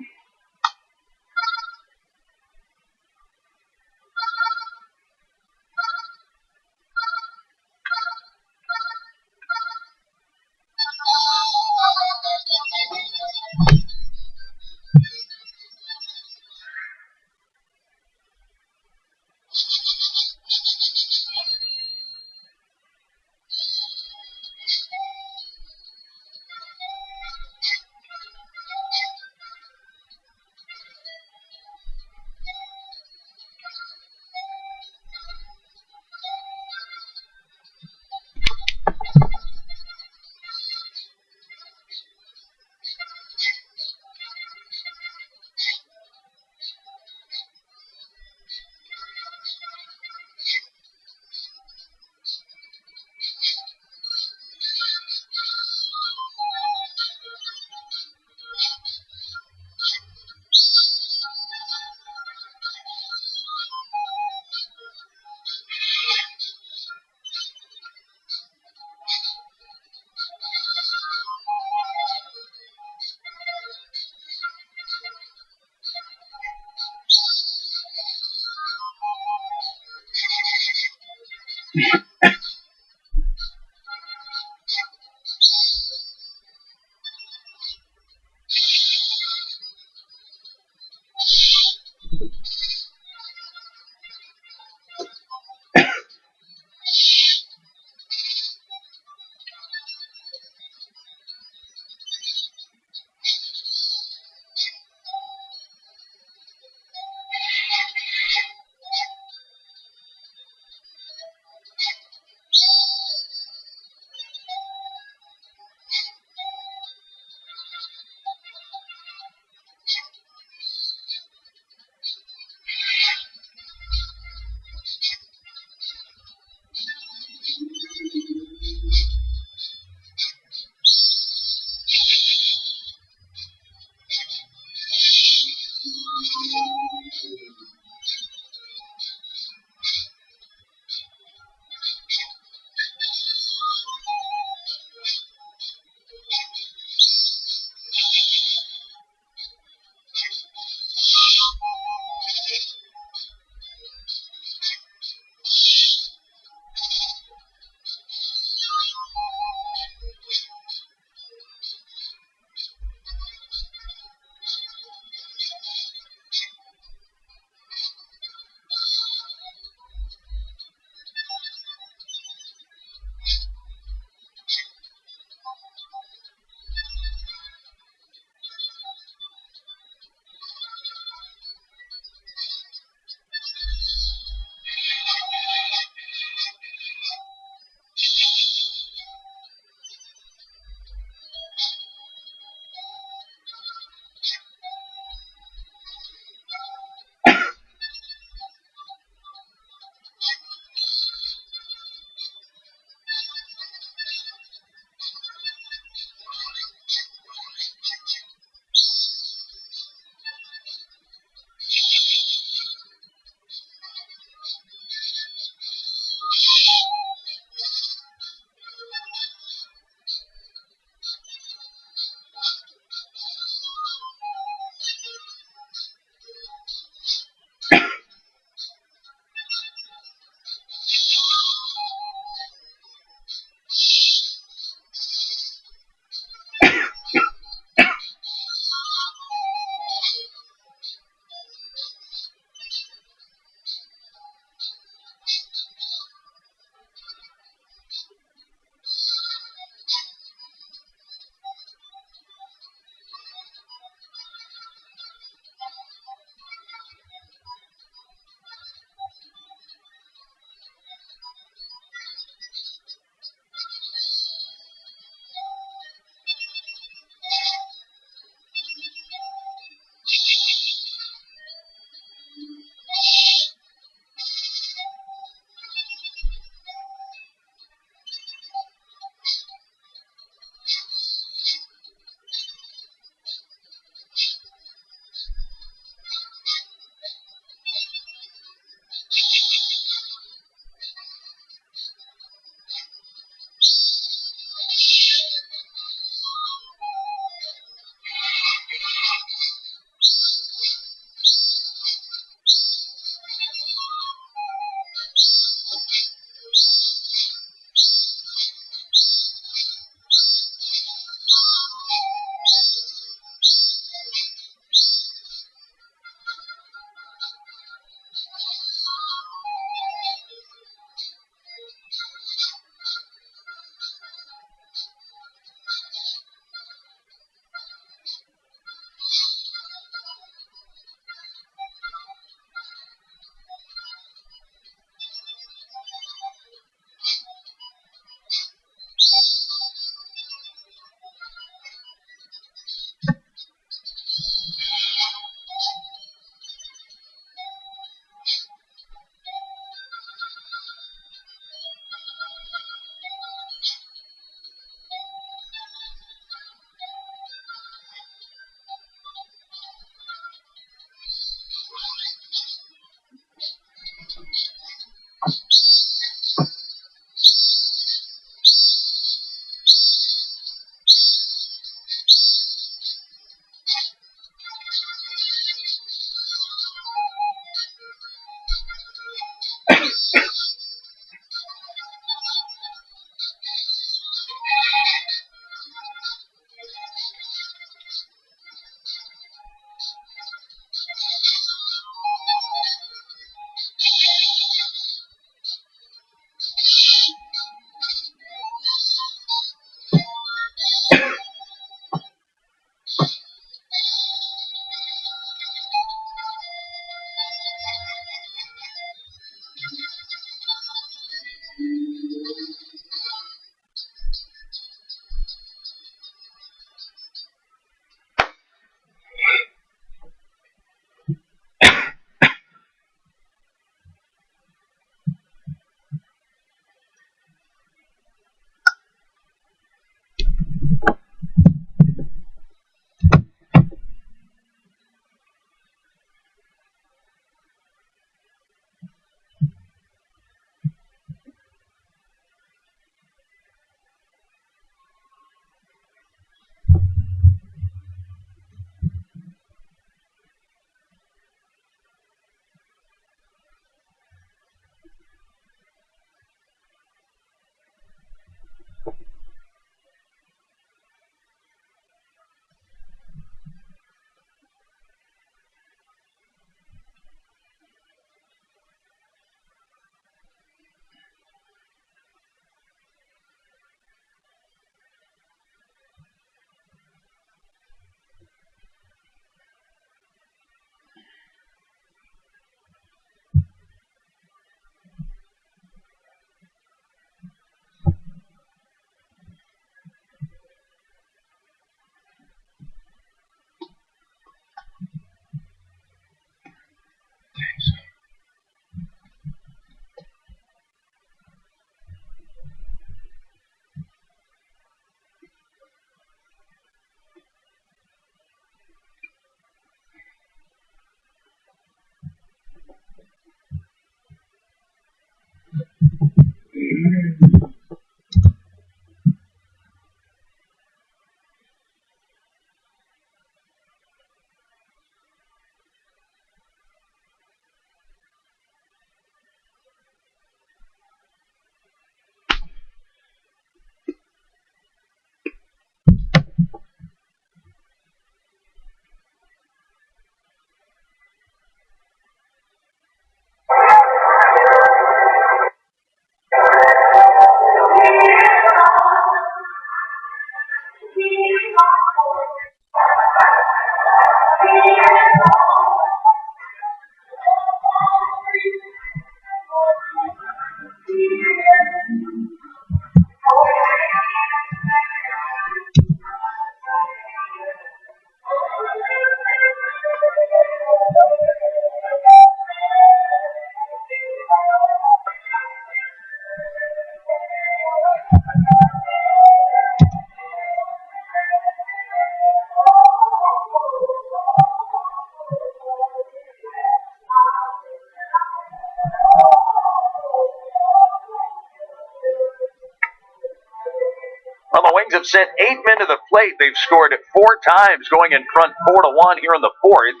Speaker 10: Wings have sent 8 men to the plate. They've scored 4 times, going in front 4-1 here in the 4th.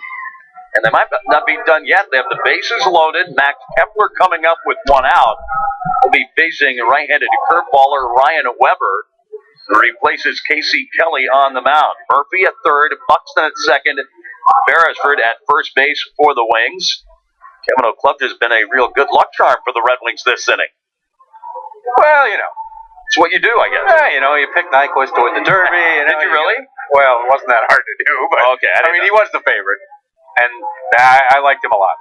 Speaker 10: And they might not be done yet. They have the bases loaded. Max Kepler coming up with 1 out. Will be facing right-handed curveballer Ryan Weber, who replaces Casey Kelly on the mound. Murphy at third, Buxton at second, Beresford at first base for the Wings. Kevin O'Clough has been a real good luck charm for the Red Wings this inning.
Speaker 13: Well, you know.
Speaker 10: It's what you do, I guess.
Speaker 13: Yeah, you know, you pick Nyquist to win the Derby.
Speaker 10: Did you really?
Speaker 13: Well, it wasn't that hard to do, but
Speaker 10: okay,
Speaker 13: I mean, he was the favorite, and I liked him a lot.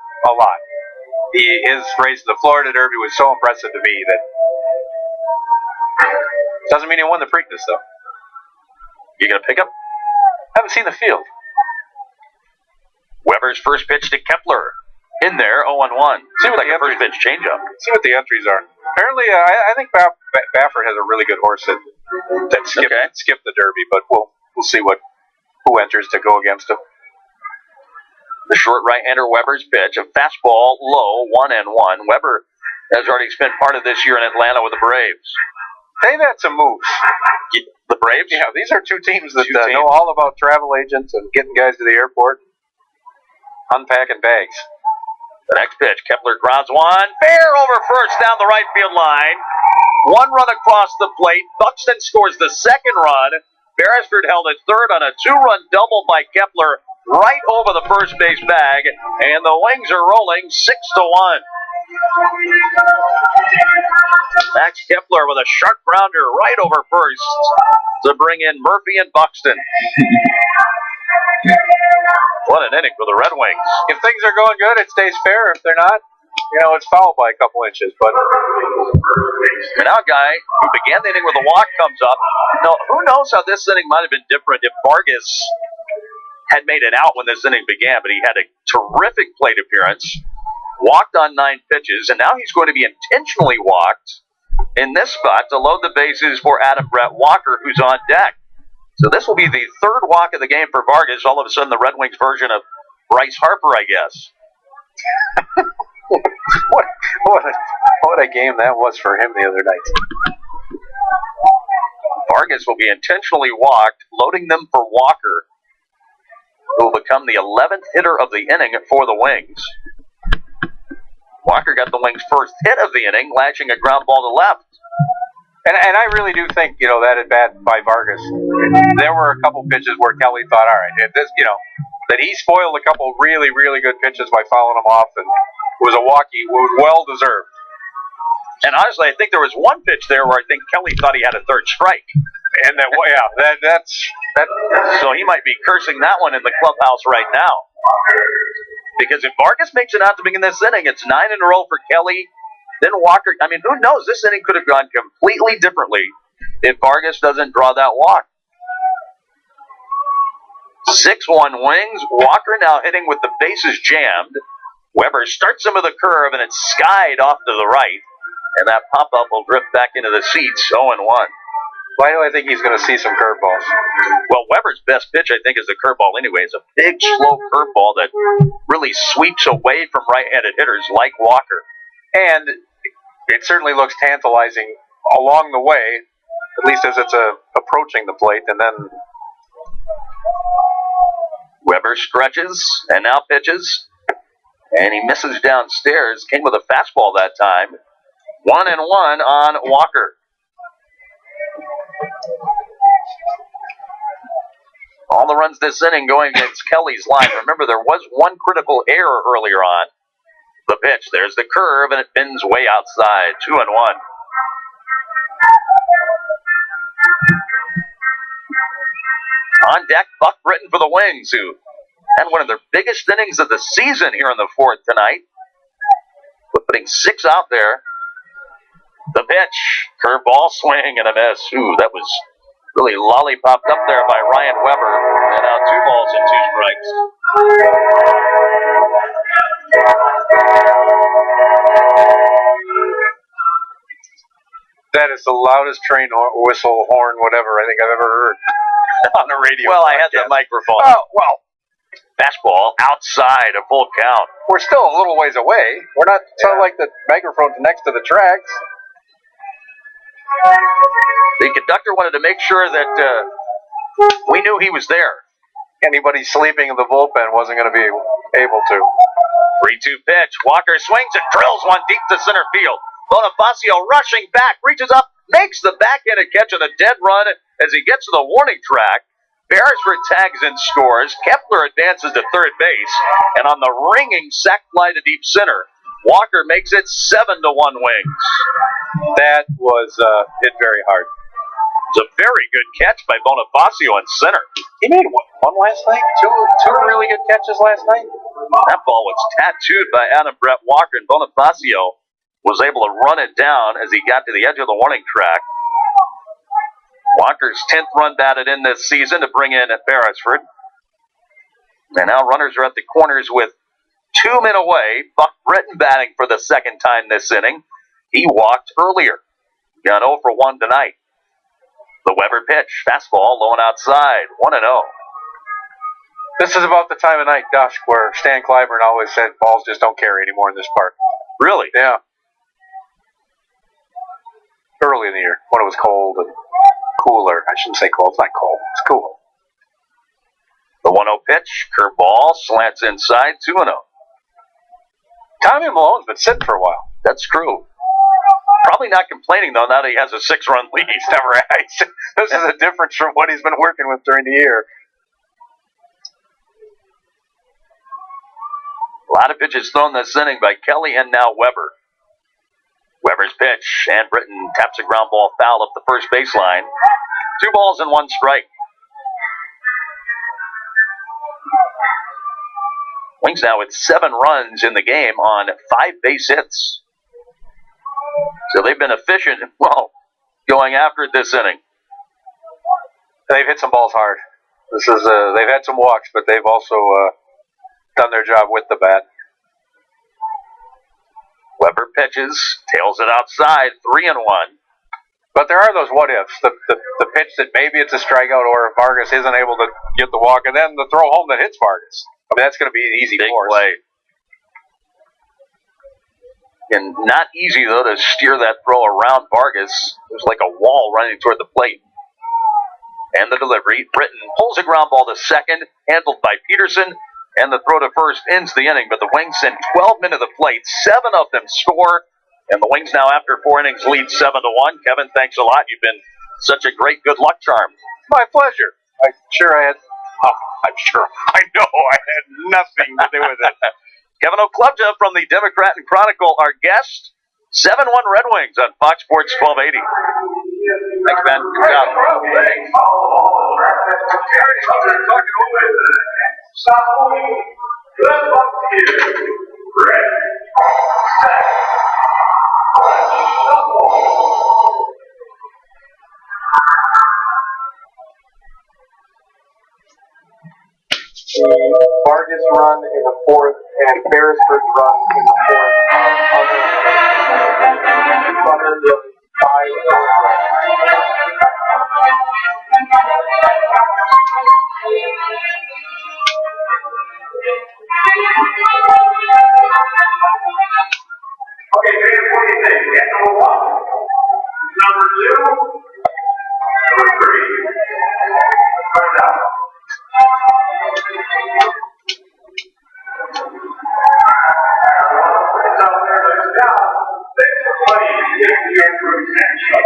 Speaker 13: His race to the Florida Derby was so impressive to me that doesn't mean he won the Preakness, though.
Speaker 10: You gonna pick him?
Speaker 13: Haven't seen the field.
Speaker 10: Weber's first pitch to Kepler. In there, 0-1.
Speaker 13: See what
Speaker 10: like the first pitch changeup.
Speaker 13: See what the entries are. Apparently, I think Baffert has a really good horse that skipped the Derby, but we'll see who enters to go against him.
Speaker 10: The short right-hander Weber's pitch, a fastball low, 1-1. Weber has already spent part of this year in Atlanta with the Braves.
Speaker 13: They've had some moves.
Speaker 10: The Braves?
Speaker 13: Yeah, these are two teams that know all about travel agents and getting guys to the airport, unpacking bags.
Speaker 10: The next pitch, Kepler grounds 1, fair over first down the right field line. 1 run across the plate. Buxton scores the second run. Beresford held at third on a 2-run double by Kepler right over the first base bag, and the Wings are rolling 6-1. Max Kepler with a sharp grounder right over first to bring in Murphy and Buxton. What an inning for the Red Wings.
Speaker 13: If things are going good, it stays fair. If they're not, it's fouled by a couple inches. But
Speaker 10: now a guy who began the inning with a walk comes up. Now, who knows how this inning might have been different if Vargas had made it out when this inning began, but he had a terrific plate appearance, walked on 9 pitches, and now he's going to be intentionally walked in this spot to load the bases for Adam Brett Walker, who's on deck. So this will be the 3rd walk of the game for Vargas. All of a sudden, the Red Wings version of Bryce Harper, I guess.
Speaker 13: what a game that was for him the other night.
Speaker 10: Vargas will be intentionally walked, loading them for Walker, who will become the 11th hitter of the inning for the Wings. Walker got the Wings' first hit of the inning, lashing a ground ball to left.
Speaker 13: And I really do think, that at bat by Vargas, there were a couple pitches where Kelly thought, all right, that he spoiled a couple really, really good pitches by fouling them off, and it was a walk he was well deserved.
Speaker 10: And honestly, I think there was one pitch there where I think Kelly thought he had a 3rd strike.
Speaker 13: And that's
Speaker 10: so he might be cursing that one in the clubhouse right now. Because if Vargas makes it out to begin this inning, it's 9 in a row for Kelly. Then Walker, who knows? This inning could have gone completely differently if Vargas doesn't draw that walk. 6-1 Wings. Walker now hitting with the bases jammed. Weber starts him with a curve, and it's skied off to the right. And that pop-up will drift back into the seats, 0-1.
Speaker 13: Why do I think he's going to see some curveballs?
Speaker 10: Well, Weber's best pitch, I think, is the curveball anyway. It's a big, slow curveball that really sweeps away from right-handed hitters like Walker.
Speaker 13: And it certainly looks tantalizing along the way, at least as it's approaching the plate, and then
Speaker 10: Weber stretches and now pitches, and he misses downstairs. Came with a fastball that time. 1-1 on Walker. All the runs this inning going against Kelly's line. Remember, there was one critical error earlier on. The pitch, there's the curve, and it bends way outside. 2-1. On deck, Buck Britton for the Wings, who had one of their biggest innings of the season here in the 4th tonight. Putting 6 out there. The pitch, curveball swing and a miss. Ooh, that was really lollipopped up there by Ryan Weber. And now 2 balls and 2 strikes.
Speaker 13: That is the loudest train whistle, horn, whatever I think I've ever heard on a radio.
Speaker 10: Well, I had the microphone.
Speaker 13: Oh, well.
Speaker 10: Fastball outside, a full count.
Speaker 13: We're still a little ways away. We're not like the microphone's next to the tracks.
Speaker 10: The conductor wanted to make sure that we knew he was there.
Speaker 13: Anybody sleeping in the bullpen wasn't going to be able to.
Speaker 10: 3-2 pitch. Walker swings and drills one deep to center field. Bonifacio rushing back, reaches up, makes the backhanded catch on a dead run as he gets to the warning track. Beresford tags and scores. Kepler advances to third base, and on the ringing sac fly to deep center, Walker makes it 7-1 Wings.
Speaker 13: That was hit very hard.
Speaker 10: It's a very good catch by Bonifacio in center.
Speaker 13: He made one last night? Two really good catches last night?
Speaker 10: That ball was tattooed by Adam Brett Walker, and Bonifacio was able to run it down as he got to the edge of the warning track. Walker's 10th run batted in this season to bring in Beresford. And now runners are at the corners with 2 men away. Buck Britton batting for the second time this inning. He walked earlier. Got 0 for 1 tonight. The Weber pitch, fastball, low and outside, 1-0.
Speaker 13: This is about the time of night, Dusk, where Stan Clyburn always said balls just don't carry anymore in this park.
Speaker 10: Really?
Speaker 13: Yeah. Early in the year, when it was cold and cooler. I shouldn't say cold, it's not cold, it's cool.
Speaker 10: The 1-0 pitch, curveball, slants inside, 2-0.
Speaker 13: Tommy Malone's been sitting for a while.
Speaker 10: That's true. Probably not complaining, though, now that he has a 6-run lead.
Speaker 13: He's never had. This is a difference from what he's been working with during the year.
Speaker 10: A lot of pitches thrown this inning by Kelly and now Weber. Weber's pitch, and Britton taps a ground ball foul up the first baseline. 2 balls and 1 strike. Wings now with 7 runs in the game on 5 base hits. So they've been efficient, well, going after it this inning.
Speaker 13: They've hit some balls hard. This is they've had some walks, but they've also done their job with the bat.
Speaker 10: Weber pitches, tails it outside, 3-1.
Speaker 13: But there are those what ifs. The pitch that maybe it's a strikeout, or if Vargas isn't able to get the walk, and then the throw home that hits Vargas. I mean, that's going to be an easy
Speaker 10: big
Speaker 13: force.
Speaker 10: Play. And not easy, though, to steer that throw around Vargas. It was like a wall running toward the plate. And the delivery. Britton pulls a ground ball to second, handled by Peterson, and the throw to first ends the inning. But the Wings send 12 men to the plate. 7 of them score. And the Wings now, after 4 innings, lead 7-1. Kevin, thanks a lot. You've been such a great good luck charm.
Speaker 13: My pleasure. I know I had nothing to do with it.
Speaker 10: Kevin O'Klubja from the Democrat and Chronicle, our guest. 7-1 Red Wings on Fox Sports 1280. Thanks, man. Good job.
Speaker 6: Good luck to you. Ready, set,
Speaker 3: Vargas run in the 4th and Beresford run in the 4th. Under the 5
Speaker 6: Okay, James, what do you think? Get number 1, number 2, number 3. Let's find out. It's out there, but it's down. Thanks for playing. You get the improved next show.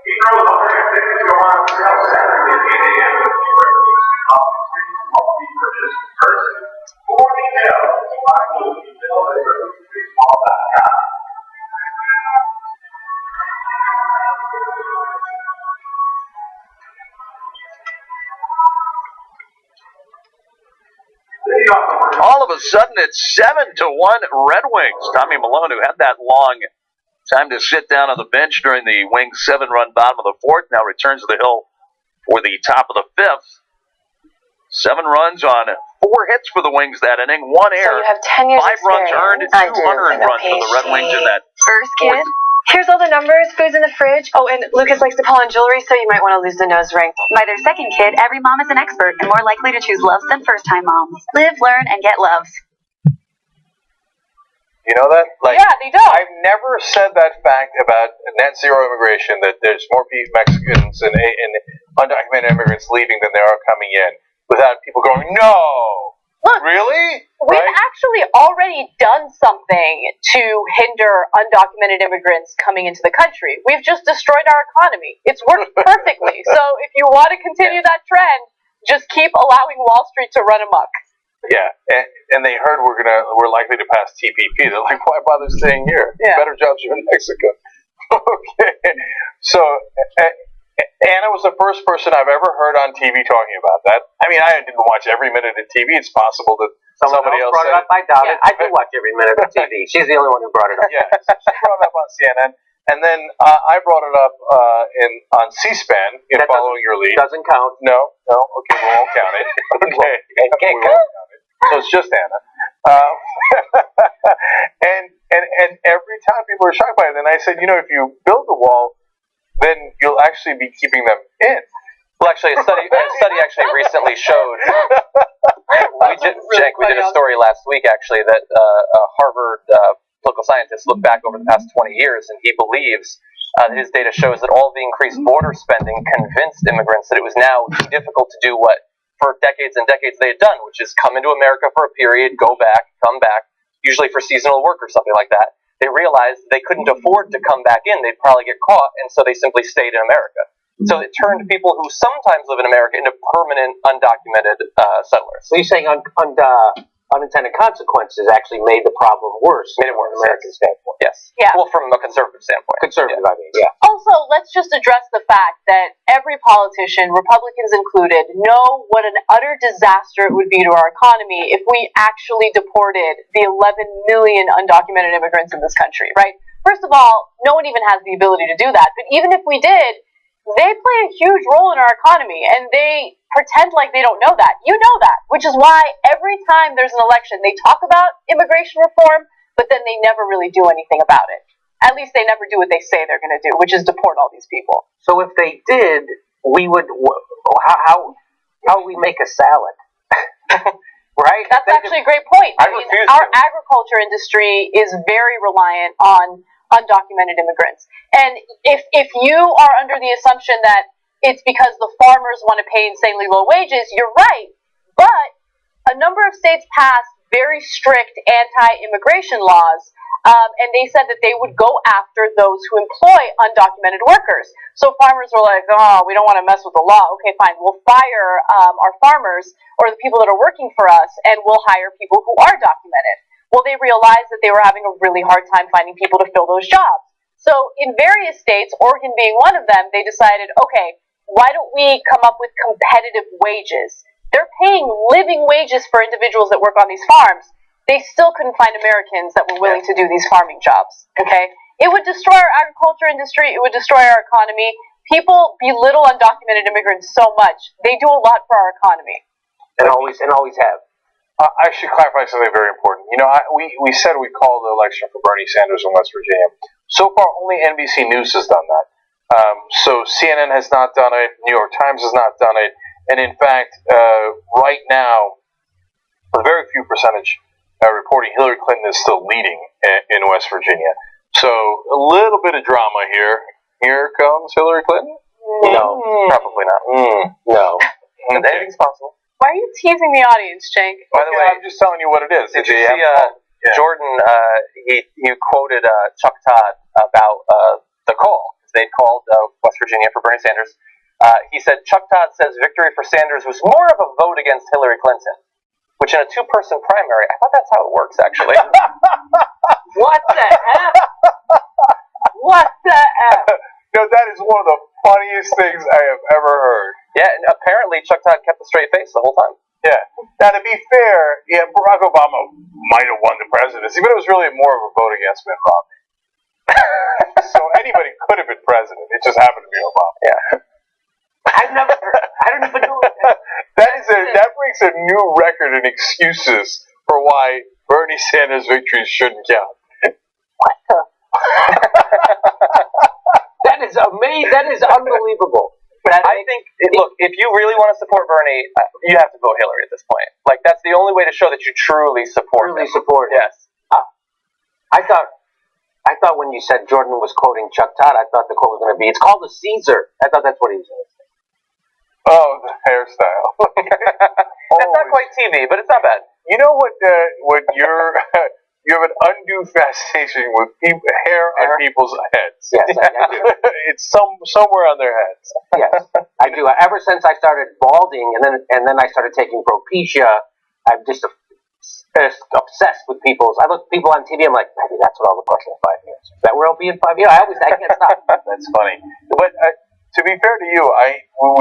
Speaker 6: He throws 150 miles per hour Saturday at 8 a.m. with the multi-purchase person. For details, find those details at baseball.com.
Speaker 10: All of a sudden, it's 7-1 Red Wings. Tommy Malone, who had that long time to sit down on the bench during the Wings' 7-run bottom of the 4th, now returns to the hill for the top of the 5th. 7 runs on 4 hits for the Wings that inning, 1 error.
Speaker 14: So you have 10 years
Speaker 10: 5 runs
Speaker 14: experience.
Speaker 10: earned, 2 unearned runs for the Red Wings in that
Speaker 14: first kid. Here's all the numbers, food's in the fridge. Oh, and Lucas likes to pawn jewelry, so you might want to lose the nose ring.
Speaker 11: By their second kid, every mom is an expert and more likely to choose Loves than first-time moms. Live, learn, and get Loves.
Speaker 3: You know that?
Speaker 1: Yeah, they don't.
Speaker 3: I've never said that fact about net zero immigration, that there's more Mexicans and undocumented immigrants leaving than there are coming in, without people going, no!
Speaker 1: Look,
Speaker 3: really?
Speaker 1: We've actually already done something to hinder undocumented immigrants coming into the country. We've just destroyed our economy. It's worked perfectly. So if you want to continue that trend, just keep allowing Wall Street to run amok.
Speaker 3: Yeah, and they heard we're likely to pass TPP. They're like, why bother staying here?
Speaker 1: Yeah.
Speaker 3: Better jobs are in Mexico. Okay, so Anna was the first person I've ever heard on TV talking about that. I mean, I didn't watch every minute of TV. It's possible that somebody else
Speaker 15: brought it
Speaker 3: said
Speaker 15: up. I doubt it. I do watch every minute of TV. She's the only one who brought it up.
Speaker 3: Yeah, she brought it up on CNN, and then I brought it up on C-SPAN following your lead.
Speaker 15: Doesn't count.
Speaker 3: No. Okay, we won't count it. Okay,
Speaker 15: Okay,
Speaker 3: we won't count it. So it's just Anna. And every time people are shocked by it, and I said, if you build the wall, then you'll actually be keeping them in.
Speaker 10: Well, actually, a study actually recently showed. We did a story last week actually that a Harvard political scientist looked back over the past 20 years, and he believes his data shows that all the increased border spending convinced immigrants that it was now too difficult to do what for decades and decades they had done, which is come into America for a period, go back, come back, usually for seasonal work or something like that. They realized they couldn't afford to come back in. They'd probably get caught, and so they simply stayed in America. So it turned people who sometimes live in America into permanent, undocumented settlers.
Speaker 15: So you're saying unintended consequences actually made the problem worse.
Speaker 10: Made it worse,
Speaker 15: from an American standpoint.
Speaker 10: Yes.
Speaker 1: Yeah.
Speaker 10: Well, from a conservative standpoint.
Speaker 15: Conservative, I mean, yeah.
Speaker 1: Also, let's just address the fact that every politician, Republicans included, know what an utter disaster it would be to our economy if we actually deported the 11 million undocumented immigrants in this country, right? First of all, no one even has the ability to do that. But even if we did, they play a huge role in our economy, and they pretend like they don't know that. You know that, which is why every time there's an election, they talk about immigration reform, but then they never really do anything about it. At least they never do what they say they're going to do, which is deport all these people.
Speaker 15: So if they did, we would. How would we make a salad? Right?
Speaker 1: That's actually a great point. I mean, our agriculture industry is very reliant on undocumented immigrants. And if you are under the assumption that it's because the farmers want to pay insanely low wages, you're right. But a number of states passed very strict anti-immigration laws, and they said that they would go after those who employ undocumented workers. So farmers were like, oh, we don't want to mess with the law. Okay, fine. We'll fire our farmers or the people that are working for us, and we'll hire people who are documented. Well, they realized that they were having a really hard time finding people to fill those jobs. So in various states, Oregon being one of them, they decided, okay, why don't we come up with competitive wages? They're paying living wages for individuals that work on these farms. They still couldn't find Americans that were willing to do these farming jobs, okay? It would destroy our agriculture industry. It would destroy our economy. People belittle undocumented immigrants so much. They do a lot for our economy.
Speaker 15: And always have.
Speaker 3: I should clarify something very important. We said we called the election for Bernie Sanders in West Virginia. So far, only NBC News has done that. So CNN has not done it. New York Times has not done it. And in fact, right now, with very few percentage reporting, Hillary Clinton is still leading in West Virginia. So a little bit of drama here. Here comes Hillary Clinton?
Speaker 10: No, probably not.
Speaker 3: No.
Speaker 10: Anything's possible.
Speaker 1: Why are you teasing the audience, Cenk?
Speaker 10: By the way,
Speaker 3: I'm just telling you what it is.
Speaker 10: Did you see Jordan? He quoted Chuck Todd about the call. They'd called West Virginia for Bernie Sanders. He said Chuck Todd says victory for Sanders was more of a vote against Hillary Clinton, which in a two-person primary, I thought that's how it works, actually.
Speaker 15: What the F?
Speaker 1: What the F?
Speaker 3: That is one of the funniest things I have ever heard.
Speaker 10: Yeah, and apparently Chuck Todd kept a straight face the whole time.
Speaker 3: Yeah. Now, to be fair, Barack Obama might have won the presidency, but it was really more of a vote against Mitt Romney. So anybody could have been president. It just happened to be Obama.
Speaker 10: Yeah.
Speaker 15: I don't even know that.
Speaker 3: That breaks a new record in excuses for why Bernie Sanders' victories shouldn't count.
Speaker 15: What the? That is unbelievable.
Speaker 10: I think, look, if you really want to support Bernie, you have to vote Hillary at this point. Like, that's the only way to show that you truly support him. Yes.
Speaker 15: I thought when you said Jordan was quoting Chuck Todd, I thought the quote was going to be, "It's called a Caesar." I thought that's what he was going to say.
Speaker 3: Oh, the hairstyle.
Speaker 10: That's not quite TV, but it's not bad.
Speaker 3: You know what you're... You have an undue fascination with hair on people's heads.
Speaker 15: Yes, I do.
Speaker 3: It's somewhere on their heads.
Speaker 15: Yes, I do. Ever since I started balding, and then I started taking Propecia, I'm just obsessed with people's. I look at people on TV. I'm like, maybe that's what I'll look like in 5 years. Is that where I'll be in 5 years? I can't stop.
Speaker 3: That's funny. But to be fair to you,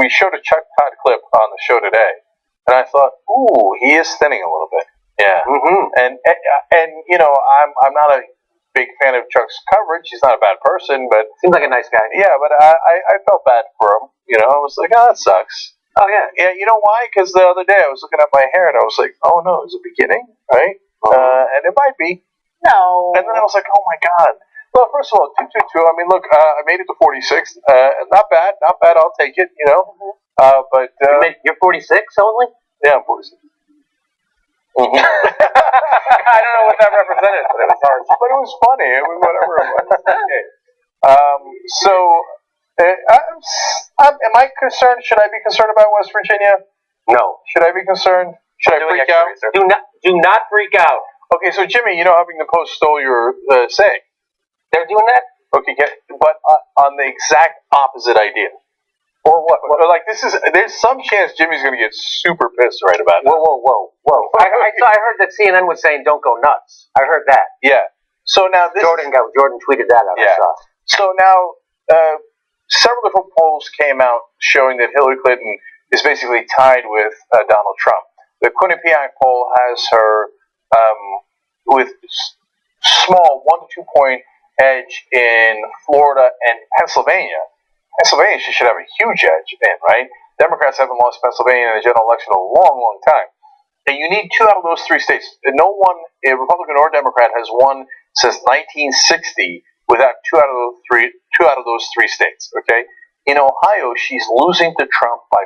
Speaker 3: we showed a Chuck Todd clip on the show today, and I thought, ooh, he is thinning a little bit. Yeah, and you know, I'm not a big fan of Chuck's coverage. He's not a bad person, but
Speaker 15: seems like a nice guy.
Speaker 3: Yeah, but I felt bad for him. You know, I was like, oh, that sucks.
Speaker 15: Oh yeah,
Speaker 3: yeah. You know why? Because the other day I was looking at my hair and I was like, oh no, is it beginning? Right? And it might be.
Speaker 1: No.
Speaker 3: And then I was like, oh my god. Well, first of all, 222. I mean, look, I made it to 46. Not bad. I'll take it. You know. But
Speaker 15: you're 46 only.
Speaker 3: Yeah, I'm 46.
Speaker 10: I don't know what that represented, but it was hard.
Speaker 3: But it was funny. It was whatever it was. Okay. Am I concerned? Should I be concerned about West Virginia?
Speaker 15: No.
Speaker 3: Should I be concerned? Should I freak out?
Speaker 15: Do not freak out.
Speaker 3: Okay, so Jimmy, you know, Huffington Post stole your saying.
Speaker 15: They're doing that.
Speaker 3: Okay, but on the exact opposite idea.
Speaker 15: Or what?
Speaker 3: Like there's some chance Jimmy's going to get super pissed right about that.
Speaker 15: Whoa. I heard that CNN was saying don't go nuts. I heard that.
Speaker 3: Yeah. So now
Speaker 15: Jordan tweeted that out.
Speaker 3: Yeah.
Speaker 15: I saw.
Speaker 3: So now several different polls came out showing that Hillary Clinton is basically tied with Donald Trump. The Quinnipiac poll has her with small 1 to 2 point edge in Florida and Pennsylvania. Pennsylvania, she should have a huge edge in, right? Democrats haven't lost Pennsylvania in a general election in a long, long time. And you need 2 out of those 3 states. No one, Republican or Democrat, has won since 1960 without 2 out of those 3 states, okay? In Ohio, she's losing to Trump by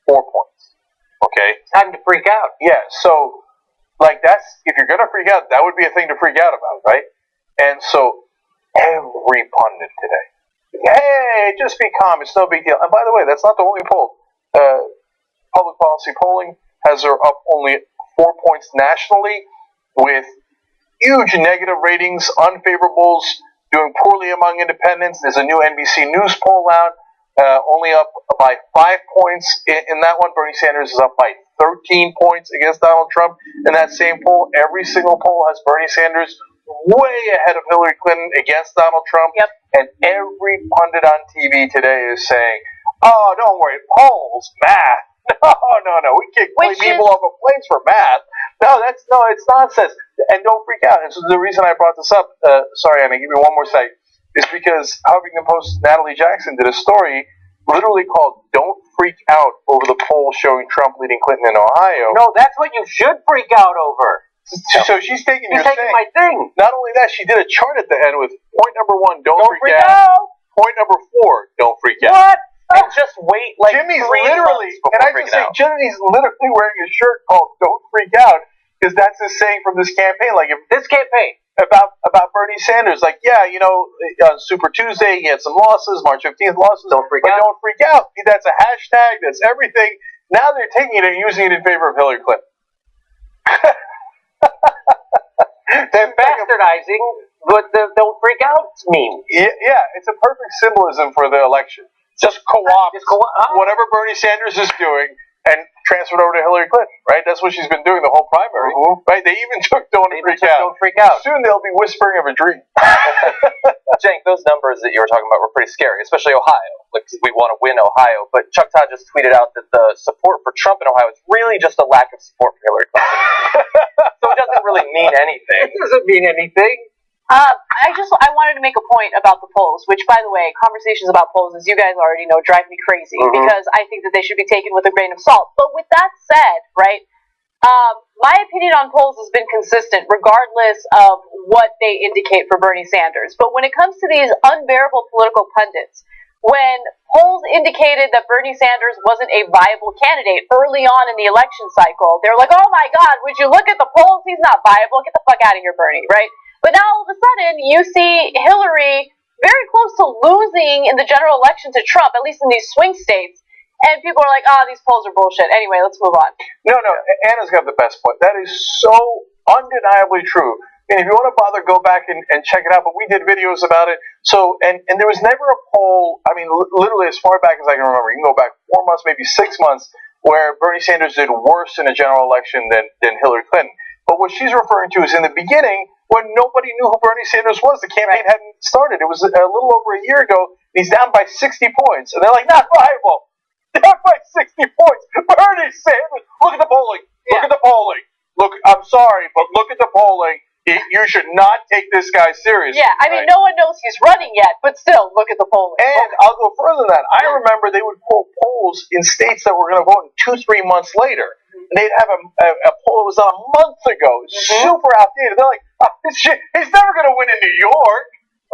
Speaker 3: 4 points, okay?
Speaker 15: Time to freak out.
Speaker 3: Yeah, so, like, if you're going to freak out, that would be a thing to freak out about, right? And so, every pundit today, hey, just be calm. It's no big deal. And by the way, that's not the only poll. Public policy polling has her up only 4 points nationally, with huge negative ratings, unfavorables, doing poorly among independents. There's a new NBC News poll out, only up by 5 points. In that one, Bernie Sanders is up by 13 points against Donald Trump. In that same poll, every single poll has Bernie Sanders way ahead of Hillary Clinton against Donald Trump.
Speaker 1: Yep.
Speaker 3: And every pundit on TV today is saying, oh, don't worry, polls, math. No, we can't play people off of planes for math. No, it's nonsense. And don't freak out. And so the reason I brought this up, sorry, Anna, give me one more second, is because Huffington Post's Natalie Jackson did a story literally called Don't Freak Out over the poll showing Trump leading Clinton in Ohio.
Speaker 15: No, that's what you should freak out over.
Speaker 3: So she's taking
Speaker 15: You're taking my thing.
Speaker 3: Not only that, she did a chart at the end with point number 1, don't freak out. Point number 4, don't freak out.
Speaker 15: What? And just wait like
Speaker 3: Jimmy's
Speaker 15: 3
Speaker 3: literally,
Speaker 15: months
Speaker 3: and I just say, Jimmy's literally wearing a shirt called "Don't Freak Out" because that's his saying from this campaign. Like
Speaker 15: this campaign
Speaker 3: about Bernie Sanders, like on Super Tuesday he had some losses, March 15th losses.
Speaker 15: Don't freak out.
Speaker 3: Don't freak out. That's a hashtag. That's everything. Now they're taking it and using it in favor of Hillary Clinton.
Speaker 15: They're bastardizing what the "don't freak out" mean.
Speaker 3: Yeah, it's a perfect symbolism for the election. Just co-opt whatever Bernie Sanders is doing and transfer it over to Hillary Clinton, right? That's what she's been doing the whole primary, right? They even took Don't Freak Out. Soon they'll be whispering of a dream.
Speaker 10: Cenk, those numbers that you were talking about were pretty scary, especially Ohio. Like, we want to win Ohio, but Chuck Todd just tweeted out that the support for Trump in Ohio is really just a lack of support for Hillary Clinton. So it doesn't really mean anything.
Speaker 15: It doesn't mean anything.
Speaker 1: I wanted to make a point about the polls, which, by the way, conversations about polls, as you guys already know, drive me crazy because I think that they should be taken with a grain of salt. But with that said, right, my opinion on polls has been consistent regardless of what they indicate for Bernie Sanders. But when it comes to these unbearable political pundits, when polls indicated that Bernie Sanders wasn't a viable candidate early on in the election cycle. They were like, oh my God, would you look at the polls? He's not viable. Get the fuck out of here, Bernie, right? But now all of a sudden, you see Hillary very close to losing in the general election to Trump, at least in these swing states. And people are like, these polls are bullshit. Anyway, let's move on.
Speaker 3: No, Anna's got the best point. That is so undeniably true. And if you want to bother, go back and check it out. But we did videos about it. So, and there was never a poll, I mean, literally as far back as I can remember, you can go back 4 months, maybe 6 months, where Bernie Sanders did worse in a general election than Hillary Clinton. But what she's referring to is in the beginning, when nobody knew who Bernie Sanders was. The campaign hadn't started. It was a little over a year ago. He's down by 60 points. And they're like, not viable. Down by 60 points. Bernie Sanders. Look at the polling. Look at the polling. Look, I'm sorry, but look at the polling. You should not take this guy seriously.
Speaker 1: Yeah, I mean, no one knows he's running yet, but still, look at the polling.
Speaker 3: And I'll go further than that. I remember they would pull polls in states that were going to vote in 2-3 months later. And they'd have a poll that was done a month ago. Super outdated. They're like, he's never going to win in New York.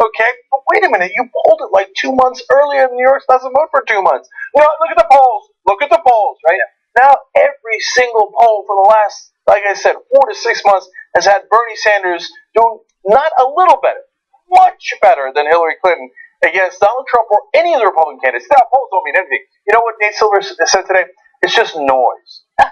Speaker 3: Okay, but wait a minute. You pulled it like 2 months earlier, and New York doesn't vote for 2 months. No, look at the polls. Look at the polls, right? Yeah. Now, every single poll for the last, like I said, 4 to 6 months has had Bernie Sanders doing not a little better, much better than Hillary Clinton against Donald Trump or any of the Republican candidates. Now, polls don't mean anything. You know what Nate Silver said today? It's just noise.
Speaker 10: I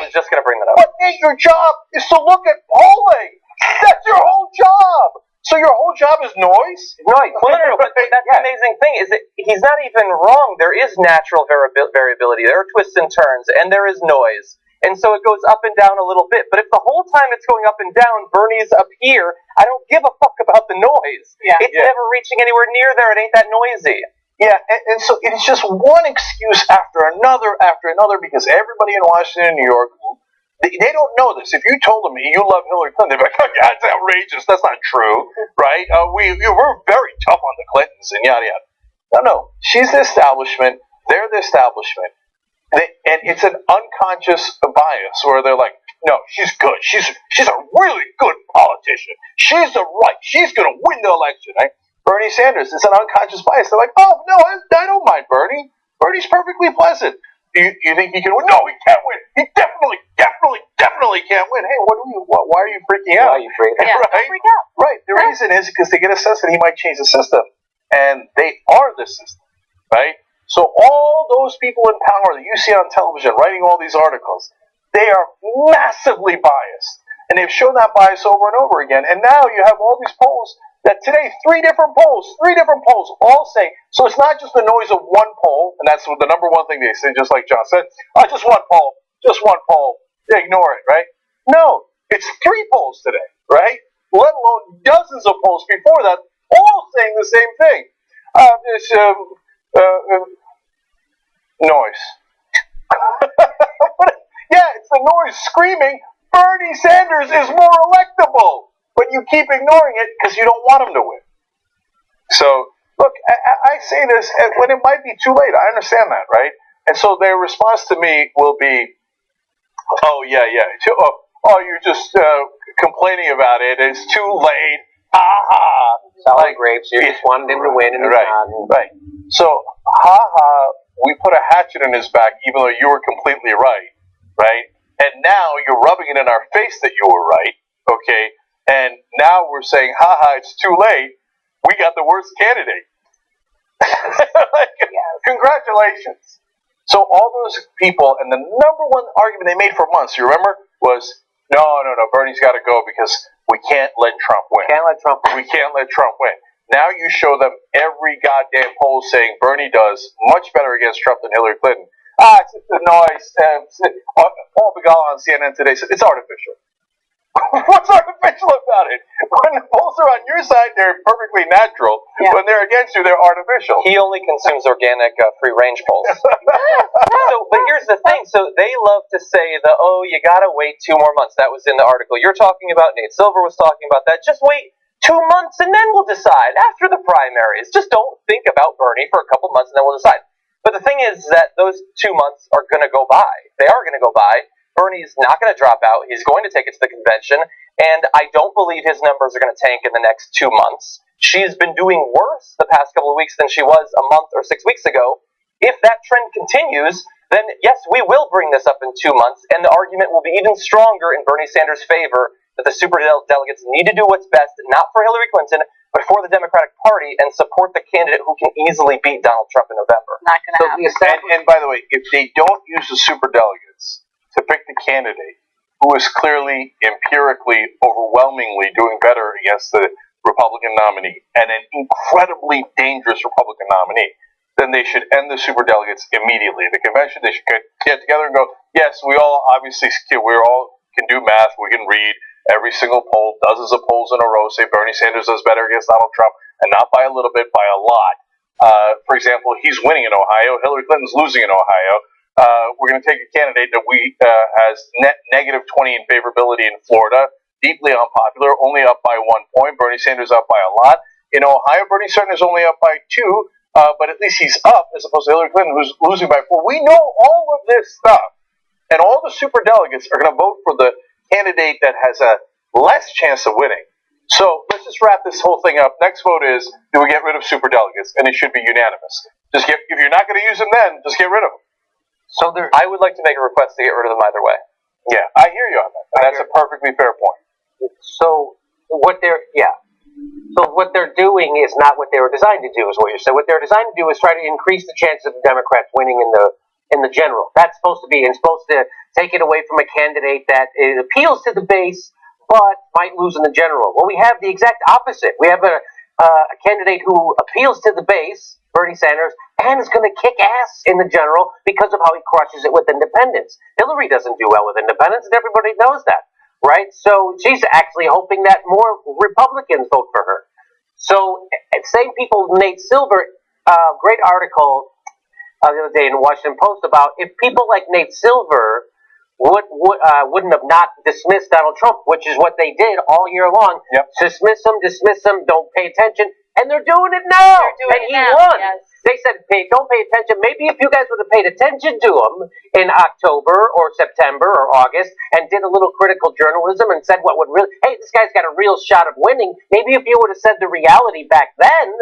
Speaker 10: was just going to bring that up.
Speaker 3: But Nate, your job is to look at polling. That's your whole job. So your whole job is noise?
Speaker 10: No, but that's the amazing thing is that he's not even wrong. There is natural variability. There are twists and turns, and there is noise. And so it goes up and down a little bit. But if the whole time it's going up and down, Bernie's up here, I don't give a fuck about the noise. It's never reaching anywhere near there. It ain't that noisy.
Speaker 3: Yeah, and so it's just one excuse after another, because everybody in Washington and New York, they don't know this. If you told them you love Hillary Clinton, they'd be like, oh, yeah, that's outrageous. That's not true, right? We're very tough on the Clintons and yada, yada. No. She's the establishment. They're the establishment. And it's an unconscious bias where they're like, no, she's good. She's a really good politician. She's going to win the election, right? Bernie Sanders, it's an unconscious bias. They're like, oh, no, I don't mind Bernie. Bernie's perfectly pleasant. You think he can win? No, he can't win. He definitely can't win. Hey, why are you freaking out?
Speaker 15: Why are you freaking
Speaker 1: out?
Speaker 3: Right?
Speaker 1: Freak out.
Speaker 3: Right. The reason is because they get a sense that he might change the system. And they are the system, right? So all those people in power that you see on television writing all these articles, they are massively biased. And they've shown that bias over and over again. And now you have all these polls that today, three different polls, all say, so it's not just the noise of one poll, and that's the number one thing they say, just like John said, just one poll, they ignore it, right? No, it's 3 polls today, right? Let alone dozens of polls before that, all saying the same thing. Noise. Yeah, it's the noise screaming, Bernie Sanders is more electable. But you keep ignoring it because you don't want him to win. So, look, I say this when it might be too late. I understand that, right? And so their response to me will be, oh, yeah. Oh, you're just complaining about it. It's too late. Ha-ha.
Speaker 15: Sour grapes. You just wanted him to win. And
Speaker 3: right. So, ha-ha, we put a hatchet in his back even though you were completely right? And now you're rubbing it in our face that you were right, okay? And now we're saying, haha, it's too late. We got the worst candidate. Congratulations. So all those people, and the number one argument they made for months, you remember, was, no, Bernie's got to go because we can't let Trump win. We can't let Trump win. Now you show them every goddamn poll saying Bernie does much better against Trump than Hillary Clinton. It's just a noise. Paul Begala on CNN today said, it's artificial. What's artificial about it? When the polls are on your side, they're perfectly natural. Yeah. When they're against you, they're artificial.
Speaker 10: He only consumes organic, free-range polls. But here's the thing. So they love to say you gotta wait 2 more months. That was in the article you're talking about. Nate Silver was talking about that. Just wait 2 months and then we'll decide after the primaries. Just don't think about Bernie for a couple months and then we'll decide. But the thing is that those 2 months are going to go by. They are going to go by. Bernie's not going to drop out. He's going to take it to the convention. And I don't believe his numbers are going to tank in the next 2 months.
Speaker 16: she's been doing worse the past couple of weeks than she was a month or 6 weeks ago. If that trend continues, then yes, we will bring this up in 2 months, and the argument will be even stronger in Bernie Sanders' favor that the superdelegates need to do what's best, not for Hillary Clinton, but for the Democratic Party, and support the candidate who can easily beat Donald Trump in November.
Speaker 7: Not going to happen.
Speaker 3: And by the way, if they don't use the superdelegates to pick the candidate who is clearly, empirically, overwhelmingly doing better against the Republican nominee, and an incredibly dangerous Republican nominee, then they should end the superdelegates immediately. The convention, they should get together and go, yes, we all can do math, we can read every single poll, dozens of polls in a row say Bernie Sanders does better against Donald Trump, and not by a little bit, by a lot. For example, he's winning in Ohio, Hillary Clinton's losing in Ohio. We're going to take a candidate that has negative 20 in favorability in Florida, deeply unpopular, only up by 1 point. Bernie Sanders up by a lot. In Ohio, Bernie Sanders only up by 2, but at least he's up as opposed to Hillary Clinton, who's losing by 4. We know all of this stuff, and all the superdelegates are going to vote for the candidate that has a less chance of winning. So let's just wrap this whole thing up. Next vote is, do we get rid of superdelegates? And it should be unanimous. If you're not going to use them then, just get rid of them.
Speaker 16: So I would like to make a request to get rid of them either way.
Speaker 3: Yeah, I hear you on that. That's a perfectly fair point.
Speaker 15: So what they're doing is not what they were designed to do, is what you said. What they're designed to do is try to increase the chances of the Democrats winning in the general. That's supposed to be, and supposed to take it away from a candidate that appeals to the base, but might lose in the general. Well, we have the exact opposite. We have a candidate who appeals to the base, Bernie Sanders, and is going to kick ass in the general because of how he crushes it with independents. Hillary doesn't do well with independents, and everybody knows that, right? So she's actually hoping that more Republicans vote for her. So same people, Nate Silver, great article the other day in the Washington Post about if people like Nate Silver wouldn't have not dismissed Donald Trump, which is what they did all year long.
Speaker 3: Yep.
Speaker 15: Dismiss him, don't pay attention, and they're doing it now. He won.
Speaker 7: Yes.
Speaker 15: They said, don't pay attention. Maybe if you guys would have paid attention to him in October or September or August and did a little critical journalism and said what would really, hey, this guy's got a real shot of winning. Maybe if you would have said the reality back then,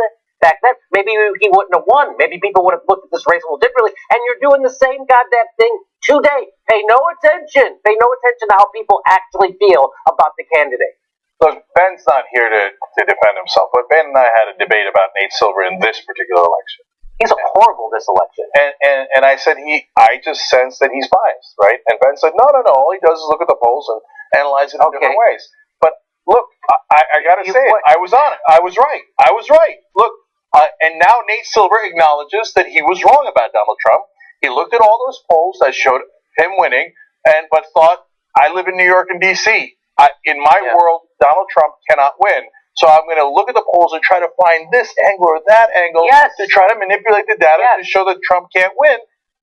Speaker 15: maybe he wouldn't have won. Maybe people would have looked at this race a little differently. And you're doing the same goddamn thing today. Pay no attention. Pay no attention to how people actually feel about the candidate.
Speaker 3: Look, Ben's not here to defend himself, but Ben and I had a debate about Nate Silver in this particular election.
Speaker 15: He's horrible this election.
Speaker 3: And I said I just sense that he's biased, right? And Ben said, no, all he does is look at the polls and analyze it in different ways. But look, I got to say it. I was on it. I was right. Look, and now Nate Silver acknowledges that he was wrong about Donald Trump. He looked at all those polls that showed him winning, but thought, I live in New York and D.C. In my world, Donald Trump cannot win. So I'm going to look at the polls and try to find this angle or that angle to try to manipulate the data to show that Trump can't win.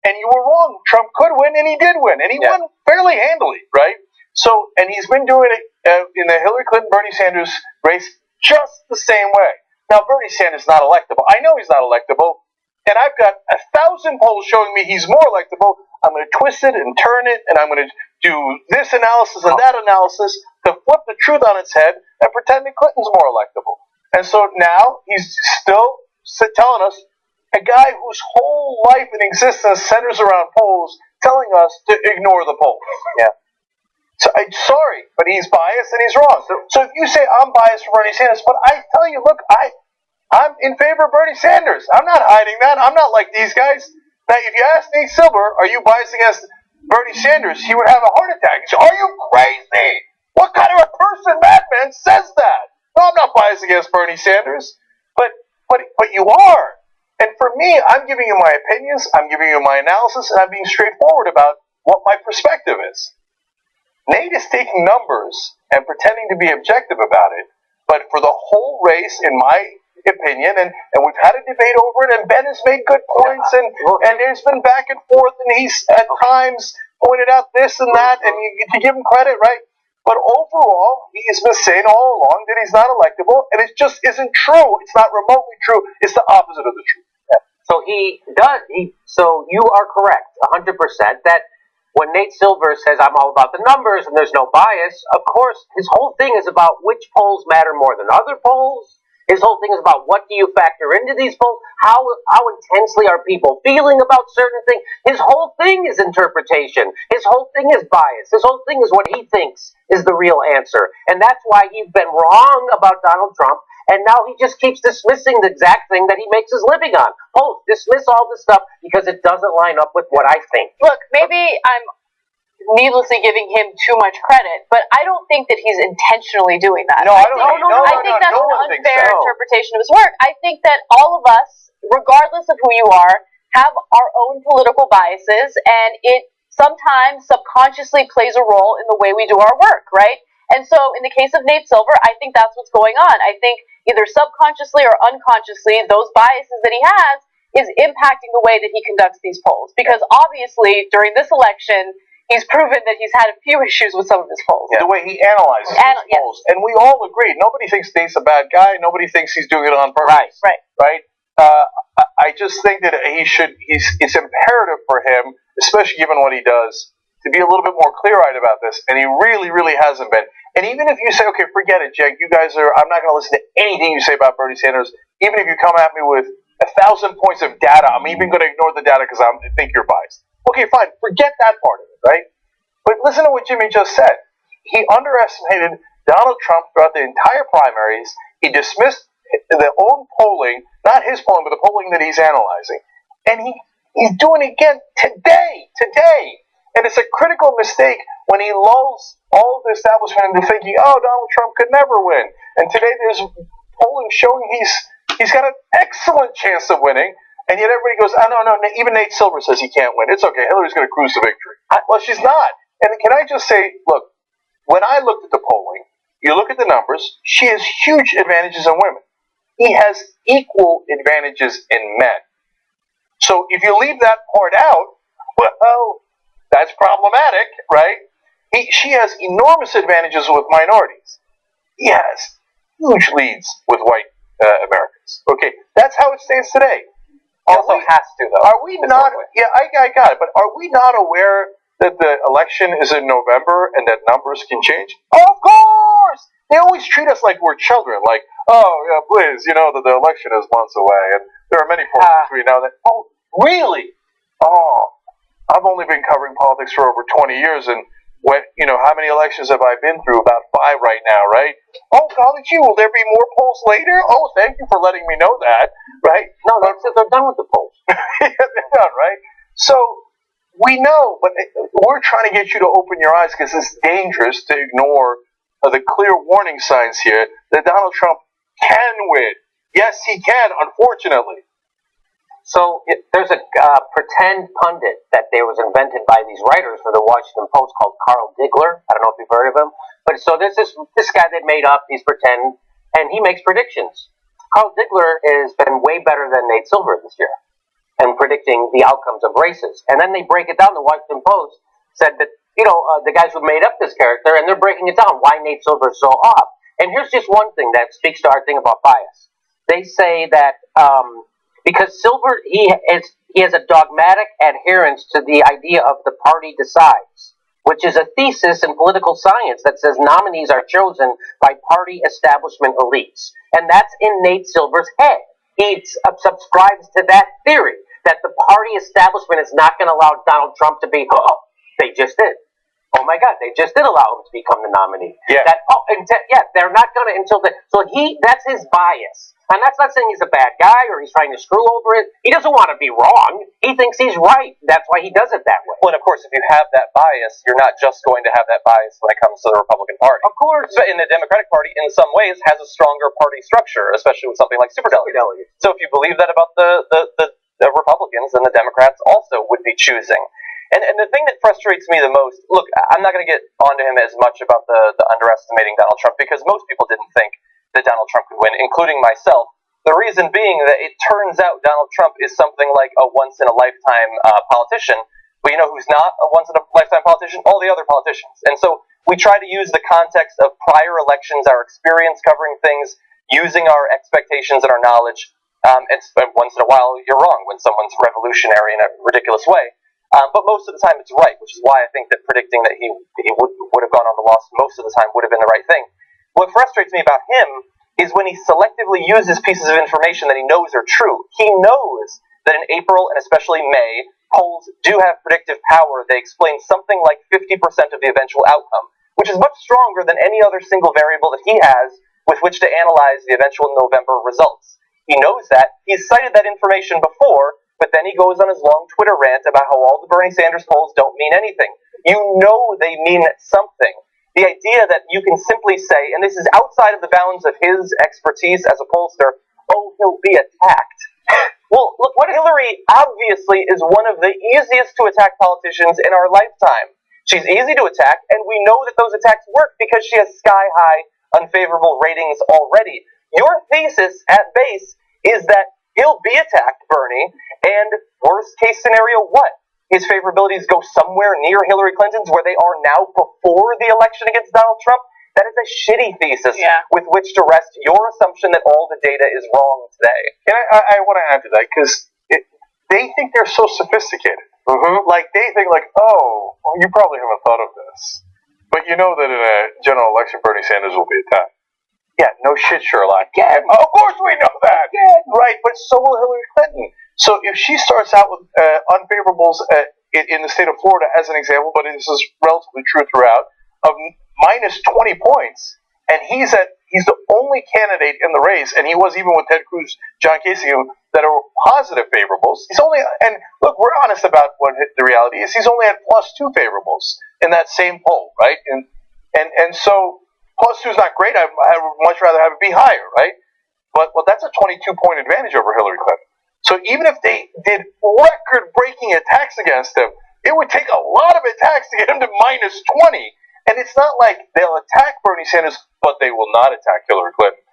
Speaker 3: And you were wrong. Trump could win, and he did win. And he won fairly handily, right? So, and he's been doing it in the Hillary Clinton-Bernie Sanders race just the same way. Now, Bernie Sanders is not electable. I know he's not electable. And I've got 1,000 polls showing me he's more electable. I'm going to twist it and turn it, and I'm going to do this analysis and that analysis to flip the truth on its head and pretend that Clinton's more electable. And so now he's still telling us, a guy whose whole life and existence centers around polls, telling us to ignore the polls.
Speaker 15: Yeah.
Speaker 3: So I'm sorry, but he's biased and he's wrong. So if you say I'm biased for Bernie Sanders, but I tell you, look, I'm in favor of Bernie Sanders. I'm not hiding that. I'm not like these guys. Now, if you ask Nate Silver, are you biased against Bernie Sanders, he would have a heart attack. He'd say, are you crazy? What kind of a person, madman, says that? No, I'm not biased against Bernie Sanders. But you are. And for me, I'm giving you my opinions, I'm giving you my analysis, and I'm being straightforward about what my perspective is. Nate is taking numbers and pretending to be objective about it, but for the whole race, in my opinion, and we've had a debate over it, and Ben has made good points, and there's been back and forth, and he's at times pointed out this and that, and you give him credit, right? But overall, he has been saying all along that he's not electable, and it just isn't true. It's not remotely true. It's the opposite of the truth.
Speaker 15: So he does. So you are correct, 100%. That when Nate Silver says I'm all about the numbers and there's no bias, of course his whole thing is about which polls matter more than other polls. His whole thing is about what do you factor into these polls? How intensely are people feeling about certain things? His whole thing is interpretation. His whole thing is bias. His whole thing is what he thinks is the real answer. And that's why he's been wrong about Donald Trump. And now he just keeps dismissing the exact thing that he makes his living on. Oh, dismiss all this stuff because it doesn't line up with what I think.
Speaker 1: Look, maybe I'm needlessly giving him too much credit, but I don't think that he's intentionally doing that.
Speaker 3: No, I don't think.
Speaker 1: I think that's an unfair interpretation of his work. I think that all of us, regardless of who you are, have our own political biases, and it sometimes subconsciously plays a role in the way we do our work, right? And so in the case of Nate Silver, I think that's what's going on. I think either subconsciously or unconsciously, those biases that he has is impacting the way that he conducts these polls. Because obviously, during this election, he's proven that he's had a few issues with some of his polls.
Speaker 3: The way he analyzes his polls. And we all agree. Nobody thinks Nate's a bad guy. Nobody thinks he's doing it on purpose. Right? I just think that it's imperative for him, especially given what he does, to be a little bit more clear-eyed about this. And he really, really hasn't been. And even if you say, okay, forget it, Jake, I'm not going to listen to anything you say about Bernie Sanders, even if you come at me with 1,000 points of data, I'm even going to ignore the data because I think you're biased. Okay, fine, forget that part of it, right? But listen to what Jimmy just said. He underestimated Donald Trump throughout the entire primaries. He dismissed their own polling, not his polling, but the polling that he's analyzing. And he's doing it again today. And it's a critical mistake when he lulls all of the establishment into thinking, oh, Donald Trump could never win. And today there's polling showing he's got an excellent chance of winning. And yet everybody goes, oh, no, even Nate Silver says he can't win. It's okay. Hillary's going to cruise to victory. Well, she's not. And can I just say, look, when I looked at the polling, you look at the numbers, she has huge advantages in women. He has equal advantages in men. So if you leave that part out, well, that's problematic, right? She has enormous advantages with minorities. He has huge leads with white Americans. Okay, that's how it stands today.
Speaker 16: Has to, though.
Speaker 3: Are we not? Yeah, I got it. But are we not aware that the election is in November and that numbers can change? Of course! They always treat us like we're children. Like, oh, yeah, please, you know that the election is months away. And there are many polls between now and then. Oh, really? Oh, I've only been covering politics for over 20 years. And how many elections have I been through? About 5 right now, right? Oh, golly gee, will there be more polls later? Oh, thank you for letting me know that, right?
Speaker 15: No, that's it. They're done with the polls.
Speaker 3: Yeah, they're done, right? So we know, but we're trying to get you to open your eyes because it's dangerous to ignore the clear warning signs here that Donald Trump can win. Yes, he can, unfortunately.
Speaker 15: So there's a pretend pundit that was invented by these writers for the Washington Post called Carl Diggler. I don't know if you've heard of him. But so there's this guy they made up, he's pretend, and he makes predictions. Carl Diggler has been way better than Nate Silver this year in predicting the outcomes of races. And then they break it down. The Washington Post said that, the guys who made up this character, and they're breaking it down, why Nate Silver is so off. And here's just one thing that speaks to our thing about bias. They say that because Silver, he has a dogmatic adherence to the idea of the party decides, which is a thesis in political science that says nominees are chosen by party establishment elites. And that's in Nate Silver's head. He subscribes to that theory, that the party establishment is not going to allow Donald Trump to be, they just did. Oh my God, they just did allow him to become the nominee.
Speaker 3: Yeah.
Speaker 15: They're not going to that's his bias. And that's not saying he's a bad guy or he's trying to screw over it. He doesn't want to be wrong. He thinks he's right. That's why he does it that way.
Speaker 16: Well, and of course, if you have that bias, you're not just going to have that bias when it comes to the Republican Party.
Speaker 15: Of course.
Speaker 16: But in the Democratic Party, in some ways, has a stronger party structure, especially with something like superdelegates. So if you believe that about the Republicans, then the Democrats also would be choosing. And the thing that frustrates me the most, look, I'm not going to get onto him as much about the underestimating Donald Trump, because most people didn't think that Donald Trump could win, including myself. The reason being that it turns out Donald Trump is something like a once-in-a-lifetime politician. But you know who's not a once-in-a-lifetime politician? All the other politicians. And so we try to use the context of prior elections, our experience covering things, using our expectations and our knowledge. And once in a while, you're wrong when someone's revolutionary in a ridiculous way. But most of the time, it's right, which is why I think that predicting that he would have gone on the loss most of the time would have been the right thing. What frustrates me about him is when he selectively uses pieces of information that he knows are true. He knows that in April and especially May, polls do have predictive power. They explain something like 50% of the eventual outcome, which is much stronger than any other single variable that he has with which to analyze the eventual November results. He knows that. He's cited that information before, but then he goes on his long Twitter rant about how all the Bernie Sanders polls don't mean anything. You know they mean something. The idea that you can simply say, and this is outside of the bounds of his expertise as a pollster, oh, he'll be attacked. Well, look, Hillary obviously is one of the easiest to attack politicians in our lifetime. She's easy to attack, and we know that those attacks work because she has sky-high unfavorable ratings already. Your thesis at base is that he'll be attacked, Bernie, and worst case scenario, what? His favorabilities go somewhere near Hillary Clinton's where they are now before the election against Donald Trump? That is a shitty thesis with which to rest your assumption that all the data is wrong today.
Speaker 3: And I want to add to that because they think they're so sophisticated. Like, they think like, oh, well, you probably haven't thought of this. But you know that in a general election, Bernie Sanders will be attacked. Yeah, no shit, Sherlock. Again. Of course we know that. Again. Right, but so will Hillary Clinton. So if she starts out with unfavorables in the state of Florida, as an example, but this is relatively true throughout, of minus 20 points, and he's the only candidate in the race, and he was even with Ted Cruz, John Kasich, that are positive favorables. He's only, and look, we're honest about what the reality is. He's only at +2 favorables in that same poll, right? And so +2 is not great. I would much rather have it be higher, right? But that's a 22-point advantage over Hillary Clinton. So even if they did record-breaking attacks against him, it would take a lot of attacks to get him to minus 20. And it's not like they'll attack Bernie Sanders, but they will not attack Hillary Clinton.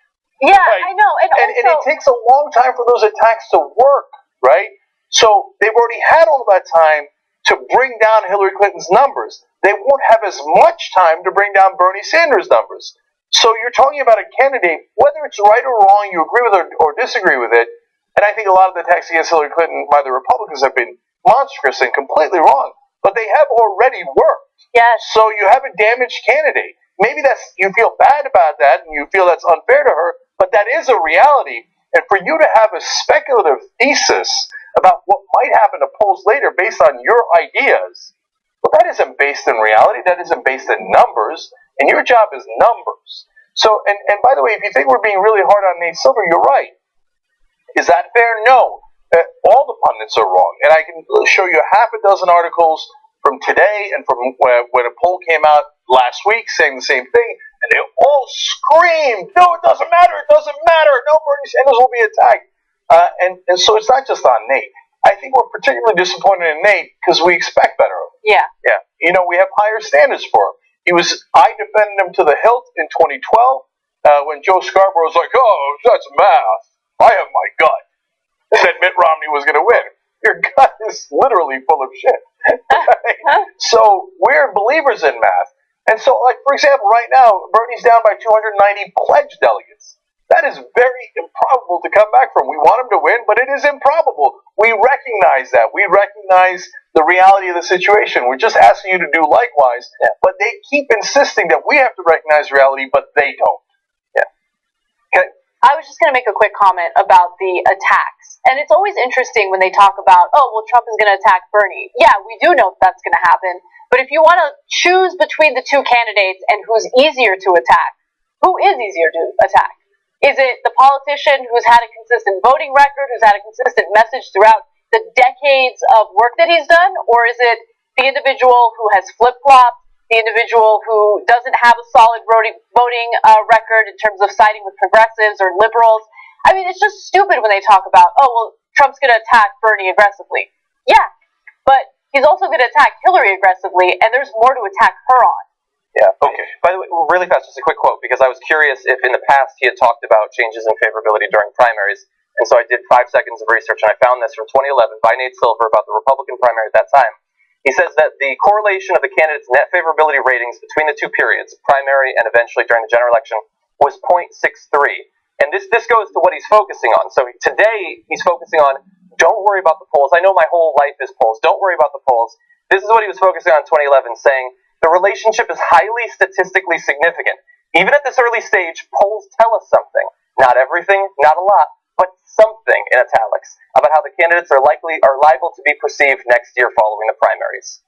Speaker 1: Yeah,
Speaker 3: right?
Speaker 1: I know. And
Speaker 3: it takes a long time for those attacks to work, right? So they've already had all of that time to bring down Hillary Clinton's numbers. They won't have as much time to bring down Bernie Sanders' numbers. So you're talking about a candidate, whether it's right or wrong, you agree with it or disagree with it, and I think a lot of the attacks against Hillary Clinton by the Republicans have been monstrous and completely wrong, but they have already worked.
Speaker 1: Yes.
Speaker 3: So you have a damaged candidate. Maybe you feel bad about that and you feel that's unfair to her, but that is a reality. And for you to have a speculative thesis about what might happen to polls later based on your ideas, well, that isn't based in reality. That isn't based in numbers. And your job is numbers. So, and by the way, if you think we're being really hard on Nate Silver, you're right. Is that fair? No. All the pundits are wrong. And I can show you half a dozen articles from today and from when a poll came out last week saying the same thing, and they all screamed, no, it doesn't matter, no, Bernie Sanders will be attacked. And so it's not just on Nate. I think we're particularly disappointed in Nate because we expect better of him.
Speaker 1: Yeah.
Speaker 3: Yeah. You know, we have higher standards for him. I defended him to the hilt in 2012 when Joe Scarborough was like, oh, that's math. I have my gut. Said Mitt Romney was going to win. Your gut is literally full of shit. So we're believers in math. And so, like, for example, right now, Bernie's down by 290 pledge delegates. That is very improbable to come back from. We want him to win, but it is improbable. We recognize that. We recognize the reality of the situation. We're just asking you to do likewise. But they keep insisting that we have to recognize reality, but they don't. Yeah. Okay.
Speaker 1: I was just going to make a quick comment about the attacks. And it's always interesting when they talk about, oh, well, Trump is going to attack Bernie. Yeah, we do know that's going to happen. But if you want to choose between the two candidates and who's easier to attack, who is easier to attack? Is it the politician who's had a consistent voting record, who's had a consistent message throughout the decades of work that he's done? Or is it the individual who has flip-flopped, the individual who doesn't have a solid voting record in terms of siding with progressives or liberals? I mean, it's just stupid when they talk about, oh, well, Trump's going to attack Bernie aggressively. Yeah, but he's also going to attack Hillary aggressively, and there's more to attack her on.
Speaker 16: Yeah, okay. By the way, really fast, just a quick quote, because I was curious if in the past he had talked about changes in favorability during primaries, and so I did 5 seconds of research, and I found this from 2011 by Nate Silver about the Republican primary at that time. He says that the correlation of the candidates' net favorability ratings between the two periods, primary and eventually during the general election, was 0.63. And this goes to what he's focusing on. So today, he's focusing on, don't worry about the polls. I know my whole life is polls. Don't worry about the polls. This is what he was focusing on in 2011, saying the relationship is highly statistically significant. Even at this early stage, polls tell us something. Not everything, not a lot, but something in italics about how the candidates are liable to be perceived next year following the primaries.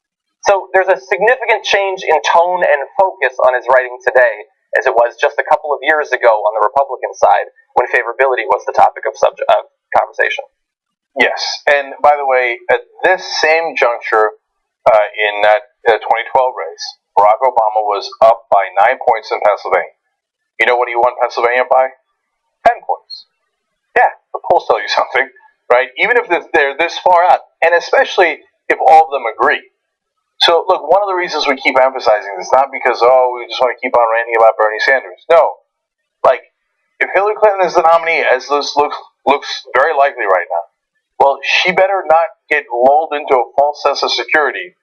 Speaker 16: So there's a significant change in tone and focus on his writing today, as it was just a couple of years ago on the Republican side, when favorability was the topic of conversation.
Speaker 3: Yes, and by the way, at this same juncture in that 2012 race, Barack Obama was up by 9 points in Pennsylvania. You know what he won Pennsylvania by? 10 points. Yeah, the polls tell you something, right? Even if they're this far out, and especially if all of them agree. So, look, one of the reasons we keep emphasizing this, not because, we just want to keep on ranting about Bernie Sanders. No. Like, if Hillary Clinton is the nominee, as this looks very likely right now, well, she better not get lulled into a false sense of security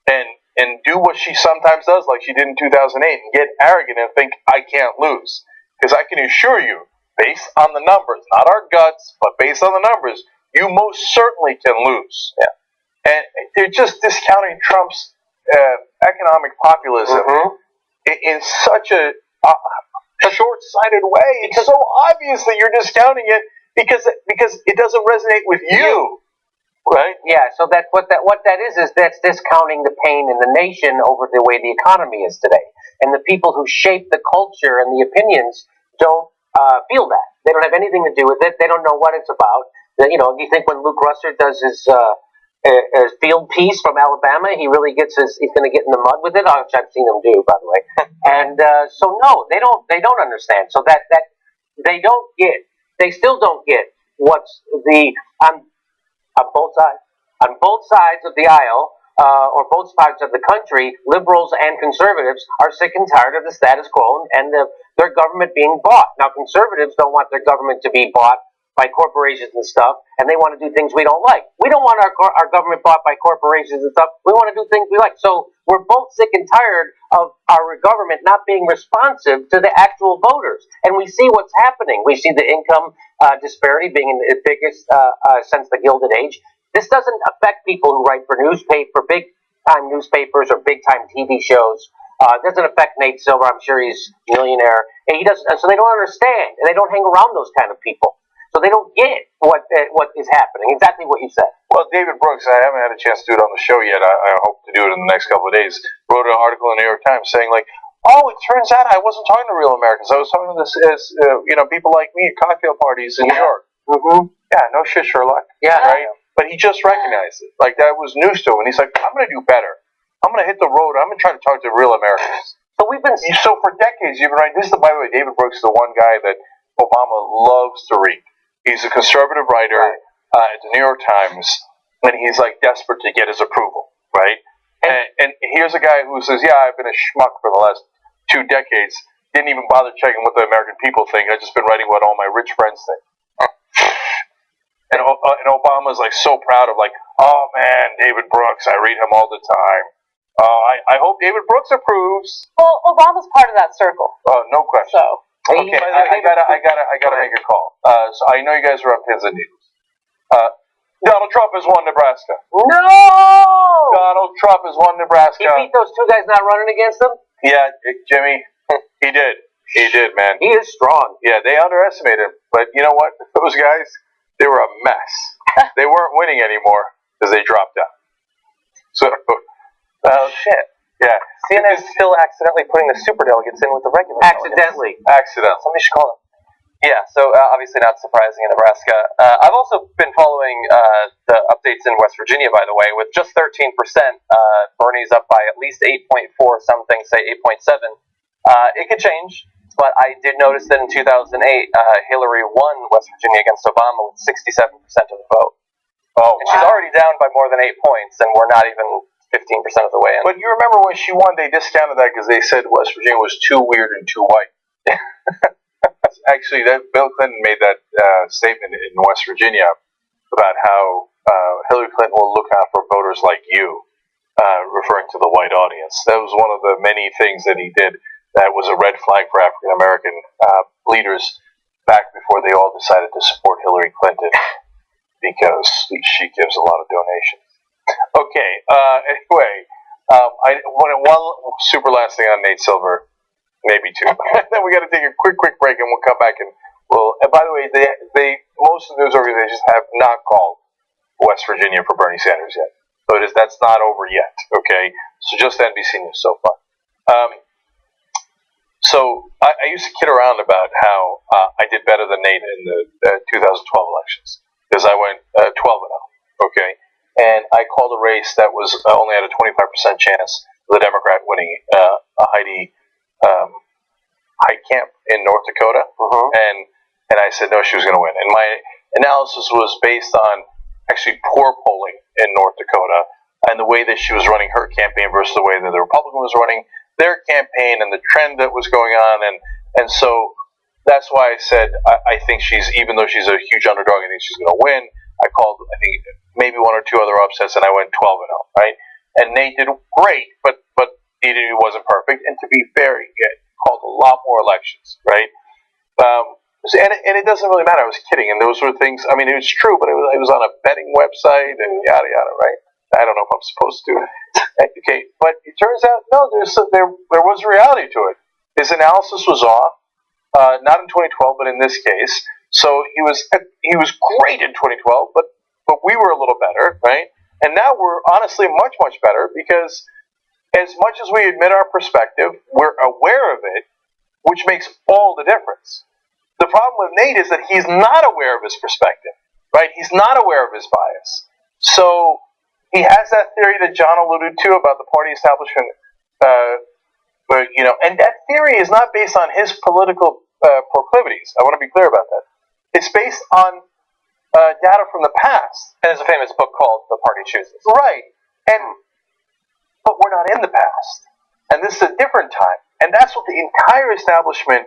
Speaker 3: and do what she sometimes does, like she did in 2008, and get arrogant and think, I can't lose. Because I can assure you, based on the numbers, not our guts, but based on the numbers, you most certainly can lose.
Speaker 16: Yeah.
Speaker 3: And they're just discounting Trump's economic populism in such a short-sighted way. Because so obviously you're discounting it because it doesn't resonate with you. Right?
Speaker 15: Yeah, so that's what that is that's discounting the pain in the nation over the way the economy is today. And the people who shape the culture and the opinions don't feel that. They don't have anything to do with it. They don't know what it's about. You know, you think when Luke Russer does his field piece from Alabama, he really he's going to get in the mud with it, which I've seen him do, by the way. And so no, they don't understand. So that they don't get, they still don't get what's on both sides of the aisle, or both sides of the country, liberals and conservatives are sick and tired of the status quo and their government being bought. Now, conservatives don't want their government to be bought by corporations and stuff, and they want to do things we don't like. We don't want our government bought by corporations and stuff. We want to do things we like. So we're both sick and tired of our government not being responsive to the actual voters. And we see what's happening. We see the income disparity being in the biggest since the Gilded Age. This doesn't affect people who write for big-time newspapers or big-time TV shows. It doesn't affect Nate Silver. I'm sure he's a millionaire. And he doesn't. So they don't understand, and they don't hang around those kind of people. So they don't get what is happening. Exactly what you said.
Speaker 3: Well, David Brooks, I haven't had a chance to do it on the show yet. I hope to do it in the next couple of days. Wrote an article in the New York Times saying, like, it turns out I wasn't talking to real Americans. I was talking to people like me at cocktail parties in New York.
Speaker 15: Mm-hmm.
Speaker 3: Yeah, no shit, Sherlock.
Speaker 15: Yeah.
Speaker 3: Right? But he just recognized it. Like, that was news to him. And he's like, I'm going to do better. I'm going to hit the road. I'm going to try to talk to real Americans. So for decades, you've been writing. By the way, David Brooks is the one guy that Obama loves to read. He's a conservative writer at the New York Times, and he's like desperate to get his approval, right? And here's a guy who says, yeah, I've been a schmuck for the last 2 decades. Didn't even bother checking what the American people think. I've just been writing what all my rich friends think. And Obama's like so proud of like, oh man, David Brooks, I read him all the time. I hope David Brooks approves.
Speaker 1: Well, Obama's part of that circle.
Speaker 3: No question.
Speaker 1: So.
Speaker 3: Okay, I gotta make a call. So I know you guys are on pins and needles. Donald Trump has won Nebraska.
Speaker 15: No!
Speaker 3: Donald Trump has won Nebraska.
Speaker 15: He beat those 2 guys not running against him?
Speaker 3: Yeah, Jimmy, he did. He did, man.
Speaker 15: He is strong.
Speaker 3: Yeah, they underestimated him. But you know what? Those guys, they were a mess. They weren't winning anymore because they dropped out. So,
Speaker 16: shit.
Speaker 3: Yeah.
Speaker 16: CNN's still accidentally putting the superdelegates in with the regular
Speaker 15: Accidentally.
Speaker 16: Somebody should call them. Yeah, so obviously not surprising in Nebraska. I've also been following the updates in West Virginia, by the way, with just 13%. Bernie's up by at least 8.4, some things say 8.7. It could change, but I did notice that in 2008, Hillary won West Virginia against Obama with 67% of the vote.
Speaker 3: Oh,
Speaker 16: and she's already down by more than 8 points, and we're not even 15% of the way in.
Speaker 3: But you remember when she won, they discounted that because they said West Virginia was too weird and too white. Actually, Bill Clinton made that statement in West Virginia about how Hillary Clinton will look out for voters like you, referring to the white audience. That was one of the many things that he did that was a red flag for African American leaders back before they all decided to support Hillary Clinton because she gives a lot of donations. Okay, anyway, one super last thing on Nate Silver, maybe 2. Then we got to take a quick break, and we'll come back and Well, and by the way, most of the news organizations have not called West Virginia for Bernie Sanders yet. So that's not over yet. Okay, so just NBC News so far. So I used to kid around about how I did better than Nate in the 2012 elections because I went 12-0. Okay, and I called a race that was only had a 25% chance of the Democrat winning Heidi Heitkamp in North Dakota, and I said no, she was going to win. And my analysis was based on actually poor polling in North Dakota and the way that she was running her campaign versus the way that the Republican was running their campaign and the trend that was going on, and so that's why I said I think even though she's a huge underdog, I think she's going to win. I called I think maybe one or two other upsets, and I went 12-0, right? And Nate did great, but he wasn't perfect. And to be fair, he called a lot more elections, right? And it doesn't really matter. I was kidding, and those were things. I mean, it was true, but it was on a betting website and yada yada, right? I don't know if I'm supposed to educate, but it turns out no. There was reality to it. His analysis was off, not in 2012, but in this case. So he was great in 2012, but we were a little better, right? And now we're honestly much better because as much as we admit our perspective, we're aware of it, which makes all the difference. The problem with Nate is that he's not aware of his perspective, right? He's not aware of his bias. So he has that theory that John alluded to about the party establishment, and that theory is not based on his political proclivities. I want to be clear about that. It's based on data from the past.
Speaker 16: And there's a famous book called The Party Chooses.
Speaker 3: Right. But we're not in the past. And this is a different time. And that's what the entire establishment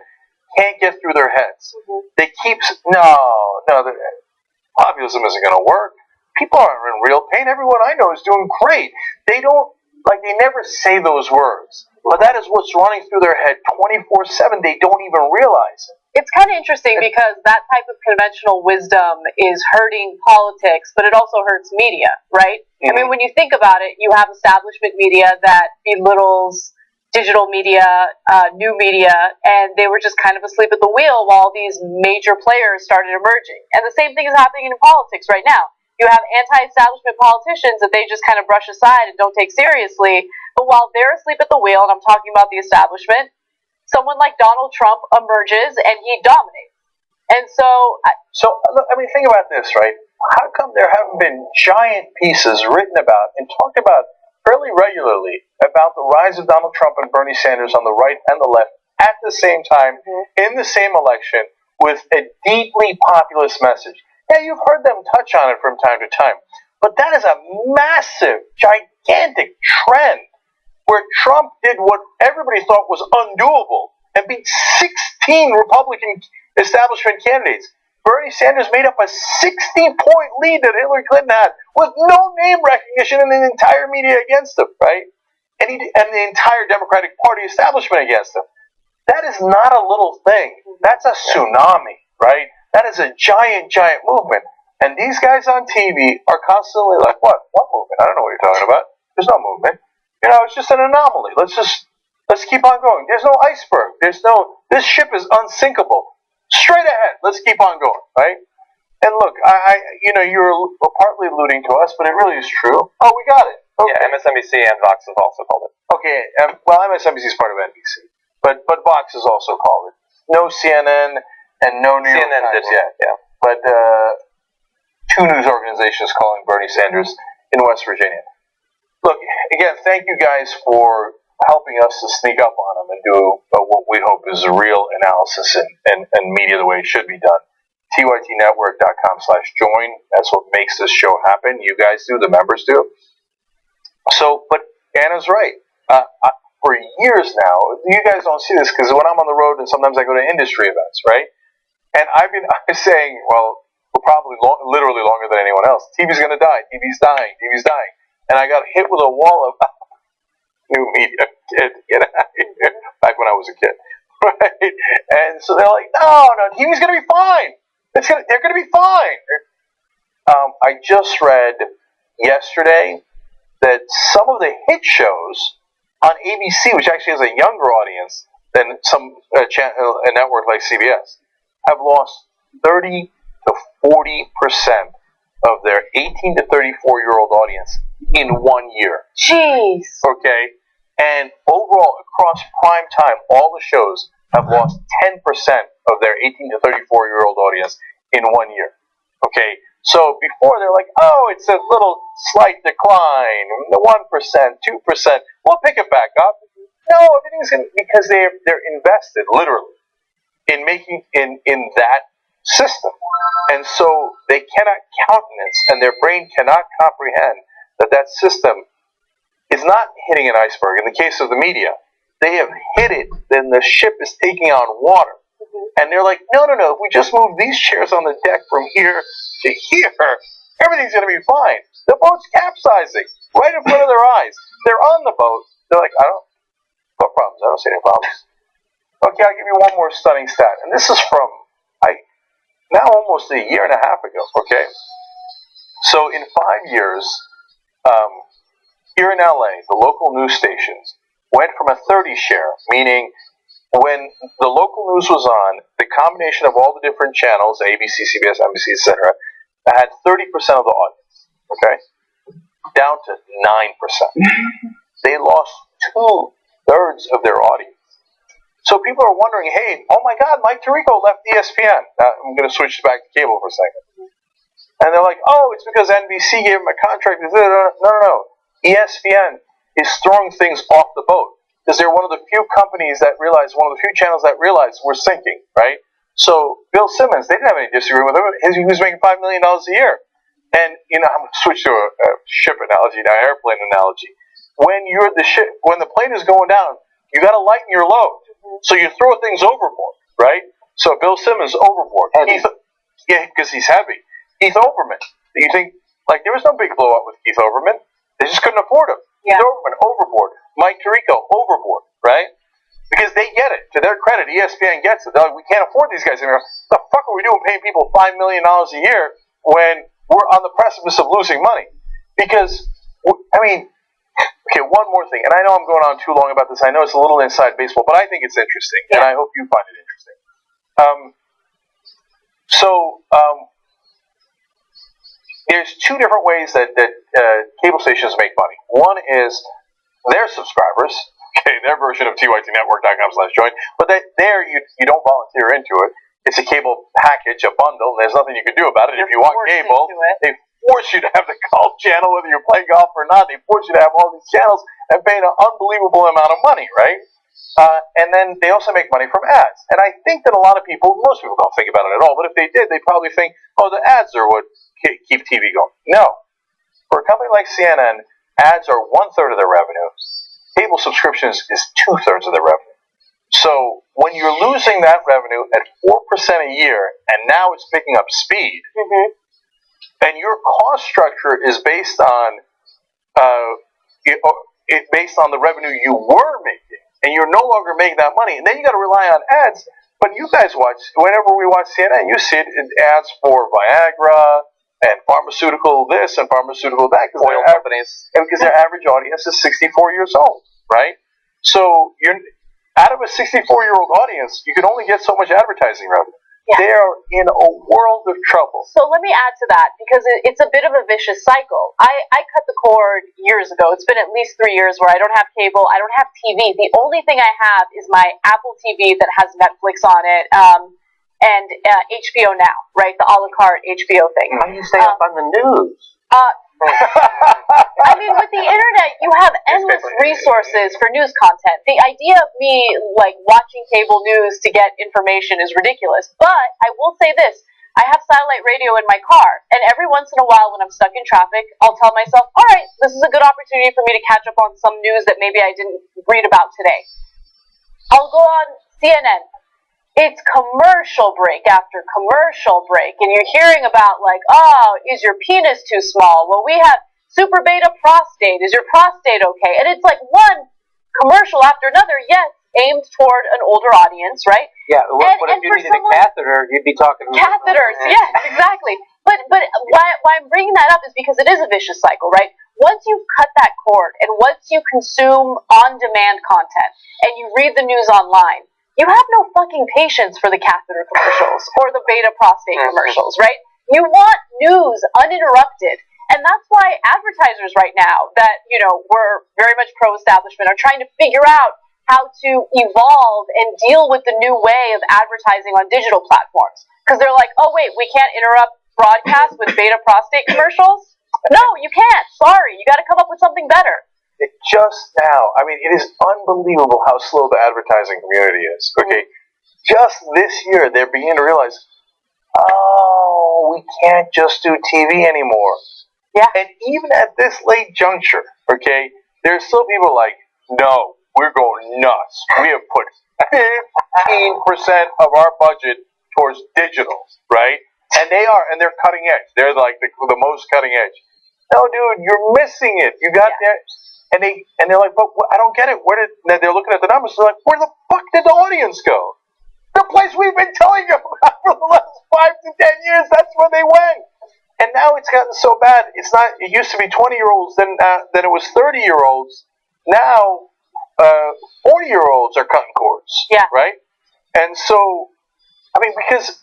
Speaker 3: can't get through their heads. They keep, populism isn't going to work. People aren't in real pain. Everyone I know is doing great. They never say those words. But that is what's running through their head 24/7. They don't even realize it.
Speaker 1: It's kind of interesting because that type of conventional wisdom is hurting politics, but it also hurts media, right? I mean, when you think about it, you have establishment media that belittles digital media, new media, and they were just kind of asleep at the wheel while these major players started emerging. And the same thing is happening in politics right now. You have anti-establishment politicians that they just kind of brush aside and don't take seriously, but while they're asleep at the wheel, and I'm talking about the establishment, someone like Donald Trump emerges and he dominates. And so
Speaker 3: look, I mean, think about this, right? How come there haven't been giant pieces written about and talked about fairly regularly about the rise of Donald Trump and Bernie Sanders on the right and the left at the same time in the same election with a deeply populist message? Yeah, you've heard them touch on it from time to time, but that is a massive, gigantic trend where Trump did what everybody thought was undoable and beat 16 Republican establishment candidates. Bernie Sanders made up a 60-point lead that Hillary Clinton had with no name recognition and the entire media against him, right? And the entire Democratic Party establishment against him. That is not a little thing. That's a tsunami, right? That is a giant movement. And these guys on TV are constantly like, what movement? I don't know what you're talking about. There's no movement. It's just an anomaly. Let's keep on going. There's no iceberg. This ship is unsinkable. Straight ahead. Let's keep on going, right? And look, you're partly alluding to us, but it really is true. Oh, we got it. Okay.
Speaker 16: Yeah, MSNBC and Vox have also called it.
Speaker 3: Okay, MSNBC is part of NBC, but Vox has also called it. No CNN and no New York Times yet. Yeah. But two news organizations calling Bernie Sanders in West Virginia. Look, again, thank you guys for helping us to sneak up on them and do what we hope is a real analysis and media the way it should be done. TYTnetwork.com/join. That's what makes this show happen. You guys do, the members do. So, but Anna's right. For years now, you guys don't see this because when I'm on the road and sometimes I go to industry events, right? And I've been saying, well, we're probably literally longer than anyone else. TV's going to die. TV's dying. TV's dying. And I got hit with a wall of new media. Get out of here. Back when I was a kid. Right? And so they're like, no, TV's going to be fine. They're going to be fine. I just read yesterday that some of the hit shows on ABC, which actually has a younger audience than some a network like CBS, have lost 30 to 40% of their 18 to 34-year-old audience in 1 year.
Speaker 1: Jeez.
Speaker 3: Okay? And overall, across prime time, all the shows have lost 10% of their 18 to 34-year-old audience in 1 year. Okay? So before they're like, oh, it's a little slight decline, 1%, 2%, we'll pick it back up. No, everything's going to, because they're invested, literally, in making, in that system. And so they cannot countenance, and their brain cannot comprehend that system is not hitting an iceberg. In the case of the media, they have hit it, then the ship is taking on water. And they're like, no, if we just move these chairs on the deck from here to here, everything's going to be fine. The boat's capsizing right in front of their eyes. They're on the boat. They're like, no problems. I don't see any problems. Okay, I'll give you one more stunning stat. And this is from, now almost a year and a half ago, okay? So in 5 years, here in LA, the local news stations went from a 30 share, meaning when the local news was on, the combination of all the different channels, ABC, CBS, NBC, etc., had 30% of the audience, okay? Down to 9%. They lost 2/3 of their audience. So people are wondering, hey, oh my God, Mike Tirico left ESPN. I'm going to switch back to cable for a second. And they're like, oh, it's because NBC gave him a contract. No. ESPN is throwing things off the boat. Because they're one of the few companies that realized, one of the few channels that realized we're sinking, right? So Bill Simmons, they didn't have any disagreement with him. He was making $5 million a year. And, I'm going to switch to a ship analogy, now airplane analogy. When you're the ship, when the plane is going down, you got to lighten your load. So you throw things overboard, right? So Bill Simmons overboard. Yeah, because he's heavy. Keith Olbermann. You think, like, there was no big blow up with Keith Olbermann. They just couldn't afford him. Yeah. Keith Olbermann, overboard. Mike Tirico, overboard, right? Because they get it. To their credit, ESPN gets it. They're like, we can't afford these guys anymore. The fuck are we doing paying people $5 million a year when we're on the precipice of losing money? Because, okay, one more thing. And I know I'm going on too long about this. I know it's a little inside baseball, but I think it's interesting. Yeah. And I hope you find it interesting. There's two different ways that cable stations make money. One is their subscribers, okay, their version of TYTnetwork.com/join, but there you don't volunteer into it. It's a cable package, a bundle, and there's nothing you can do about it. If you want cable, they force you to have the golf channel, whether you're playing golf or not. They force you to have all these channels and pay an unbelievable amount of money, right? And then they also make money from ads. And I think that most people don't think about it at all, but if they did, they'd probably think, oh, the ads are what keep TV going. No. For a company like CNN, ads are 1/3 of their revenue. Cable subscriptions is 2/3 of their revenue. So when you're losing that revenue at 4% a year, and now it's picking up speed, and your cost structure is based on the revenue you were making, and you're no longer making that money, and then you got to rely on ads. But you guys whenever we watch CNN, you see it in ads for Viagra and pharmaceutical this and pharmaceutical that, because oil companies, and because their average audience is 64 years old, right? So you're out of a 64-year-old audience, you can only get so much advertising revenue. Yeah. They are in a world of trouble.
Speaker 1: So let me add to that, because it's a bit of a vicious cycle. I cut the cord years ago. It's been at least 3 years where I don't have cable, I don't have TV. The only thing I have is my Apple TV that has Netflix on it, and HBO Now, right? The a la carte HBO thing.
Speaker 15: How do you stay up on the news?
Speaker 1: I mean, with the internet, you have endless resources for news content. The idea of me, like, watching cable news to get information is ridiculous. But I will say this. I have satellite radio in my car, and every once in a while when I'm stuck in traffic, I'll tell myself, all right, this is a good opportunity for me to catch up on some news that maybe I didn't read about today. I'll go on CNN. It's commercial break after commercial break, and you're hearing about, like, oh, is your penis too small? Well, we have super beta prostate. Is your prostate okay? And it's like one commercial after another, yes, aimed toward an older audience, right?
Speaker 15: Yeah, but if you needed a catheter, you'd be talking
Speaker 1: catheters. Yes, exactly. But why I'm bringing that up is because it is a vicious cycle, right? Once you cut that cord, and once you consume on-demand content, and you read the news online, you have no fucking patience for the catheter commercials or the beta prostate commercials, right? You want news uninterrupted. And that's why advertisers right now that, were very much pro-establishment are trying to figure out how to evolve and deal with the new way of advertising on digital platforms. Because they're like, oh, wait, we can't interrupt broadcast with beta prostate commercials? No, you can't. Sorry. You got to come up with something better.
Speaker 3: Just now, it is unbelievable how slow the advertising community is. Okay, just this year they're beginning to realize, we can't just do TV anymore.
Speaker 1: Yeah.
Speaker 3: And even at this late juncture, okay, there's still people like, no, we're going nuts. We have put 15% of our budget towards digital, right? And they're cutting edge. They're like the most cutting edge. No, dude, you're missing it. You got that. And they're like, but I don't get it. They're looking at the numbers. They're like, where the fuck did the audience go? The place we've been telling you about for the last 5 to 10 years. That's where they went. And now it's gotten so bad. It's not. It used to be 20-year-olds. Then it was 30-year-olds. Now 40-year-olds are cutting cords.
Speaker 1: Yeah.
Speaker 3: Right. And so, because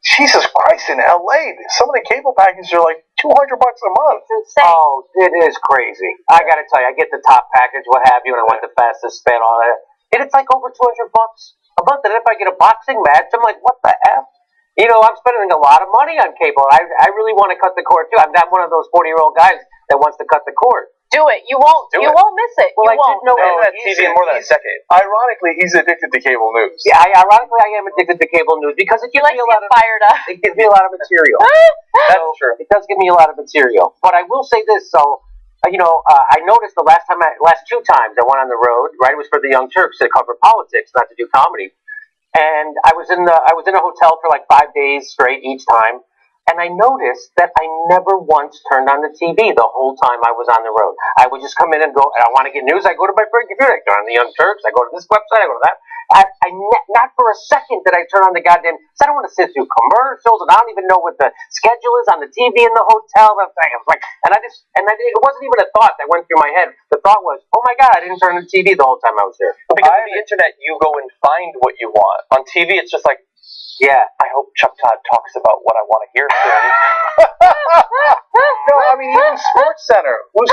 Speaker 3: Jesus Christ, in LA, some of the cable packages are like $200 a month.
Speaker 1: It's insane.
Speaker 15: Oh, it is crazy. I gotta tell you, I get the top package, what have you, and I want the fastest span, all that. And it's like over $200 a month. And if I get a boxing match, I'm like, what the F? I'm spending a lot of money on cable. I really want to cut the cord too. I'm not one of those 40-year-old guys that wants to cut the cord.
Speaker 1: Do it. You won't miss it.
Speaker 15: Well,
Speaker 1: you
Speaker 15: I
Speaker 1: won't.
Speaker 15: didn't know
Speaker 16: that TV in more than a decade.
Speaker 3: Ironically, he's addicted to cable news.
Speaker 15: Yeah, ironically, I am addicted to cable news because it gives me a lot of
Speaker 1: fired up.
Speaker 15: It gives me a lot of material.
Speaker 16: That's true.
Speaker 15: It does give me a lot of material. But I will say this. So, I noticed the last 2 times I went on the road. Right, it was for the Young Turks to cover politics, not to do comedy. And I was in a hotel for like 5 days straight each time. And I noticed that I never once turned on the TV the whole time I was on the road. I would just come in and go, and I want to get news. I go to my friend computer. I turn on the Young Turks. I go to this website. I go to that. Not for a second did I turn on the goddamn. Cause I don't want to sit through commercials, and I don't even know what the schedule is on the TV in the hotel. I was like, it wasn't even a thought that went through my head. The thought was, oh my god, I didn't turn on the TV the whole time I was there.
Speaker 16: Because on the internet, you go and find what you want. On TV, it's just like,
Speaker 15: yeah,
Speaker 16: I hope Chuck Todd talks about what I want to hear soon.
Speaker 3: No, even SportsCenter. Who's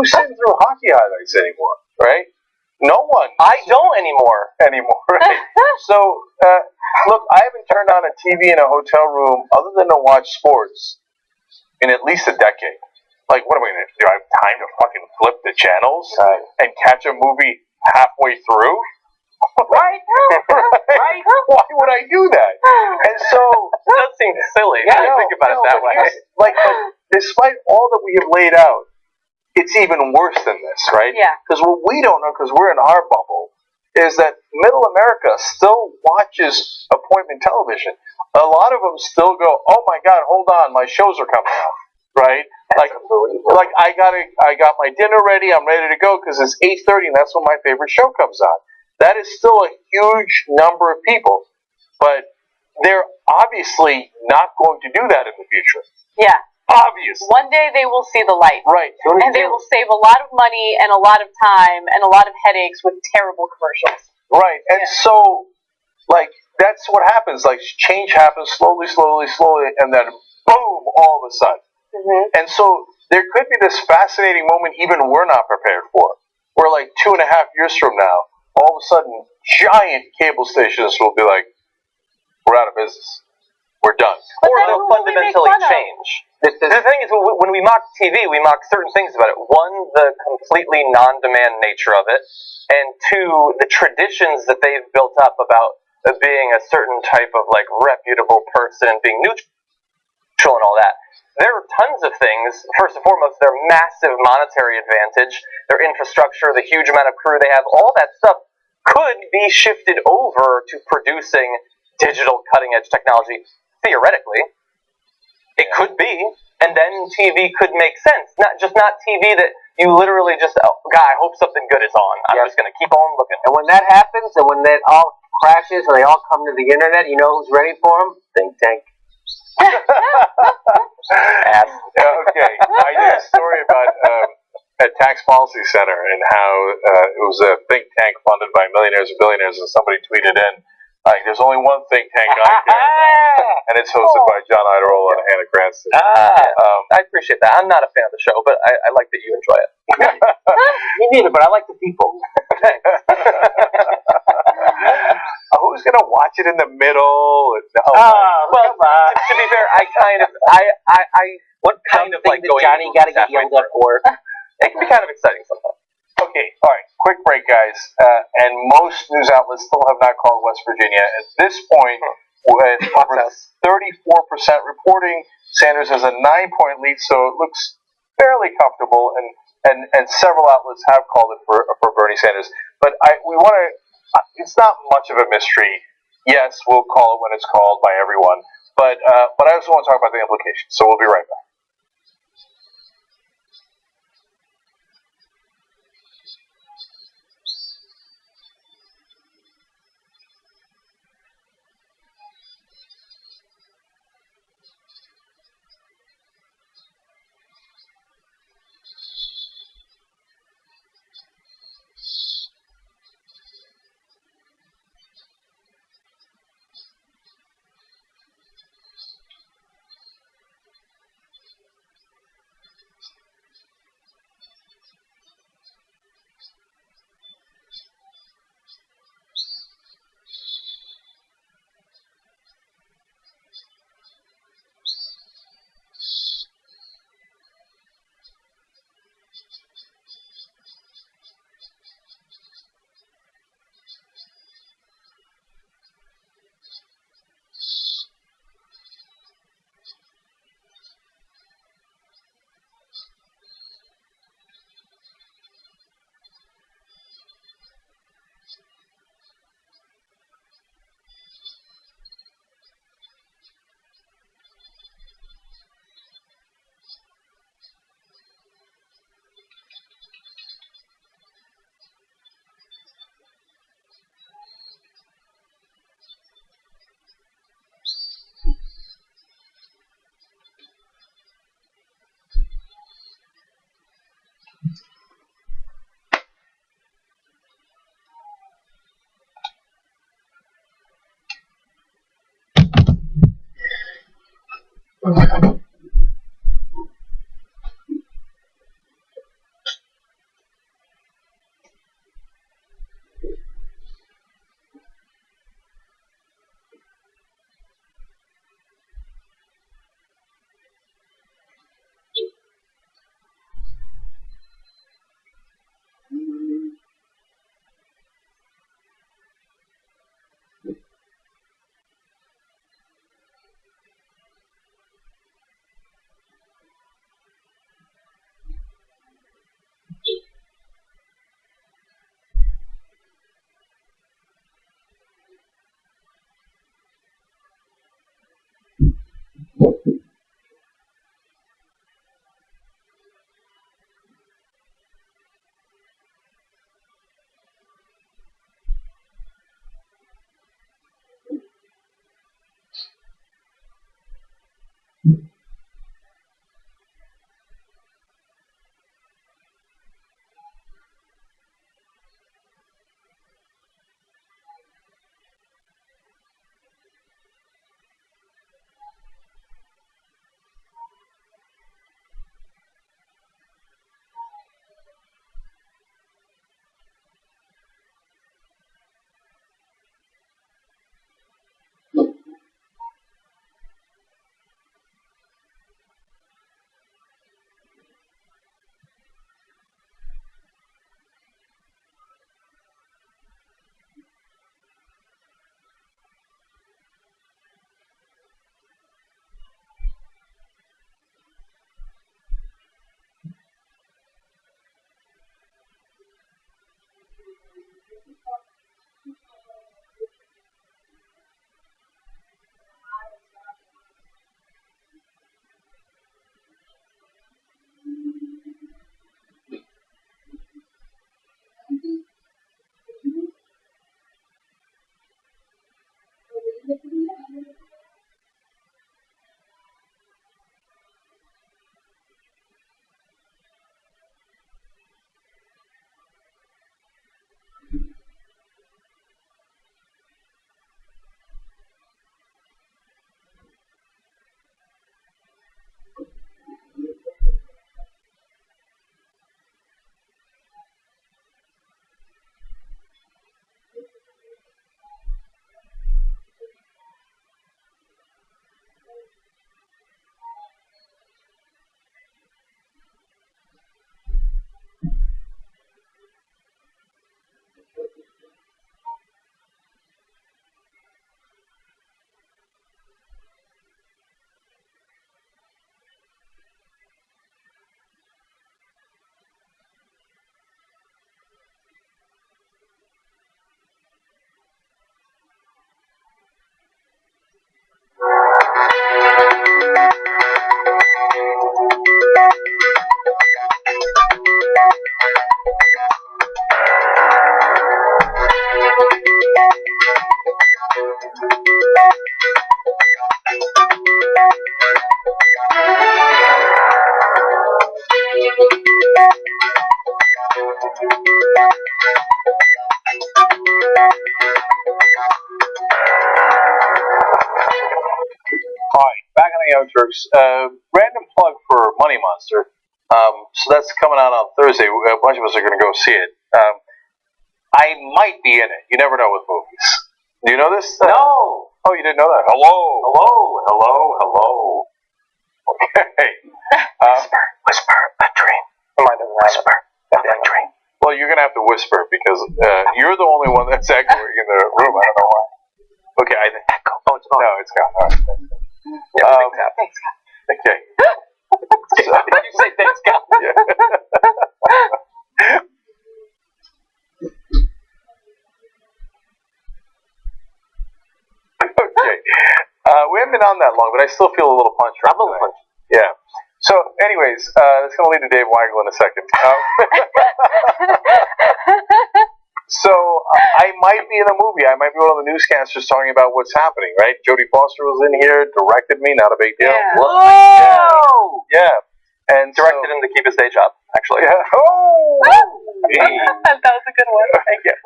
Speaker 3: sitting through hockey highlights anymore, right? No one.
Speaker 16: I don't anymore.
Speaker 3: Right? So, look, I haven't turned on a TV in a hotel room other than to watch sports in at least a decade. Like, what am I going to do? I have time to fucking flip the channels and catch a movie halfway through?
Speaker 1: Right?
Speaker 3: Right? Why would I do that? And so
Speaker 16: it does seem silly. Yeah, think about it that way.
Speaker 3: But despite all that we have laid out, it's even worse than this, right?
Speaker 1: Yeah.
Speaker 3: Because what we don't know, because we're in our bubble, is that Middle America still watches appointment television. A lot of them still go, "Oh my God, hold on, my shows are coming out." Right? Like I got my dinner ready. I'm ready to go because it's 8:30, and that's when my favorite show comes on. That is still a huge number of people, but they're obviously not going to do that in the future.
Speaker 1: Yeah.
Speaker 3: Obviously.
Speaker 1: One day they will see the light.
Speaker 3: Right.
Speaker 1: And they will save a lot of money and a lot of time and a lot of headaches with terrible commercials.
Speaker 3: Right. And so, that's what happens. Change happens slowly, and then boom, all of a sudden.
Speaker 1: Mm-hmm.
Speaker 3: And so there could be this fascinating moment even we're not prepared for, where 2.5 years from now, all of a sudden, giant cable stations will be like, we're out of business. We're done.
Speaker 16: Or they'll fundamentally change. The thing is, when we mock TV, we mock certain things about it. One, the completely non-demand nature of it. And two, the traditions that they've built up about being a certain type of, reputable person and being neutral and all that. There are tons of things. First and foremost, their massive monetary advantage, their infrastructure, the huge amount of crew they have, all that stuff could be shifted over to producing digital cutting-edge technology, theoretically. It could be, and then TV could make sense. Not TV that you literally just, God, I hope something good is on. I'm just going to keep on looking.
Speaker 15: And when that happens, and when that all crashes, and they all come to the internet, you know who's ready for them? Think Tank.
Speaker 3: Okay, I did a story about at Tax Policy Center and how it was a think tank funded by millionaires and billionaires, and somebody tweeted in, like, there's only one think tank I care about, and it's hosted by John Idarola and Hannah Cranston.
Speaker 16: I appreciate that. I'm not a fan of the show, but I like that you enjoy it.
Speaker 15: Me neither, but I like the people.
Speaker 3: Who's gonna watch it in the middle?
Speaker 16: Well, to be fair, I what kind of like going
Speaker 15: Johnny got to get yelled at for.
Speaker 16: It can be kind of exciting sometimes.
Speaker 3: Okay, all right, quick break, guys. And most news outlets still have not called West Virginia. At this point, with over 34% reporting, Sanders has a 9-point lead, so it looks fairly comfortable. And several outlets have called it for Bernie Sanders. But we want to. It's not much of a mystery. Yes, we'll call it when it's called by everyone. But I also want to talk about the implications. So we'll be right back. Young Turks. Random plug for Money Monster. So that's coming out on Thursday. A bunch of us are going to go see it. I might be in it. You never know with movies. Do you know this?
Speaker 15: No.
Speaker 3: Oh, you didn't know that? Hello. Okay.
Speaker 8: Whisper a dream. Whisper a dream.
Speaker 3: Well, you're going to have to whisper because you're the only one that's echoing in the room. I don't know why. Okay, I think.
Speaker 8: Echo. Oh, it's gone.
Speaker 3: No, it's gone. All right.
Speaker 16: Thanks,
Speaker 3: Okay.
Speaker 15: Did you say thanks, Cal?
Speaker 3: Okay. We haven't been on that long, but I still feel a little punch. I'm a little punch. Yeah. So, anyways, it's going to lead to Dave Weigel in a second. So, I might be in a movie. I might be one of the newscasters talking about what's happening, right? Jodie Foster was in here, directed me, not a big deal.
Speaker 14: Yeah.
Speaker 15: Whoa!
Speaker 3: Yeah. And
Speaker 16: Directed him to keep his day job, actually.
Speaker 3: Yeah. Oh!
Speaker 14: That was a good one.
Speaker 3: Thank you.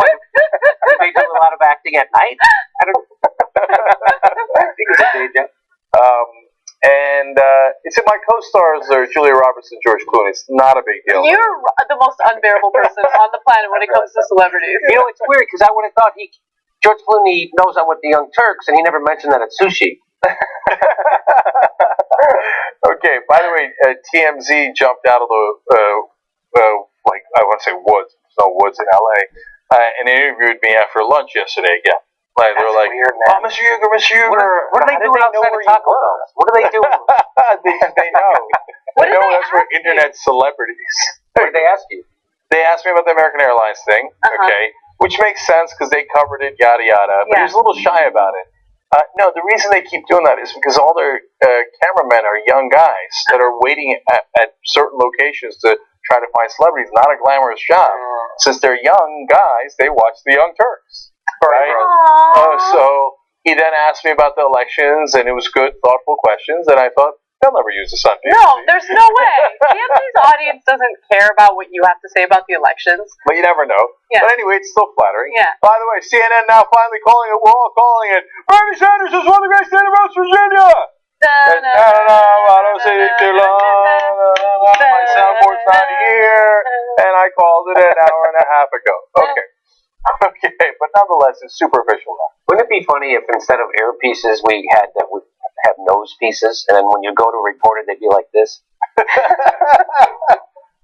Speaker 15: They do a lot of acting at night. I don't think it's a day job.
Speaker 3: And it's in my co-stars are Julia Roberts and George Clooney. It's not a big deal.
Speaker 1: You're the most unbearable person on the planet when it comes to celebrities.
Speaker 15: You know, it's weird because I would have thought George Clooney knows I'm with the Young Turks, and he never mentioned that at sushi.
Speaker 3: Okay, by the way, TMZ jumped out of the like I want to say woods. There's no woods in LA, and interviewed me after lunch yesterday again. Like they were like,
Speaker 15: weird, man.
Speaker 3: "Oh, Mr. Huger."
Speaker 15: What are they doing outside of Taco Bell? What are they doing?
Speaker 3: They know. They know that's for internet celebrities.
Speaker 15: What did they ask you?
Speaker 3: They asked me about the American Airlines thing, okay, which makes sense because they covered it, yada yada. But he was a little shy about it. No, the reason they keep doing that is because all their cameramen are young guys that are waiting at certain locations to try to find celebrities. Not a glamorous job. Since they're young guys, they watch the Young Turks. Right? So he then asked me about the elections, and it was good, thoughtful questions, and I thought, they'll never use this on TV.
Speaker 1: No, there's no way. TMZ's audience doesn't care about what you have to say about the elections.
Speaker 3: But you never know.
Speaker 1: Yeah.
Speaker 3: But anyway, it's still flattering.
Speaker 1: Yeah.
Speaker 3: By the way, CNN now finally calling it, we're all calling it, Bernie Sanders is one of the great state of West Virginia! I don't say it too long. My soundboard's not here, and I called it an hour and a half ago. Okay. Okay, but nonetheless, it's super official now.
Speaker 15: Wouldn't it be funny if instead of earpieces we had that would have nose pieces, and then when you go to report it, they'd be like this?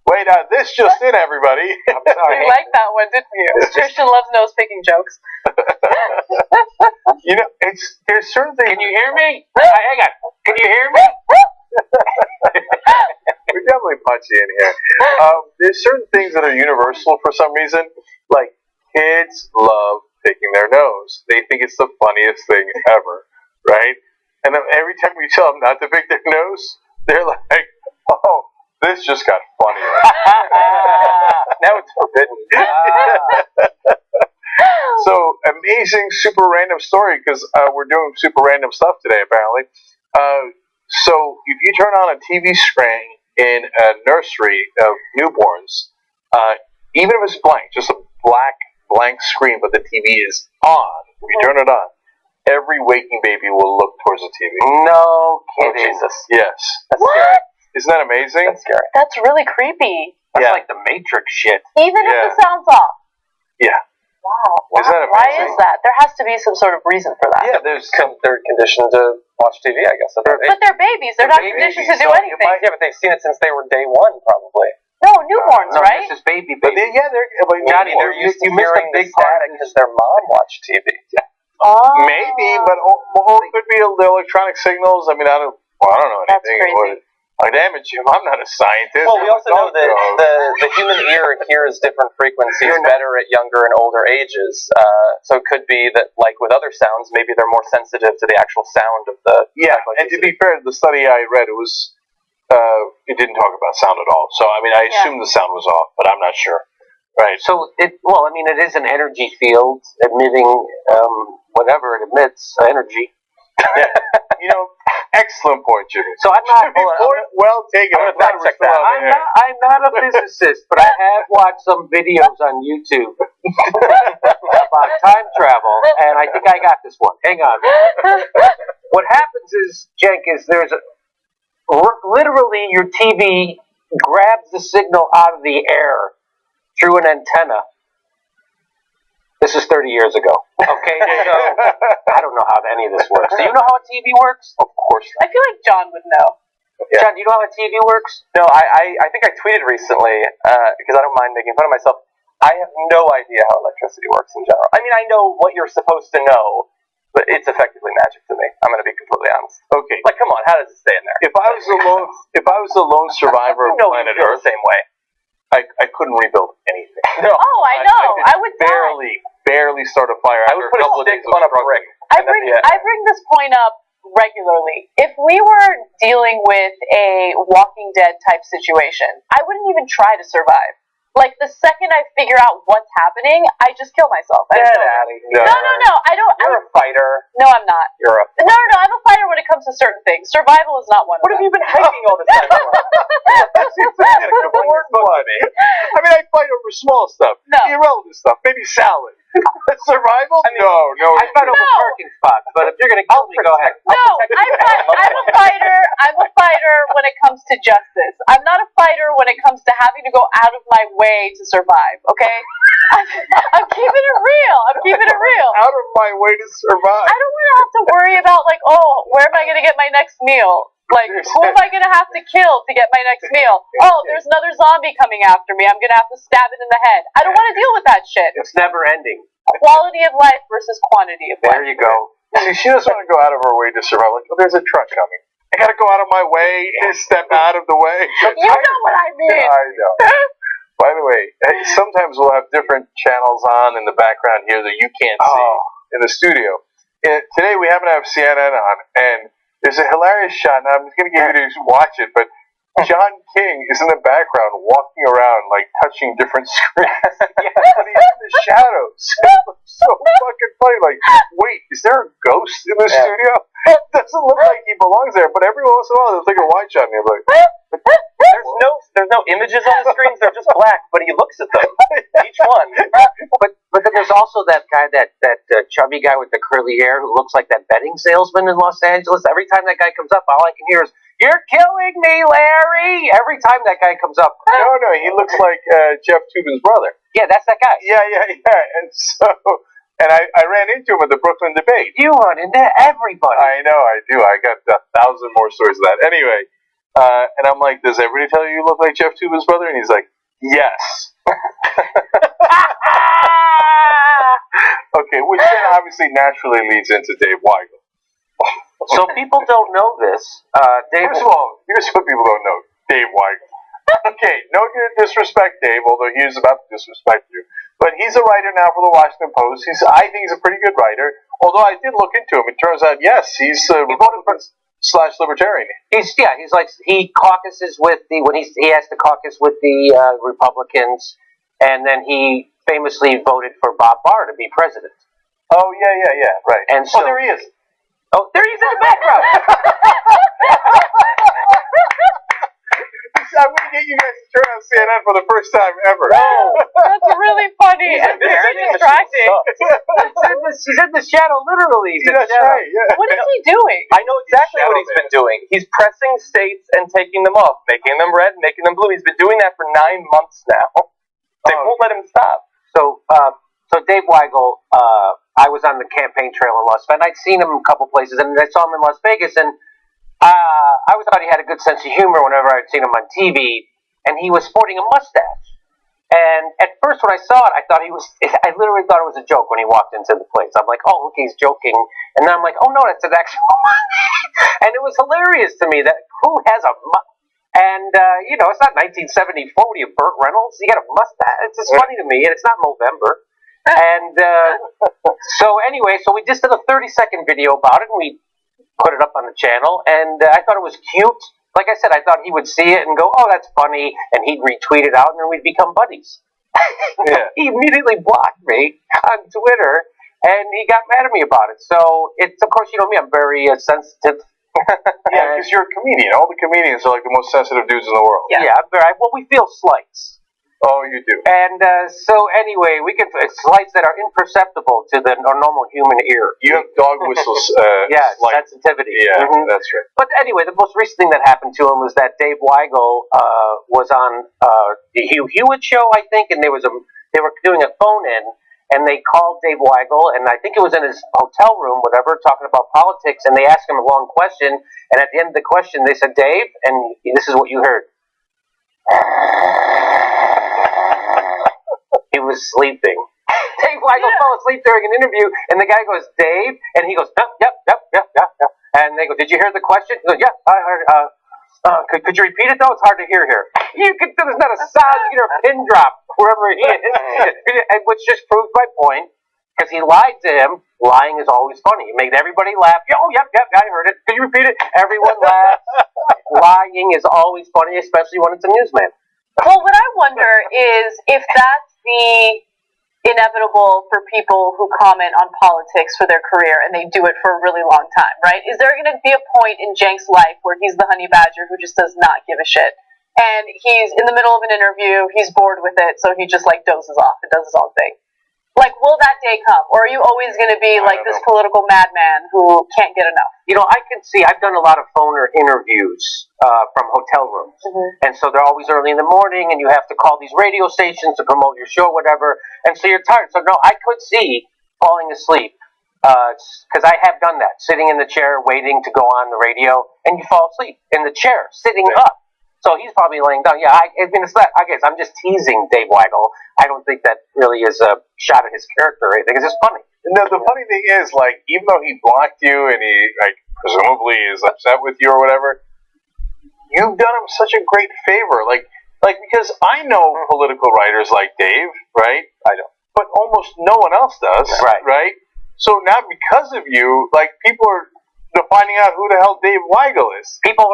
Speaker 3: Wait, this just in, everybody. I'm sorry.
Speaker 1: You liked that one, didn't you? Christian loves nose picking jokes.
Speaker 3: You know, there's certain things.
Speaker 15: Can you hear me? Hang on. Can you hear me?
Speaker 3: We're definitely punchy in here. There's certain things that are universal for some reason. Like, kids love picking their nose. They think it's the funniest thing ever, right? And then every time we tell them not to pick their nose, they're like, oh, this just got funnier. Now it's forbidden. So, amazing, super random story, because we're doing super random stuff today, apparently. So, if you turn on a TV screen in a nursery of newborns, even if it's blank, just a blank screen, but the TV is on, if you turn it on, every waking baby will look towards the TV.
Speaker 15: No kidding.
Speaker 3: Oh, Jesus. Yes.
Speaker 1: That's what?
Speaker 3: Isn't that amazing?
Speaker 16: That's scary.
Speaker 1: That's really creepy.
Speaker 15: That's like the Matrix shit.
Speaker 1: Even if the sound's off.
Speaker 3: Yeah.
Speaker 1: Wow.
Speaker 3: Isn't that amazing?
Speaker 1: Why is that? There has to be some sort of reason for that.
Speaker 16: Yeah, they're conditioned to watch TV, I guess.
Speaker 1: But they're babies. They're not conditioned to do anything.
Speaker 16: Yeah, but they've seen it since they were day one, probably.
Speaker 1: No, newborns, right?
Speaker 15: This is baby.
Speaker 3: But they're
Speaker 16: Johnny, they're used to hearing the static because their mom watched TV. Yeah.
Speaker 3: Maybe, but it could be the electronic signals. I mean, I don't know anything.
Speaker 1: That's crazy.
Speaker 3: Damn it, Jim, I'm not a scientist.
Speaker 16: Well, we also know that the human ear hears different frequencies better at younger and older ages. So it could be that, like with other sounds, maybe they're more sensitive to the actual sound of the...
Speaker 3: Yeah, and to be fair, the study I read, it didn't talk about sound at all. So, I mean, I assume the sound was off, but I'm not sure. Right.
Speaker 15: So, it is an energy field emitting whatever it emits, energy.
Speaker 3: Yeah. You know, excellent point, Jimmy.
Speaker 15: So I'm not...
Speaker 3: well taken.
Speaker 15: I'm not a physicist, but I have watched some videos on YouTube about time travel, and I think I got this one. Hang on. What happens is, Cenk, is literally your TV grabs the signal out of the air through an antenna. This is 30 years ago. Okay, so I don't know how any of this works. Do you know how a TV works?
Speaker 3: Of course.
Speaker 1: I feel like John would know.
Speaker 16: Yeah.
Speaker 15: John, do you know how a TV works?
Speaker 16: No, I think I tweeted recently, because I don't mind making fun of myself. I have no idea how electricity works in general. I mean, I know what you're supposed to know, but it's effectively magic to me. I'm going to be completely honest.
Speaker 3: Okay.
Speaker 16: Like, come on, how does it stay in there?
Speaker 3: If I was the lone survivor of planet Earth,
Speaker 16: the same way.
Speaker 3: I couldn't rebuild anything.
Speaker 16: No.
Speaker 1: Oh, I know. I would
Speaker 3: barely start a fire.
Speaker 16: I would put a couple of days on a brick.
Speaker 1: I bring this point up regularly. If we were dealing with a Walking Dead type situation, I wouldn't even try to survive. Like, the second I figure out what's happening, I just kill myself.
Speaker 16: Get out of here.
Speaker 1: No. I don't.
Speaker 16: You're a fighter.
Speaker 1: No, I'm not.
Speaker 16: You're a
Speaker 1: No, I'm a fighter when it comes to certain things. Survival is not one of them.
Speaker 16: What have you been hiking all this time for?
Speaker 3: That's exactly an important one. I mean, I fight over small stuff, irrelevant stuff, maybe salad. Survival?
Speaker 15: I mean,
Speaker 3: no.
Speaker 15: I fight over parking spots, but if you're going to kill me, go ahead.
Speaker 1: No, I'm a fighter. I'm a fighter when it comes to justice. I'm not a fighter when it comes to having to go out of my way to survive. Okay, I'm keeping it real.
Speaker 3: Out of my way to survive.
Speaker 1: I don't want to have to worry about like, oh, where am I going to get my next meal? Like, who am I going to have to kill to get my next meal? Oh, there's another zombie coming after me. I'm going to have to stab it in the head. I don't want to deal with that shit.
Speaker 15: It's never ending.
Speaker 1: Quality of life versus quantity of life.
Speaker 15: There you go.
Speaker 3: See, she doesn't want to go out of her way to survive. Like, oh, there's a truck coming. I got to go out of my way and step out of the way.
Speaker 1: You know what I mean.
Speaker 3: Yeah, I know. By the way, sometimes we'll have different channels on in the background here that you can't see in the studio. Today we happen to have CNN on, and there's a hilarious shot, and I'm going to get you to watch it, but John King is in the background walking around, like, touching different screens. But he's in the shadows. It looks so fucking funny. Like, wait, is there a ghost in the studio? It doesn't look like he belongs there, but every once in a while they'll take a wide shot, and you're like,
Speaker 16: there's no images on the screens. They're just black, but he looks at them. Each one.
Speaker 15: But then there's also that guy, that chubby guy with the curly hair who looks like that betting salesman in Los Angeles. Every time that guy comes up, all I can hear is, "You're killing me, Larry!" Every time that guy comes up.
Speaker 3: No, he looks like Jeff Toobin's brother.
Speaker 15: Yeah, that's that guy.
Speaker 3: Yeah. And so, and I ran into him at the Brooklyn debate.
Speaker 15: You run into everybody.
Speaker 3: I know, I do. I got 1,000 more stories of that. Anyway, and I'm like, does everybody tell you look like Jeff Toobin's brother? And he's like, yes. Okay, which then obviously naturally leads into Dave Weigel.
Speaker 15: So people don't know this. Dave.
Speaker 3: First of all, here's what people don't know. Dave Weigel. Okay, no disrespect, Dave, although he is about to disrespect you. But he's a writer now for the Washington Post. I think he's a pretty good writer. Although I did look into him. It turns out, yes, he's Republican / Libertarian.
Speaker 15: He caucuses with he has to caucus with the Republicans, and then he famously voted for Bob Barr to be president.
Speaker 3: Oh, yeah, right.
Speaker 15: And so,
Speaker 3: there he is.
Speaker 15: Oh, there he is in the background.
Speaker 3: I'm going to get you guys to turn on CNN for the first time ever.
Speaker 1: No, that's really funny and very distracting.
Speaker 15: He's in the shadow, literally.
Speaker 3: That's right, yeah.
Speaker 1: What is he doing?
Speaker 16: I know exactly what he's been doing. He's pressing states and taking them off, making them red, making them blue. He's been doing that for 9 months now. They won't let him stop.
Speaker 15: So Dave Weigel, I was on the campaign trail in Las Vegas. I'd seen him a couple places, and I saw him in Las Vegas, and I always thought he had a good sense of humor whenever I'd seen him on TV, and he was sporting a mustache. And at first when I saw it, I literally thought it was a joke when he walked into the place. I'm like, oh, look, he's joking. And then I'm like, oh, no, that's an actual And it was hilarious to me that who has a And, it's not 1974 when you Burt Reynolds. You got a mustache. It's just funny to me, and it's not November. And so we just did a 30-second video about it, and we put it up on the channel, and I thought it was cute. Like I said, I thought he would see it and go, oh, that's funny, and he'd retweet it out, and then we'd become buddies. Yeah. He immediately blocked me on Twitter, and he got mad at me about it. So, it's, of course, you know me, I'm very sensitive.
Speaker 3: Yeah, because you're a comedian. All the comedians are like the most sensitive dudes in the world.
Speaker 15: Yeah, we feel slights.
Speaker 3: Oh, you do.
Speaker 15: And so anyway, we can slights that are imperceptible to the normal human ear.
Speaker 3: You have dog whistles.
Speaker 15: Yeah, sensitivity.
Speaker 3: Yeah, that's right.
Speaker 15: But anyway, the most recent thing that happened to him was that Dave Weigel was on the Hugh Hewitt show, I think, and they were doing a phone-in, and they called Dave Weigel, and I think it was in his hotel room, whatever, talking about politics, and they asked him a long question, and at the end of the question, they said, Dave, and this is what you heard. He was sleeping. Dave Weigel fell asleep during an interview, and the guy goes, Dave, and he goes, yep. And they go, did you hear the question? He goes, yeah, I heard. Could you repeat it though? It's hard to hear here. There's not a sound. You hear a pin drop wherever he is, and which just proves my point. Because he lied to him. Lying is always funny. It made everybody laugh. Oh, yep, I heard it. Could you repeat it? Everyone laughs. Lying is always funny, especially when it's a newsman.
Speaker 1: Well, what I wonder is if that's the inevitable for people who comment on politics for their career and they do it for a really long time, right? Is there going to be a point in Cenk's life where he's the honey badger who just does not give a shit? And he's in the middle of an interview, he's bored with it, so he just like dozes off and does his own thing. Like, will that day come? Or are you always going to be like this political madman who can't get enough?
Speaker 15: You know, I can see, I've done a lot of phoner interviews from hotel rooms. Mm-hmm. And so they're always early in the morning, and you have to call these radio stations to promote your show, whatever. And so you're tired. So, no, I could see falling asleep. Because I have done that, sitting in the chair, waiting to go on the radio, and you fall asleep in the chair, sitting up. So he's probably laying down. Yeah, I guess I'm just teasing Dave Weigel. I don't think that really is a shot at his character or anything. It's just funny.
Speaker 3: No, the funny thing is, like, even though he blocked you and he, like, presumably is upset with you or whatever, you've done him such a great favor. Like because I know political writers like Dave, right? I don't. But almost no one else does, right? So now because of you, like, people are finding out who the hell Dave Weigel is.
Speaker 15: People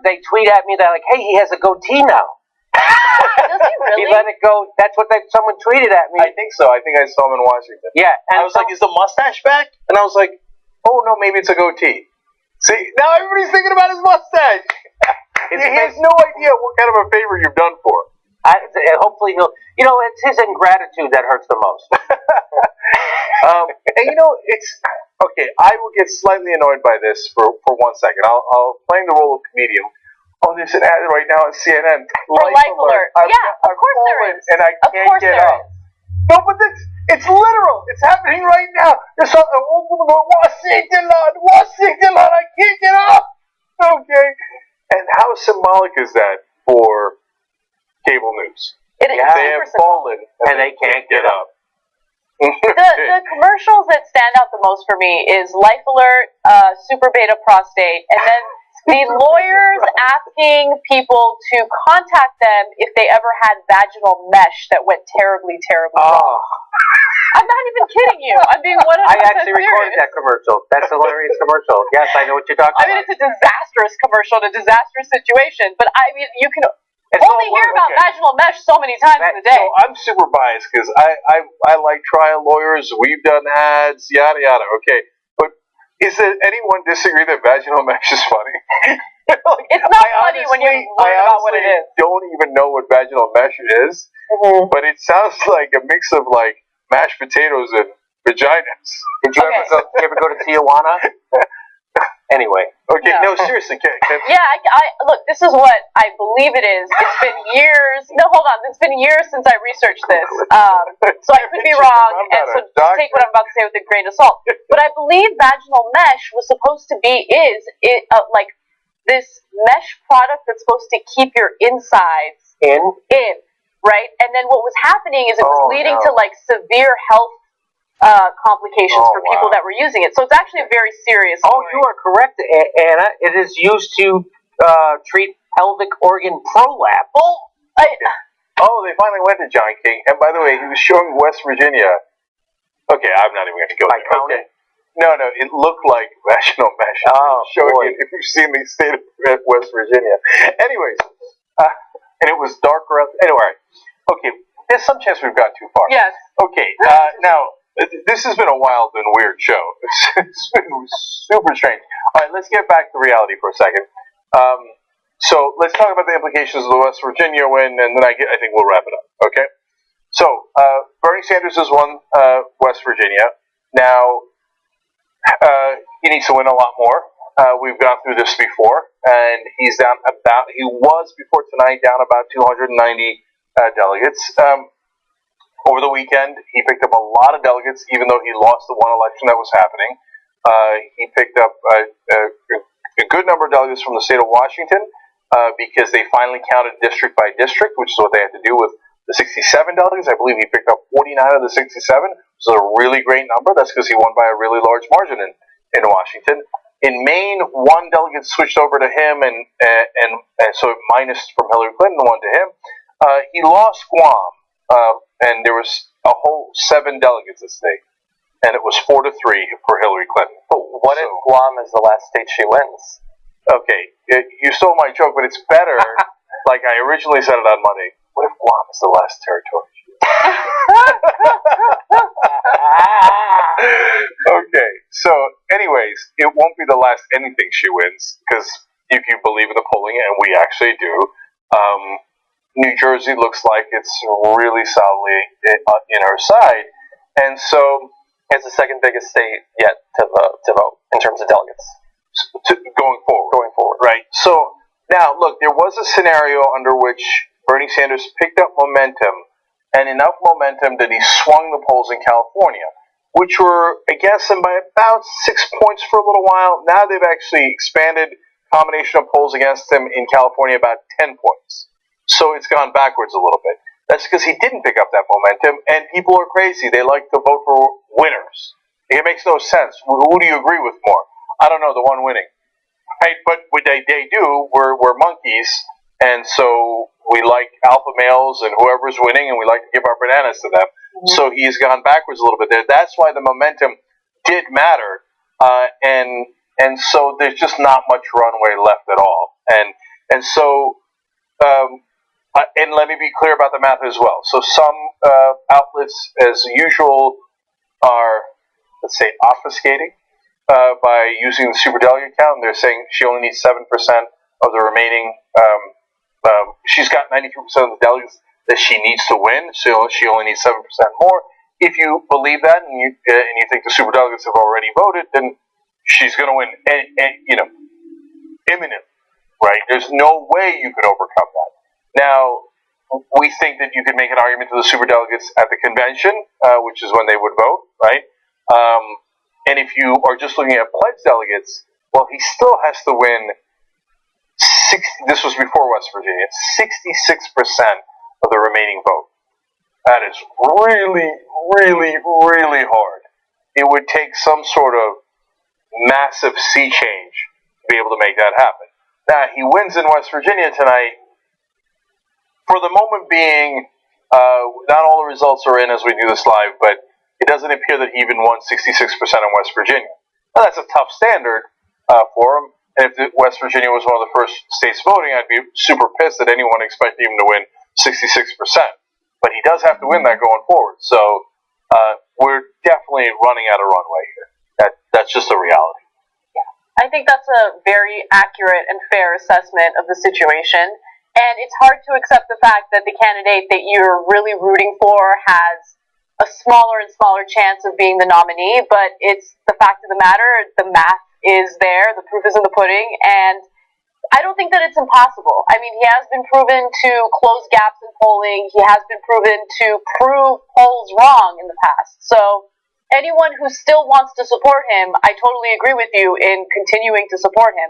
Speaker 15: they tweet at me, they're like, hey, he has a goatee now.
Speaker 1: Does he really?
Speaker 15: He let it go. That's what someone tweeted at me.
Speaker 3: I think so. I think I saw him in Washington.
Speaker 15: Yeah.
Speaker 3: And I was like, is the mustache back? And I was like, oh, no, maybe it's a goatee. See, now everybody's thinking about his mustache. He has no idea what kind of a favor you've done for him.
Speaker 15: Hopefully he'll, it's his ingratitude that hurts the most.
Speaker 3: And it's, okay, I will get slightly annoyed by this for 1 second. I'll play the role of comedian. Oh, there's an ad right now on CNN.
Speaker 1: Life alert. Yeah, of course there is.
Speaker 3: And I can't get up. No, but it's literal. It's happening right now. There's a woman going, Washington, I can't get up. Okay. And how symbolic is that for cable news?
Speaker 1: It is.
Speaker 3: They have fallen and they can't get up.
Speaker 1: The commercials that stand out the most for me is Life Alert, Super Beta Prostate, and then the lawyers asking people to contact them if they ever had vaginal mesh that went terribly wrong. I'm not even kidding you. I'm being 100%
Speaker 15: I actually recorded
Speaker 1: serious.
Speaker 15: that commercial. That's a hilarious commercial. Yes, I know what you're talking about.
Speaker 1: I mean, it's a disastrous commercial, a disastrous situation, but I mean, you can only hear about vaginal mesh so many times in the day.
Speaker 3: So I'm super biased because I like trial lawyers. We've done ads, yada yada. Okay, but is there anyone disagree that vaginal mesh is funny?
Speaker 1: It's not funny when you learn about what it is.
Speaker 3: I don't even know what vaginal mesh is, but it sounds like a mix of like mashed potatoes and vaginas.
Speaker 15: Did you ever go to Tijuana? Anyway.
Speaker 3: Okay, no, seriously.
Speaker 1: Yeah, I look, this is what I believe it is. It's been years. No, hold on. It's been years since I researched this. So I could be wrong, and so just take what I'm about to say with a grain of salt. But I believe vaginal mesh was supposed to be, like this mesh product that's supposed to keep your insides in, right? And then what was happening is it was leading to like severe health complications for people that were using it. So it's actually a very serious story.
Speaker 15: Oh, you are correct, Anna. It is used to treat pelvic organ prolapse.
Speaker 3: They finally went to John King. And by the way, he was showing West Virginia. Okay, I'm not even going to go there. Okay. No, it looked like vaginal mesh. Showing it if you've seen the state of West Virginia. Anyways, and it was darker. Anyway, okay, there's some chance we've got too far.
Speaker 1: Yes.
Speaker 3: Okay, now, this has been a wild and weird show. It's been super strange. All right, let's get back to reality for a second. So let's talk about the implications of the West Virginia win, and then I think we'll wrap it up. Okay. So Bernie Sanders has won West Virginia. Now he needs to win a lot more. We've gone through this before, and he was before tonight down about 290 delegates. Over the weekend, he picked up a lot of delegates, even though he lost the one election that was happening. He picked up a good number of delegates from the state of Washington because they finally counted district by district, which is what they had to do with the 67 delegates. I believe he picked up 49 of the 67, which is a really great number. That's because he won by a really large margin in Washington. In Maine, one delegate switched over to him, and so minus from Hillary Clinton, one to him. He lost Guam, and there was a whole 7 delegates at stake, and it was 4-3 for Hillary Clinton.
Speaker 16: But what if Guam is the last state she wins?
Speaker 3: Okay, you stole my joke, but it's better. Like I originally said it on Monday. What if Guam is the last territory? Okay, so anyways, it won't be the last anything she wins, because if you believe in the polling, and we actually do, New Jersey looks like it's really solidly in her side, and so
Speaker 16: it's the second biggest state yet to vote in terms of delegates
Speaker 3: going forward. Right. So now, look, there was a scenario under which Bernie Sanders picked up momentum, and enough momentum that he swung the polls in California, which were against him by about 6 points for a little while. Now they've actually expanded combination of polls against him in California about 10 points. So it's gone backwards a little bit. That's because he didn't pick up that momentum, and people are crazy. They like to vote for winners. It makes no sense. Who do you agree with more? I don't know, the one winning. Right, but what they do, we're monkeys, and so we like alpha males and whoever's winning, and we like to give our bananas to them. Mm-hmm. So he's gone backwards a little bit there. That's why the momentum did matter, and so there's just not much runway left at all. And so, and let me be clear about the math as well. So some outlets, as usual, are, let's say, obfuscating by using the superdelegate count. And they're saying she only needs 7% of the remaining. She's got 93% of the delegates that she needs to win, so she only needs 7% more. If you believe that, and you think the superdelegates have already voted, then she's going to win, imminent, right? There's no way you could overcome that. Now, we think that you could make an argument to the superdelegates at the convention, which is when they would vote, right? And if you are just looking at pledged delegates, well, he still has to win 60. This was before West Virginia. 66% of the remaining vote. That is really, really, really hard. It would take some sort of massive sea change to be able to make that happen. Now, he wins in West Virginia tonight. For the moment being, not all the results are in as we do this live, but it doesn't appear that he even won 66% in West Virginia. Now, that's a tough standard for him. And if West Virginia was one of the first states voting, I'd be super pissed that anyone expected him to win 66%. But he does have to win that going forward. So we're definitely running out of runway here. That's just a reality.
Speaker 1: I think that's a very accurate and fair assessment of the situation. And it's hard to accept the fact that the candidate that you're really rooting for has a smaller and smaller chance of being the nominee. But it's the fact of the matter, the math is there, the proof is in the pudding, and I don't think that it's impossible. I mean, he has been proven to close gaps in polling. He has been proven to prove polls wrong in the past. So anyone who still wants to support him, I totally agree with you in continuing to support him.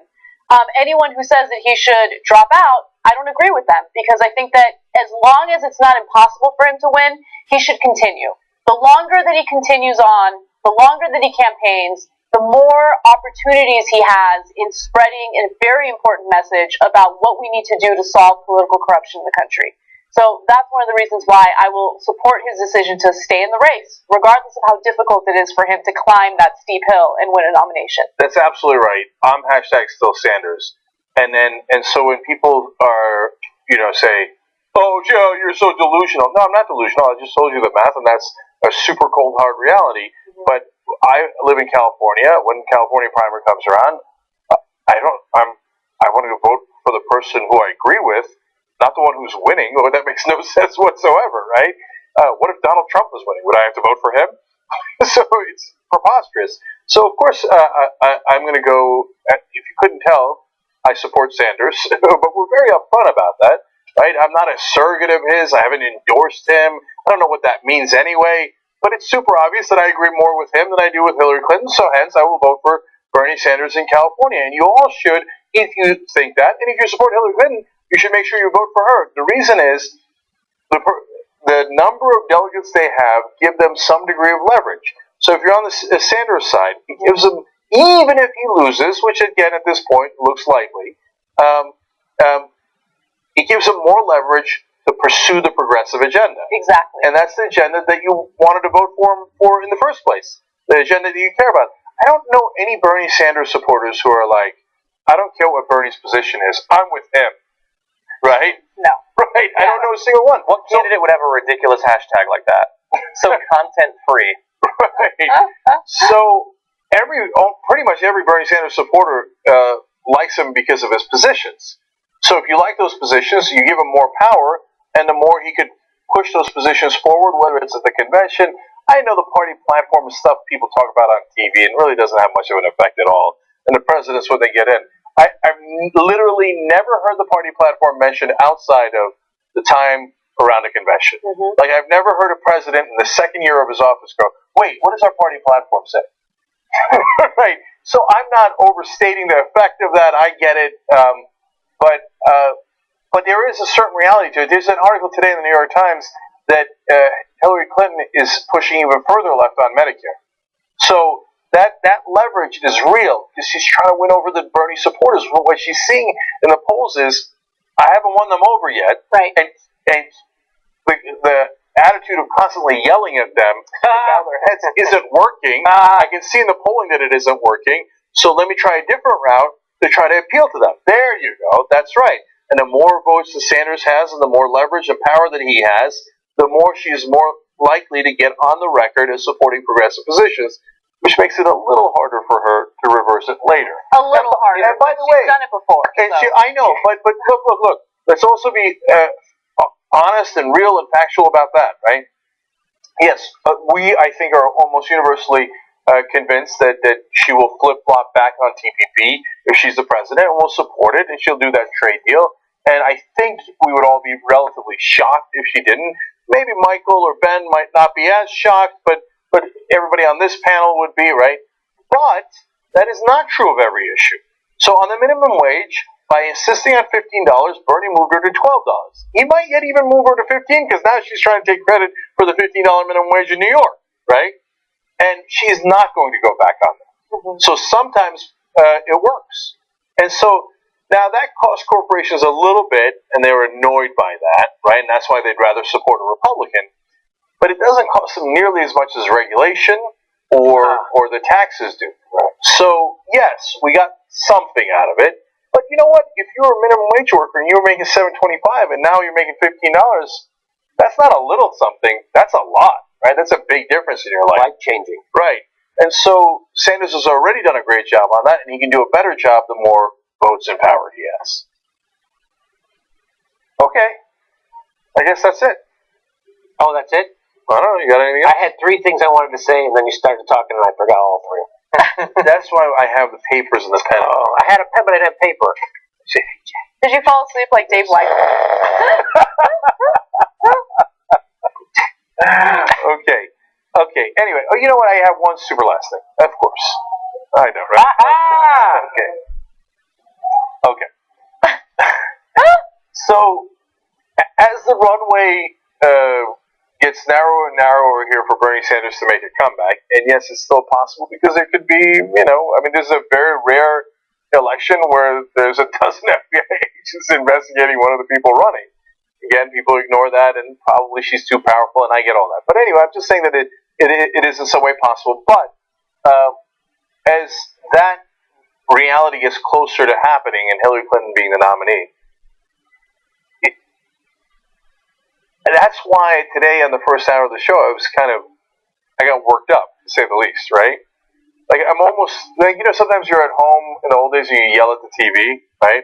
Speaker 1: Anyone who says that he should drop out, I don't agree with them, because I think that as long as it's not impossible for him to win, he should continue. The longer that he continues on, the longer that he campaigns, the more opportunities he has in spreading a very important message about what we need to do to solve political corruption in the country. So that's one of the reasons why I will support his decision to stay in the race, regardless of how difficult it is for him to climb that steep hill and win a nomination.
Speaker 3: That's absolutely right. I'm #still Sanders. And so when people are, say, oh, Joe, you're so delusional. No, I'm not delusional. I just told you the math, and that's a super cold, hard reality. Mm-hmm. But I live in California. When California primary comes around, I want to go vote for the person who I agree with, not the one who's winning. Or that makes no sense whatsoever, right? What if Donald Trump was winning? Would I have to vote for him? So it's preposterous. So of course I'm going to go. If you couldn't tell, I support Sanders, but we're very upfront about that, right? I'm not a surrogate of his. I haven't endorsed him. I don't know what that means anyway. But it's super obvious that I agree more with him than I do with Hillary Clinton. So hence, I will vote for Bernie Sanders in California. And you all should, if you think that, and if you support Hillary Clinton, you should make sure you vote for her. The reason is the number of delegates they have give them some degree of leverage. So if you're on the Sanders side, it gives them, even if he loses, which again at this point looks likely, it gives them more leverage to pursue the progressive agenda.
Speaker 1: Exactly.
Speaker 3: And that's the agenda that you wanted to vote for in the first place. The agenda that you care about. I don't know any Bernie Sanders supporters who are like, I don't care what Bernie's position is, I'm with him. Right?
Speaker 1: No.
Speaker 3: Right. Yeah. I don't know a single one.
Speaker 16: What candidate would have a ridiculous hashtag like that? So content free.
Speaker 3: Right. So pretty much every Bernie Sanders supporter likes him because of his positions. So if you like those positions, you give him more power, and the more he could push those positions forward, whether it's at the convention. I know the party platform is stuff people talk about on TV and really doesn't have much of an effect at all. And the president's what they get in. I've literally never heard the party platform mentioned outside of the time around a convention. Mm-hmm. Like, I've never heard a president in the second year of his office go, wait, what does our party platform say? Right. So I'm not overstating the effect of that. I get it. But there is a certain reality to it. There's an article today in the New York Times that Hillary Clinton is pushing even further left on Medicare. So that leverage is real because she's trying to win over the Bernie supporters. But what she's seeing in the polls is, I haven't won them over yet.
Speaker 1: Right.
Speaker 3: And the attitude of constantly yelling at them about their heads isn't working. I can see in the polling that it isn't working. So let me try a different route to try to appeal to them. There you go. That's right. And the more votes that Sanders has and the more leverage and power that he has, the more she's more likely to get on the record as supporting progressive positions, which makes it a little harder for her to reverse it later.
Speaker 1: A little harder.
Speaker 3: And by the way,
Speaker 1: she's done it before.
Speaker 3: And I know, but look. Let's also be honest and real and factual about that, right? Yes, we, I think, are almost universally convinced that she will flip-flop back on TPP if she's the president, and we'll support it, and she'll do that trade deal. And I think we would all be relatively shocked if she didn't. Maybe Michael or Ben might not be as shocked, but everybody on this panel would be, right? But that is not true of every issue. So on the minimum wage, by insisting on $15, Bernie moved her to $12. He might yet even move her to $15 because now she's trying to take credit for the $15 minimum wage in New York, right? And she's not going to go back on that. Mm-hmm. So sometimes it works. And so now that costs corporations a little bit, and they were annoyed by that, right? And that's why they'd rather support a Republican. But it doesn't cost them nearly as much as regulation or the taxes do. Right. So yes, we got something out of it. But you know what? If you were a minimum wage worker and you were making $7.25 and now you're making $15, that's not a little something. That's a lot, right? That's a big difference in your life.
Speaker 15: Life-changing.
Speaker 3: Right. And so Sanders has already done a great job on that, and he can do a better job the more votes and power he has. Okay. I guess that's it.
Speaker 15: Oh, that's it?
Speaker 3: I don't know. You got anything else?
Speaker 15: I had three things I wanted to say, and then you started talking, and I forgot all three.
Speaker 3: That's why I have the papers in this pen.
Speaker 15: Oh, I had a pen, but I didn't have paper.
Speaker 1: Did you fall asleep like Dave White?
Speaker 3: Okay. Anyway, you know what? I have one super last thing. Of course. I know, right? Okay. So, as the runway gets narrower and narrower here for Bernie Sanders to make a comeback, and yes, it's still possible because there could be, this is a very rare election where there's a dozen FBI agents investigating one of the people running. Again, people ignore that, and probably she's too powerful, and I get all that. But anyway, I'm just saying that it is in some way possible. But as that reality gets closer to happening, and Hillary Clinton being the nominee, that's why today on the first hour of the show, I got worked up, to say the least, right? Like, I'm almost, sometimes you're at home in the old days and you yell at the TV, right?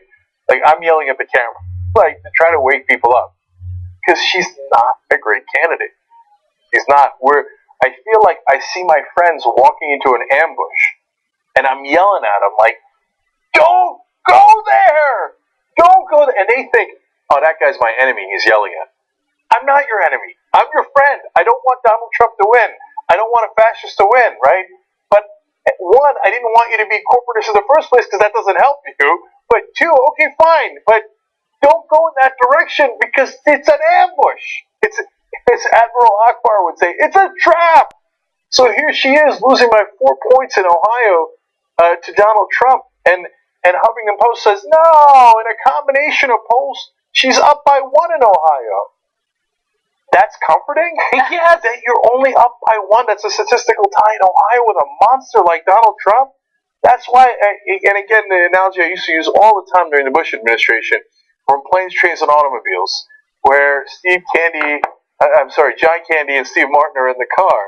Speaker 3: Like, I'm yelling at the camera, like, to try to wake people up. Because she's not a great candidate. She's not. I feel like I see my friends walking into an ambush, and I'm yelling at them, like, don't go there! Don't go there! And they think, oh, that guy's my enemy, he's yelling at me. I'm not your enemy. I'm your friend. I don't want Donald Trump to win. I don't want a fascist to win, right? But one, I didn't want you to be corporatist in the first place because that doesn't help you. But two, okay, fine, but don't go in that direction because it's an ambush. It's, as Admiral Akbar would say, it's a trap. So here she is losing by 4 points in Ohio to Donald Trump, and Huffington Post says no. In a combination of polls, she's up by 1 in Ohio. That's comforting? Yeah, that you're only up by 1. That's a statistical tie in Ohio with a monster like Donald Trump. That's why, and again, the analogy I used to use all the time during the Bush administration, from planes, trains, and automobiles, where John Candy and Steve Martin are in the car,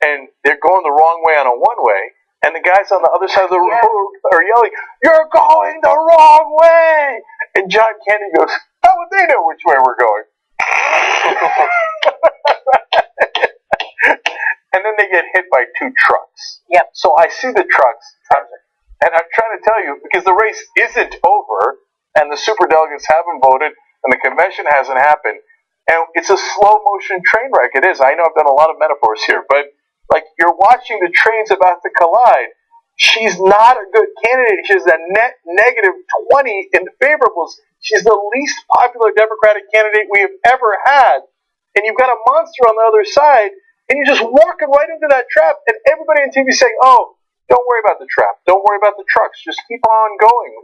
Speaker 3: and they're going the wrong way on a one-way, and the guys on the other side of the road are yelling, "You're going the wrong way!" And John Candy goes, "How would they know which way we're going?" And then they get hit by 2 trucks.
Speaker 15: Yep.
Speaker 3: So I see the trucks, and I'm trying to tell you, because the race isn't over, and the superdelegates haven't voted, and the convention hasn't happened, and it's a slow motion train wreck. It is. I know I've done a lot of metaphors here, but like, you're watching the trains about to collide. She's not a good candidate. She has a net negative 20 in the favorables. She's the least popular Democratic candidate we have ever had. And you've got a monster on the other side, and you're just walking right into that trap, and everybody on TV is saying, oh, don't worry about the trap. Don't worry about the trucks. Just keep on going.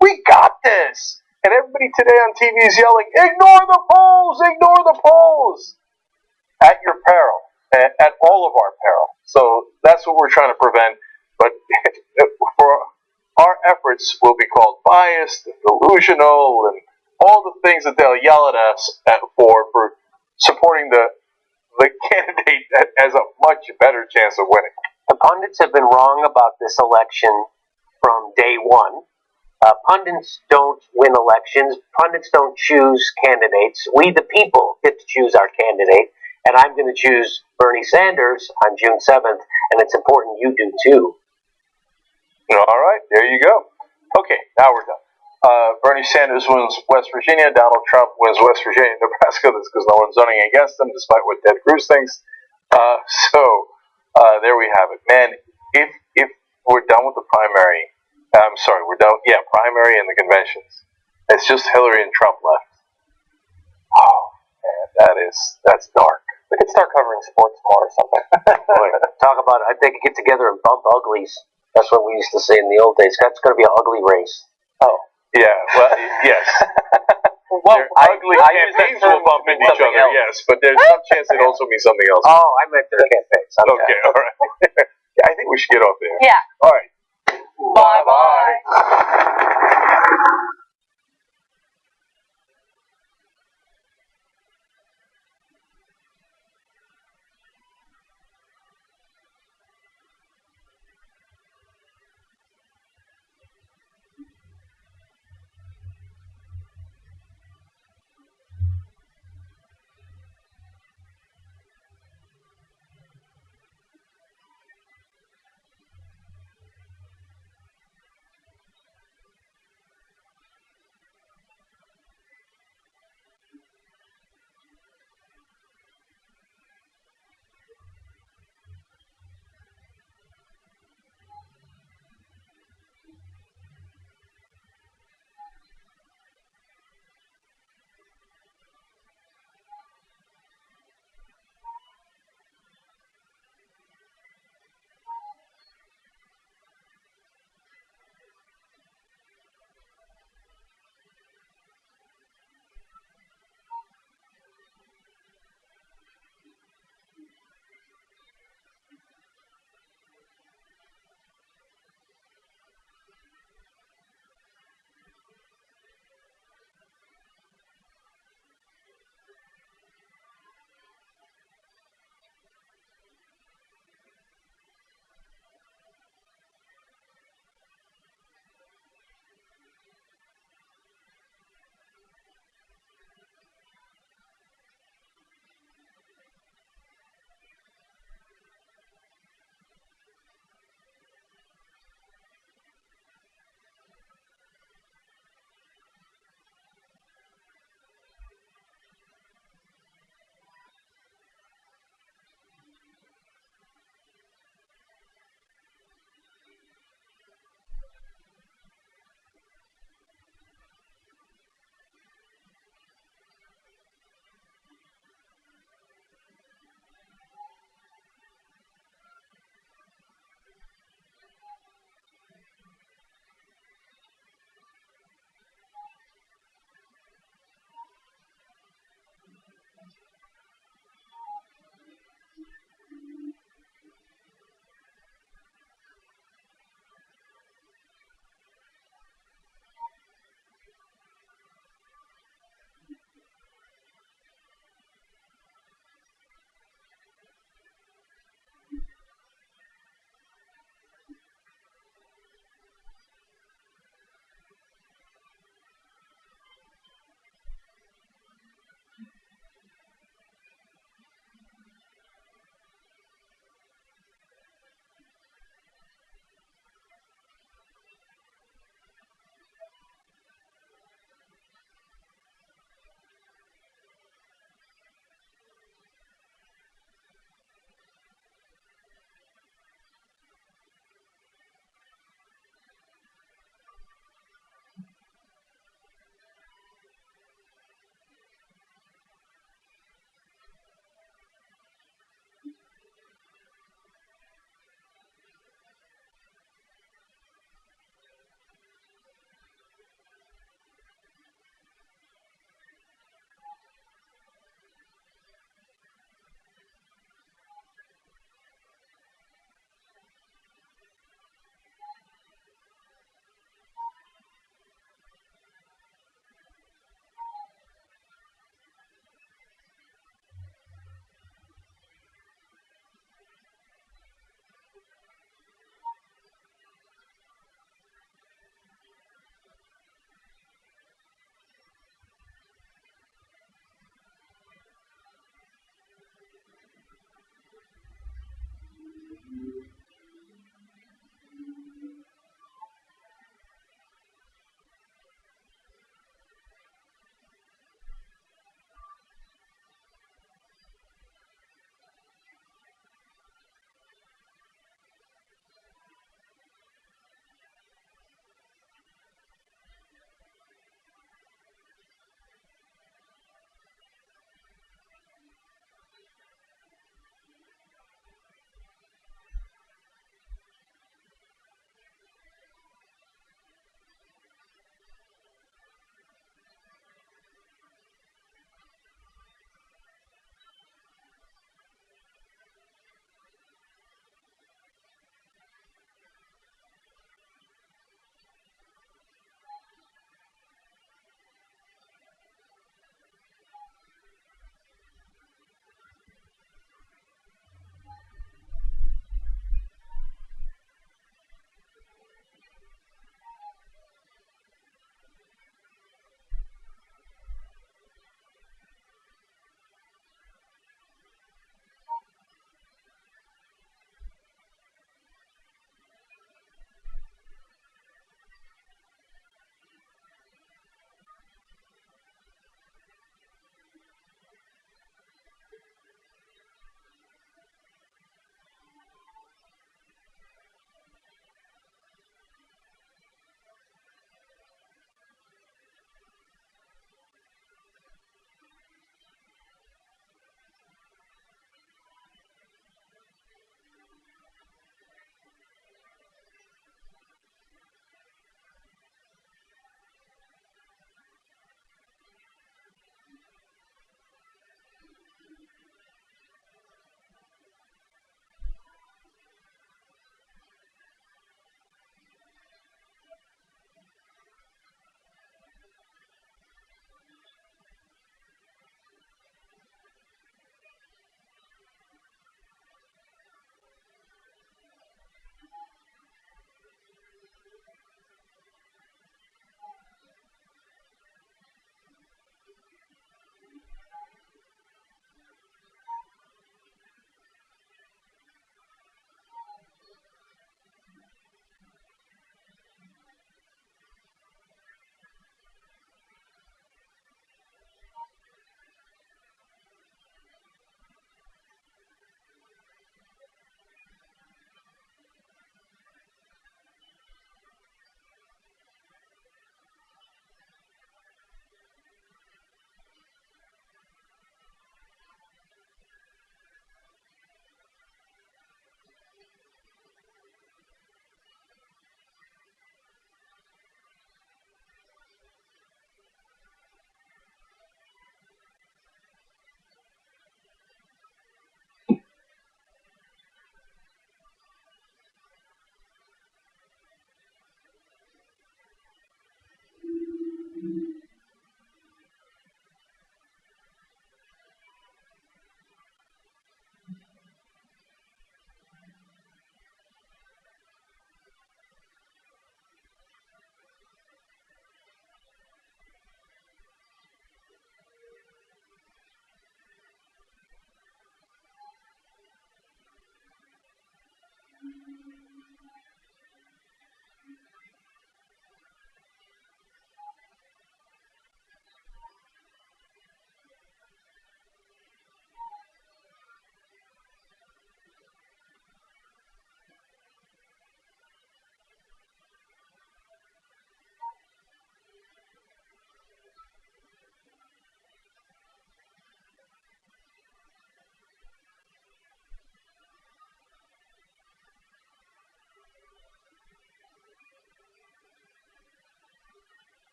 Speaker 3: We got this. And everybody today on TV is yelling, ignore the polls! Ignore the polls! At your peril. At all of our peril. So that's what we're trying to prevent. But for our efforts will be called biased and delusional and all the things that they'll yell at us for supporting the candidate that has a much better chance of winning.
Speaker 15: The pundits have been wrong about this election from day one. Pundits don't win elections. Pundits don't choose candidates. We, the people, get to choose our candidate. And I'm going to choose Bernie Sanders on June 7th. And it's important you do too.
Speaker 3: All right, there you go. Okay, now we're done. Bernie Sanders wins West Virginia. Donald Trump wins West Virginia and Nebraska. That's because no one's running against them, despite what Ted Cruz thinks. There we have it. Man, if we're done with the primary, we're done. Yeah, primary and the conventions. It's just Hillary and Trump left. Oh man, that's dark.
Speaker 16: We could start covering sports more or something.
Speaker 15: Talk about it. They could get together and bump uglies. That's what we used to say in the old days. That's going to be an ugly race.
Speaker 3: Oh, yeah. Well, yes.
Speaker 16: Well,
Speaker 3: ugly campaigns will bump into each other, yes, but there's some chance it also means something else.
Speaker 15: Oh, I meant their campaigns.
Speaker 3: Okay, all right. Yeah, I think we should get off there.
Speaker 1: Yeah.
Speaker 3: All right.
Speaker 1: Bye-bye.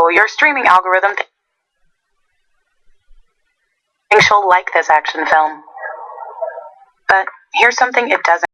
Speaker 17: so your streaming algorithm thinks she'll like this action film. But here's something it doesn't.